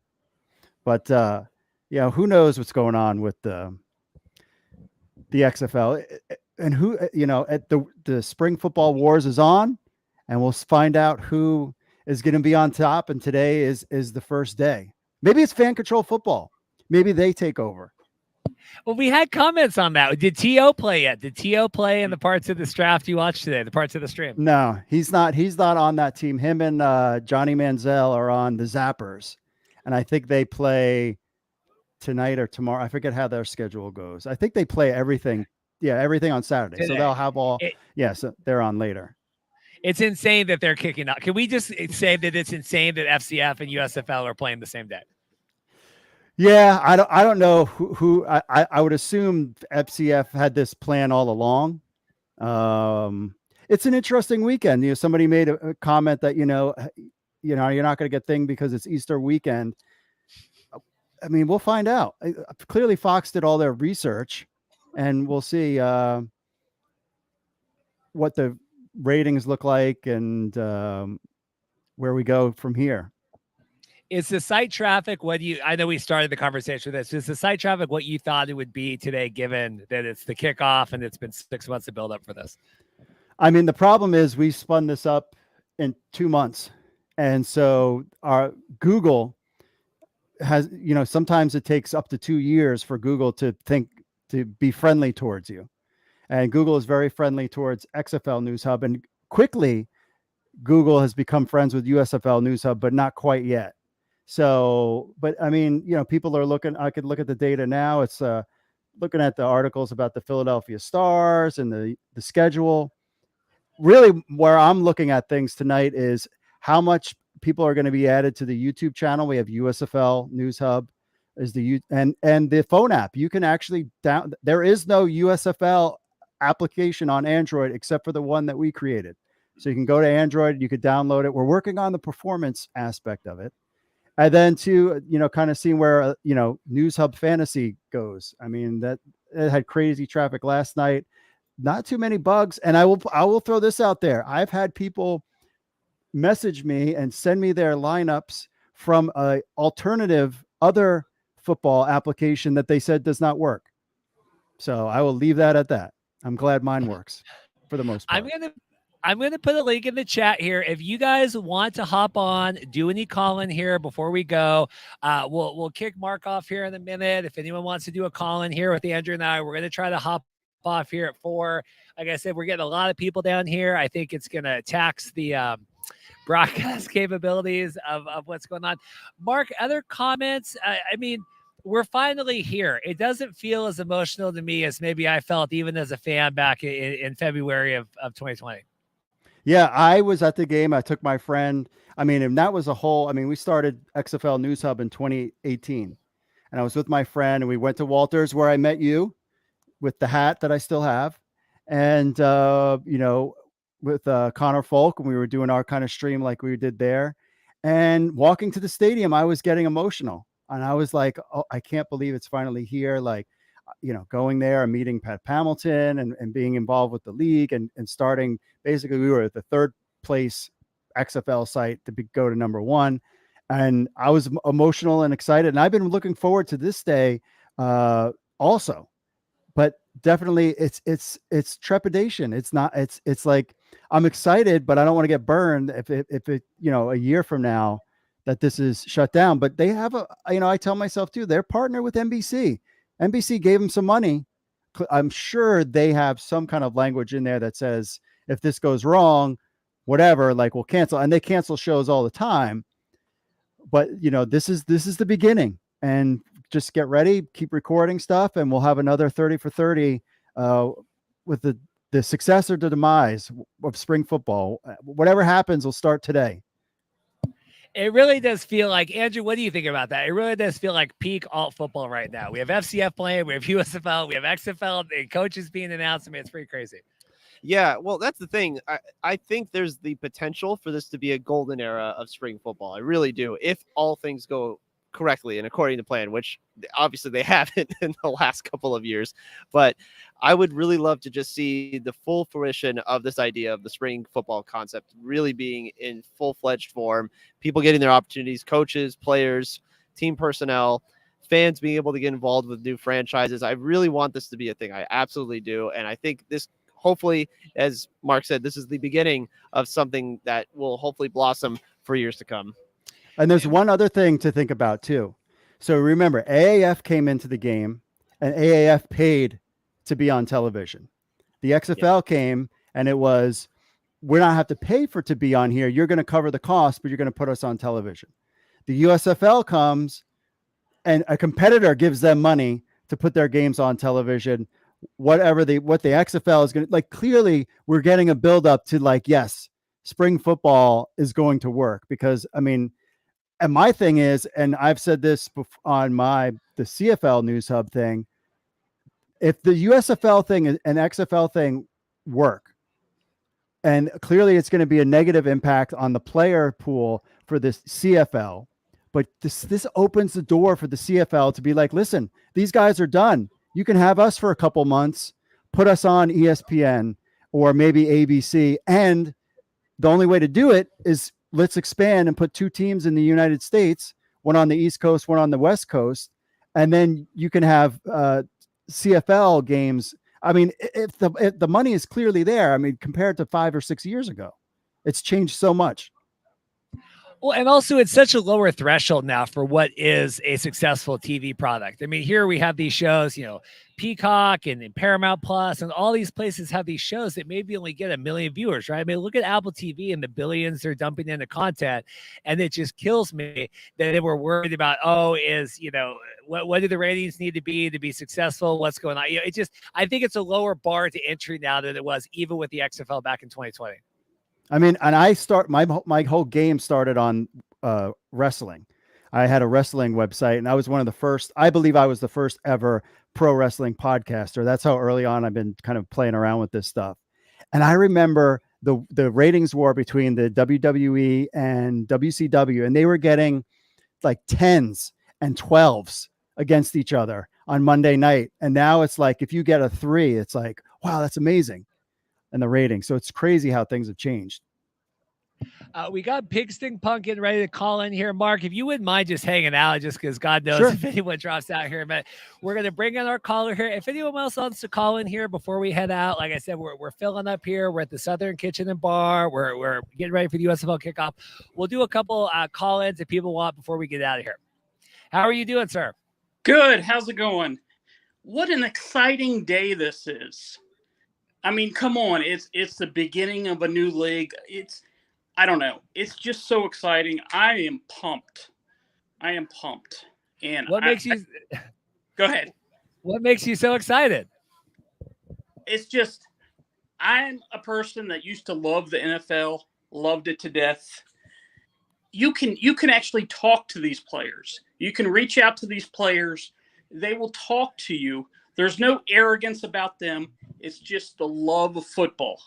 but who knows what's going on with the XFL, and who, at the spring football wars is on, and we'll find out who is going to be on top. And today is the first day. Maybe it's fan control football. Maybe they take over. Well, we had comments on that. Did T.O. play yet? Did T.O. play in the parts of this draft you watched today, the parts of the stream? No, he's not on that team. Him and Johnny Manziel are on the Zappers. And I think they play tonight or tomorrow. I forget how their schedule goes. I think they play everything on Saturday. Today. So they'll have so they're on later. It's insane that they're kicking out. Can we just say that it's insane that FCF and USFL are playing the same day? Yeah, I don't know who I would assume FCF had this plan all along. It's an interesting weekend. Somebody made a comment that you're not going to get thing because it's Easter weekend. I mean, we'll find out. Clearly, Fox did all their research, and we'll see what the ratings look like and where we go from here. Is the site traffic I know we started the conversation with this. Is the site traffic what you thought it would be today, given that it's the kickoff and it's been 6 months to build up for this? I mean, the problem is we spun this up in 2 months. And so our Google has, sometimes it takes up to 2 years for Google to be friendly towards you. And Google is very friendly towards XFL News Hub. And quickly, Google has become friends with USFL News Hub, but not quite yet. So, but I mean, people are looking, I could look at the data now. It's looking at the articles about the Philadelphia Stars and the schedule. Really, where I'm looking at things tonight is how much people are going to be added to the YouTube channel. We have USFL News Hub and the phone app. You can actually there is no USFL application on Android except for the one that we created. So you can go to Android, you could download it. We're working on the performance aspect of it. And then kind of seeing where, News Hub Fantasy goes. I mean, that it had crazy traffic last night, not too many bugs. And I will throw this out there. I've had people message me and send me their lineups from a alternative other football application that they said does not work. So I will leave that at that. I'm glad mine works for the most part. I'm gonna put a link in the chat here. If you guys want to hop on, do any call-in here before we go. We'll kick Mark off here in a minute. If anyone wants to do a call-in here with Andrew and I, we're gonna try to hop off here at 4. Like I said, we're getting a lot of people down here. I think it's gonna tax the broadcast capabilities of what's going on. Mark, other comments? I mean, we're finally here. It doesn't feel as emotional to me as maybe I felt even as a fan back in February of 2020. Yeah, I was at the game. I took my friend. I mean, and that was we started XFL News Hub in 2018. And I was with my friend and we went to Walters where I met you with the hat that I still have. And, with Connor Folk, and we were doing our kind of stream like we did there. And walking to the stadium, I was getting emotional. And I was like, oh, I can't believe it's finally here. Like, going there and meeting Pat Hamilton and being involved with the league and starting, basically we were at the 3rd place XFL site to go to number 1. And I was emotional and excited. And I've been looking forward to this day also, but definitely it's trepidation. It's not, it's like, I'm excited, but I don't want to get burned if it, a year from now that this is shut down. But they have I tell myself too, they're partnered with NBC. NBC gave them some money. I'm sure they have some kind of language in there that says, if this goes wrong, whatever, like we'll cancel. And they cancel shows all the time. but this is the beginning, and just get ready, keep recording stuff, and we'll have another 30 for 30 with the success or the demise of spring football. Whatever happens will start today. It really does feel like, Andrew, what do you think about that? It really does feel like peak alt football right now. We have FCF playing, we have USFL, we have XFL, and coaches being announced. I mean, it's pretty crazy. Yeah, well, that's the thing. I think there's the potential for this to be a golden era of spring football. I really do, if all things go correctly and according to plan, which obviously they haven't in the last couple of years. But I would really love to just see the full fruition of this idea of the spring football concept really being in full-fledged form, people getting their opportunities, coaches, players, team personnel, fans being able to get involved with new franchises. I really want this to be a thing. I absolutely do. And I think this, hopefully, as Mark said, this is the beginning of something that will hopefully blossom for years to come. And there's one other thing to think about too. So remember, AAF came into the game and AAF paid to be on television. The XFL came and it was, we're not have to pay for to be on here. You're going to cover the cost, but you're going to put us on television. The USFL comes and a competitor gives them money to put their games on television. What the XFL is going to, like, clearly we're getting a buildup to, like, yes, spring football is going to work, because I mean, and my thing is, and I've said this on the CFL News Hub thing, if the USFL thing and XFL thing work, and clearly it's going to be a negative impact on the player pool for this CFL, but this opens the door for the CFL to be like, listen, these guys are done. You can have us for a couple months, put us on ESPN or maybe ABC, and the only way to do it is let's expand and put two teams in the United States, one on the East Coast, one on the West Coast. And then you can have CFL games. I mean, if the money is clearly there, I mean, compared to 5 or 6 years ago, it's changed so much. Well, and also it's such a lower threshold now for what is a successful TV product. I mean, here we have these shows, Peacock and Paramount Plus, and all these places have these shows that maybe only get 1 million viewers, right? I mean, look at Apple TV and the billions they're dumping into content, and it just kills me that they were worried about, what do the ratings need to be successful? What's going on? I think it's a lower bar to entry now than it was even with the XFL back in 2020. I mean, and my whole game started on wrestling. I had a wrestling website, and I was one of the first, I believe I was the first ever pro wrestling podcaster. That's how early on I've been kind of playing around with this stuff. And I remember the ratings war between the WWE and WCW, and they were getting like 10s and 12s against each other on Monday night. And now it's like, if you get a 3, it's like, wow, that's amazing. And the rating. So it's crazy how things have changed. We got Pigsting Punk getting ready to call in here. Mark, if you wouldn't mind just hanging out, just because God knows if anyone drops out here, but we're going to bring in our caller here. If anyone else wants to call in here before we head out, like I said, we're filling up here. We're at the Southern Kitchen and Bar. We're getting ready for the USFL kickoff. We'll do a couple call-ins if people want before we get out of here. How are you doing, sir? Good. How's it going? What an exciting day this is. I mean, come on. It's the beginning of a new league. I don't know. It's just so exciting. I am pumped. And what makes you go ahead? What makes you so excited? It's just, I'm a person that used to love the NFL, loved it to death. You can actually talk to these players. You can reach out to these players. They will talk to you. There's no arrogance about them. It's just the love of football.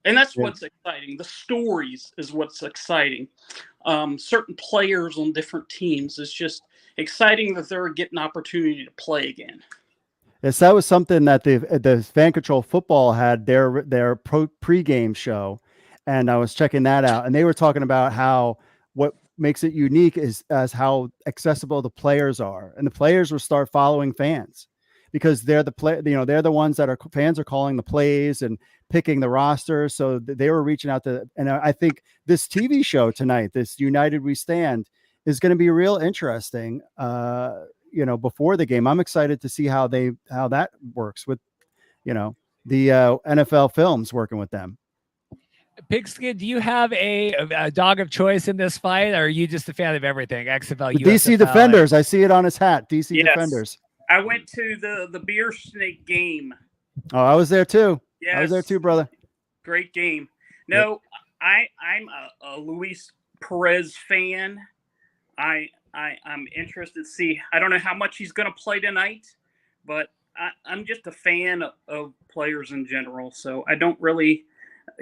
And that's what's exciting. The stories is what's exciting. Certain players on different teams. It's just exciting that they're getting an opportunity to play again. Yes, that was something that the Fan Control Football had their pregame show, and I was checking that out. And they were talking about how what makes it unique is as how accessible the players are, and the players will start following fans, because they're they're the ones that fans are calling the plays and picking the roster. So they were reaching out to, and I think this TV show tonight, this United We Stand, is going to be real interesting. Before the game, I'm excited to see how that works with, the NFL Films working with them. Pigskin, do you have a dog of choice in this fight, or are you just a fan of everything? XFL, The DC USFL, Defenders. I see it on his hat. DC Yes. Defenders. I went to the beer snake game. Oh, I was there too. Yes. I was there too, brother. Great game. No, I'm a Luis Perez fan. I'm interested to see. I don't know how much he's going to play tonight, but I'm just a fan of players in general. So I don't really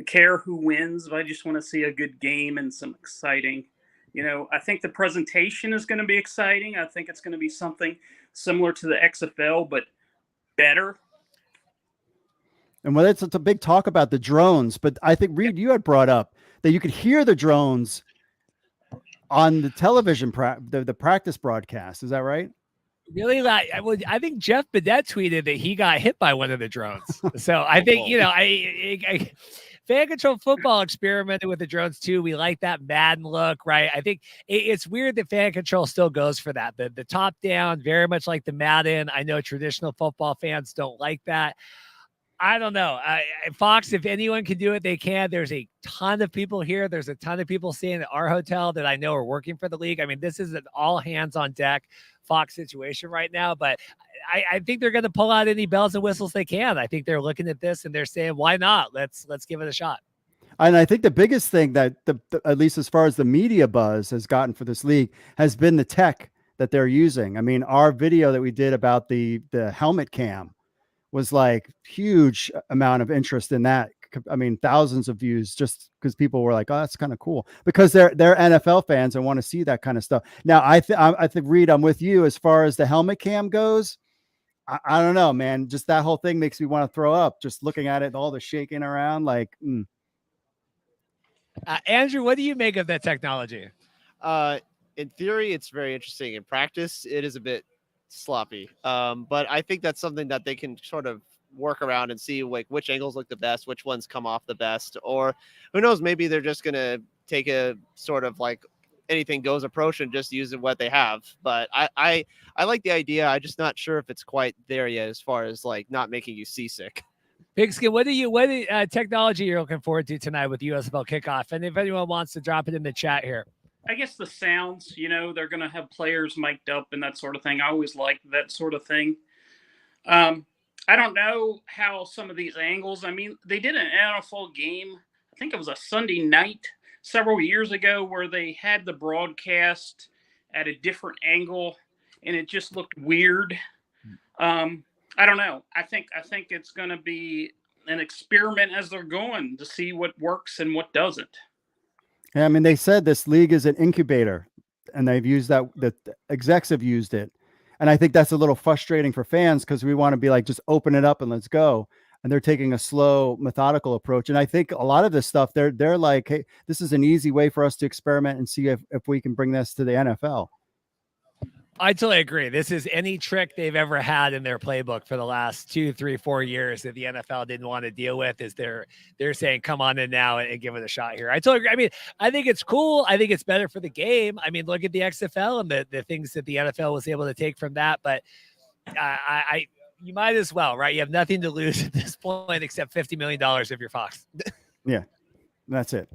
care who wins. But I just want to see a good game and some exciting. I think the presentation is going to be exciting. I think it's going to be something similar to the XFL, but better. And it's a big talk about the drones, but I think Reed, you had brought up that you could hear the drones on the television, the practice broadcast. Is that right? Really? I think Jeff Bidette tweeted that he got hit by one of the drones. So I think, Fan Control Football experimented with the drones too. We like that Madden look, right? I think it's weird that Fan Control still goes for that. The top down, very much like the Madden. I know traditional football fans don't like that. I don't know. Fox, if anyone can do it, they can. There's a ton of people here. There's a ton of people staying at our hotel that I know are working for the league. I mean, this is an all hands on deck Fox situation right now, but I think they're going to pull out any bells and whistles they can. I think they're looking at this and they're saying, why not? Let's give it a shot. And I think the biggest thing that at least as far as the media buzz has gotten for this league has been the tech that they're using. I mean, our video that we did about the helmet cam was like huge amount of interest in that. I mean, thousands of views just because people were like, oh, that's kind of cool, because they're NFL fans and want to see that kind of stuff. Now, I think Reed, I'm with you as far as the helmet cam goes. I don't know, man. Just that whole thing makes me want to throw up just looking at it, all the shaking around like, Andrew, what do you make of that technology? In theory, it's very interesting. In practice, it is a bit sloppy. But I think that's something that they can sort of work around and see like which angles look the best, which ones come off the best, or who knows, maybe they're just going to take a sort of like anything goes approach and just use what they have. But I like the idea. I'm just not sure if it's quite there yet as far as like not making you seasick. Pigskin, what technology you're looking forward to tonight with USFL Kickoff? And if anyone wants to drop it in the chat here. I guess the sounds, they're going to have players mic'd up and that sort of thing. I always like that sort of thing. I don't know how some of these angles, I mean, they did an NFL game. I think it was a Sunday night several years ago where they had the broadcast at a different angle and it just looked weird. I don't know. I think it's going to be an experiment as they're going to see what works and what doesn't. Yeah, I mean, they said this league is an incubator, and they've used that. The execs have used it, and I think that's a little frustrating for fans because we want to be like, just open it up and let's go. And they're taking a slow, methodical approach. And I think a lot of this stuff, they're like, hey, this is an easy way for us to experiment and see if we can bring this to the NFL. I totally agree. This is any trick they've ever had in their playbook for the last 2, 3, 4 years that the NFL didn't want to deal with. Is they're saying, come on in now and give it a shot here. I totally agree. I mean, I think it's cool. I think it's better for the game. I mean, look at the XFL and the things that the NFL was able to take from that. But you might as well, right? You have nothing to lose at this point except $50 million if you're Fox. Yeah. That's it.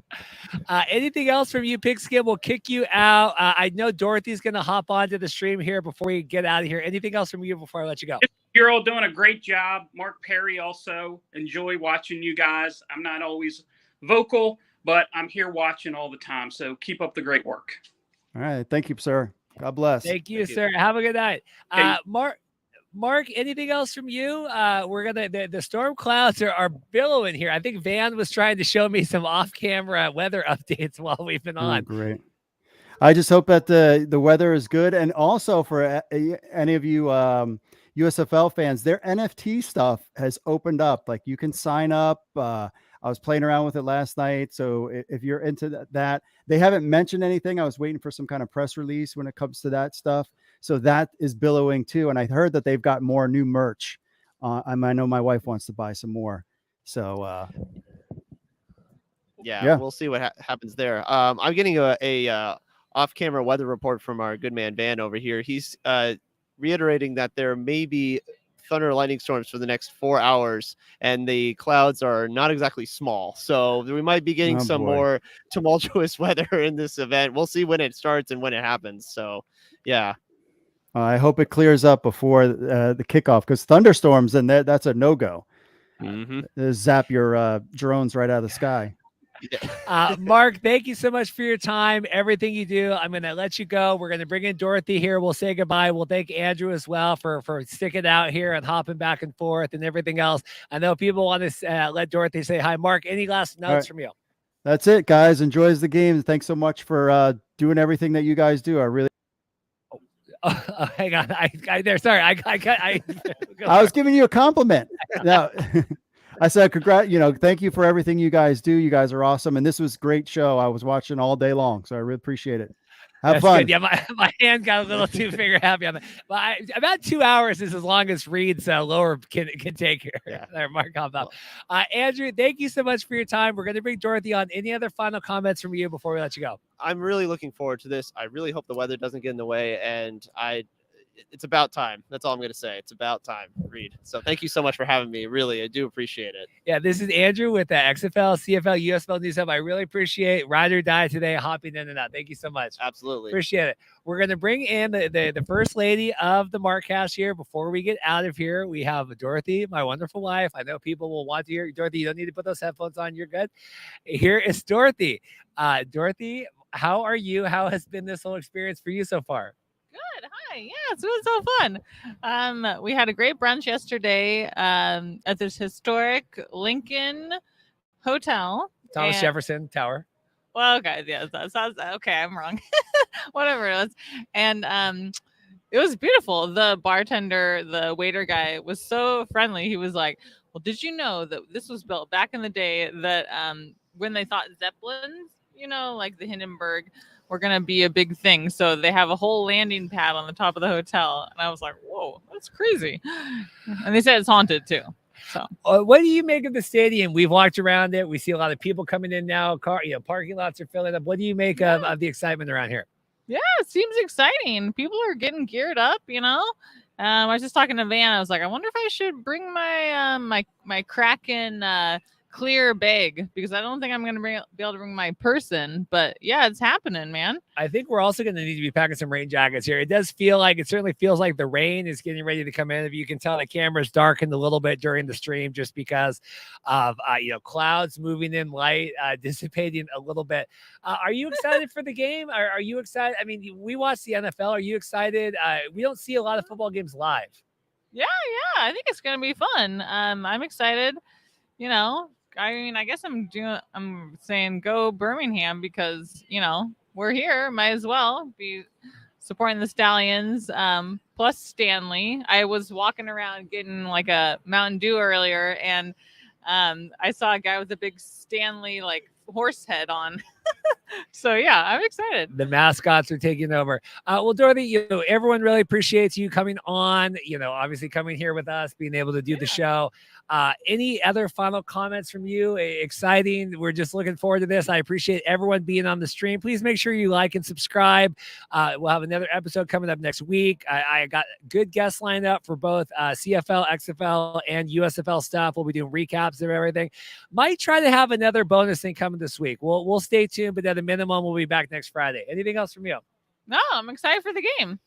Anything else from you, Pigskin? We'll kick you out. I know Dorothy's going to hop onto the stream here before we get out of here. Anything else from you before I let you go? You're all doing a great job. Mark Perry also. Enjoy watching you guys. I'm not always vocal, but I'm here watching all the time. So keep up the great work. All right. Thank you, sir. God bless. Thank you, sir. Have a good night. Mark, anything else from you? We're the storm clouds are billowing here. I think Van was trying to show me some off-camera weather updates while we've been on. Oh, great. I just hope that the weather is good, and also for any of you USFL fans, their NFT stuff has opened up. Like you can sign up. I was playing around with it last night, so if you're into that, they haven't mentioned anything. I was waiting for some kind of press release when it comes to that stuff. So that is billowing too. And I heard that they've got more new merch. I know my wife wants to buy some more. So yeah, we'll see what happens there. I'm getting a off-camera weather report from our good man Van over here. He's reiterating that there may be thunder and lightning storms for the next 4 hours, and the clouds are not exactly small. So we might be getting some more tumultuous weather in this event. We'll see when it starts and when it happens. So, yeah. I hope it clears up before the kickoff, because thunderstorms, and that's a no-go. Zap your drones right out of the sky. Mark, thank you so much for your time, everything you do. I'm going to let you go. We're going to bring in Dorothy here. We'll say goodbye. We'll thank Andrew as well for sticking out here and hopping back and forth and everything else. I know people want to let Dorothy say hi. Mark, any last notes from you? That's it, guys. Enjoys the game. Thanks so much for doing everything that you guys do. I really. Oh, hang on. I was giving you a compliment. No. I said, thank you for everything you guys do. You guys are awesome. And this was a great show. I was watching all day long, so I really appreciate it. Have fun. Good. Yeah, my hand got a little too finger happy on that. But about 2 hours is as long as Reed's lower can take here. Yeah. There, Mark, Andrew, thank you so much for your time. We're going to bring Dorothy on. Any other final comments from you before we let you go? I'm really looking forward to this. I really hope the weather doesn't get in the way, and it's about time. That's all I'm going to say. It's about time, Reed. So thank you so much for having me. Really, I do appreciate it. Yeah, this is Andrew with the XFL, CFL, USFL News Hub. I really appreciate Ride or Die today, hopping in and out. Thank you so much. Absolutely. Appreciate it. We're going to bring in the first lady of the Markcast here. Before we get out of here, we have Dorothy, my wonderful wife. I know people will want to hear. Dorothy, you don't need to put those headphones on. You're good. Here is Dorothy. Dorothy, how are you? How has been this whole experience for you so far? Good. Hi. Yeah, it's been so fun. We had a great brunch yesterday at this historic Lincoln Hotel. Thomas Jefferson Tower. Well, okay, yeah, that sounds okay. I'm wrong. Whatever it was, and it was beautiful. The bartender, the waiter guy, was so friendly. He was like, "Well, did you know that this was built back in the day that when they thought Zeppelins, like the Hindenburg, were going to be a big thing. So they have a whole landing pad on the top of the hotel." And I was like, whoa, that's crazy. And they said it's haunted too. So what do you make of the stadium? We've walked around it. We see a lot of people coming in now. Parking lots are filling up. What do you make of the excitement around here? Yeah, it seems exciting. People are getting geared up, I was just talking to Van. I was like, I wonder if I should bring my my Kraken clear bag, because I don't think I'm going to be able to bring my person. But yeah, it's happening, man. I think we're also going to need to be packing some rain jackets here. It certainly feels like the rain is getting ready to come in. If you can tell, the camera's darkened a little bit during the stream just because of clouds moving in, light dissipating a little bit. Are you excited for the game? Are you excited? I mean, we watch the NFL. Are you excited? We don't see a lot of football games live. Yeah, I think it's going to be fun. I'm excited. I guess I'm saying go Birmingham, because, we're here. Might as well be supporting the Stallions. Plus Stanley. I was walking around getting like a Mountain Dew earlier, and I saw a guy with a big Stanley horse head on. So yeah, I'm excited. The mascots are taking over. Well, Dorothy, everyone really appreciates you coming on, obviously coming here with us, being able to do the show. Any other final comments from you? Exciting. We're just looking forward to this. I appreciate everyone being on the stream. Please make sure you like and subscribe. We'll have another episode coming up next week. I got good guests lined up for both CFL, XFL, and USFL stuff. We'll be doing recaps of everything. Might try to have another bonus thing coming this week. We'll stay tuned, but at a minimum, we'll be back next Friday. Anything else from you? No, I'm excited for the game.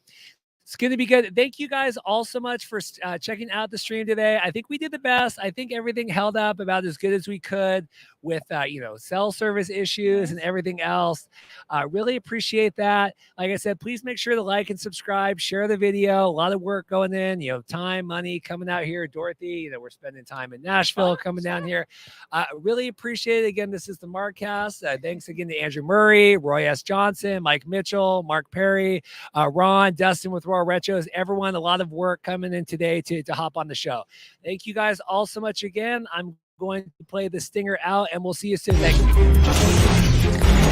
It's going to be good. Thank you guys all so much for checking out the stream today. I think we did the best. I think everything held up about as good as we could with, cell service issues and everything else. Really appreciate that. Like I said, please make sure to like and subscribe, share the video. A lot of work going in, time, money coming out here. Dorothy, we're spending time in Nashville coming down here. Really appreciate it. Again, this is the Markcast. Thanks again to Andrew Murray, Roy S. Johnson, Mike Mitchell, Mark Perry, Ron, Dustin with Royal Retros, everyone, a lot of work coming in today to hop on the show. Thank you guys all so much again. I'm going to play the stinger out, and we'll see you soon. Thank you.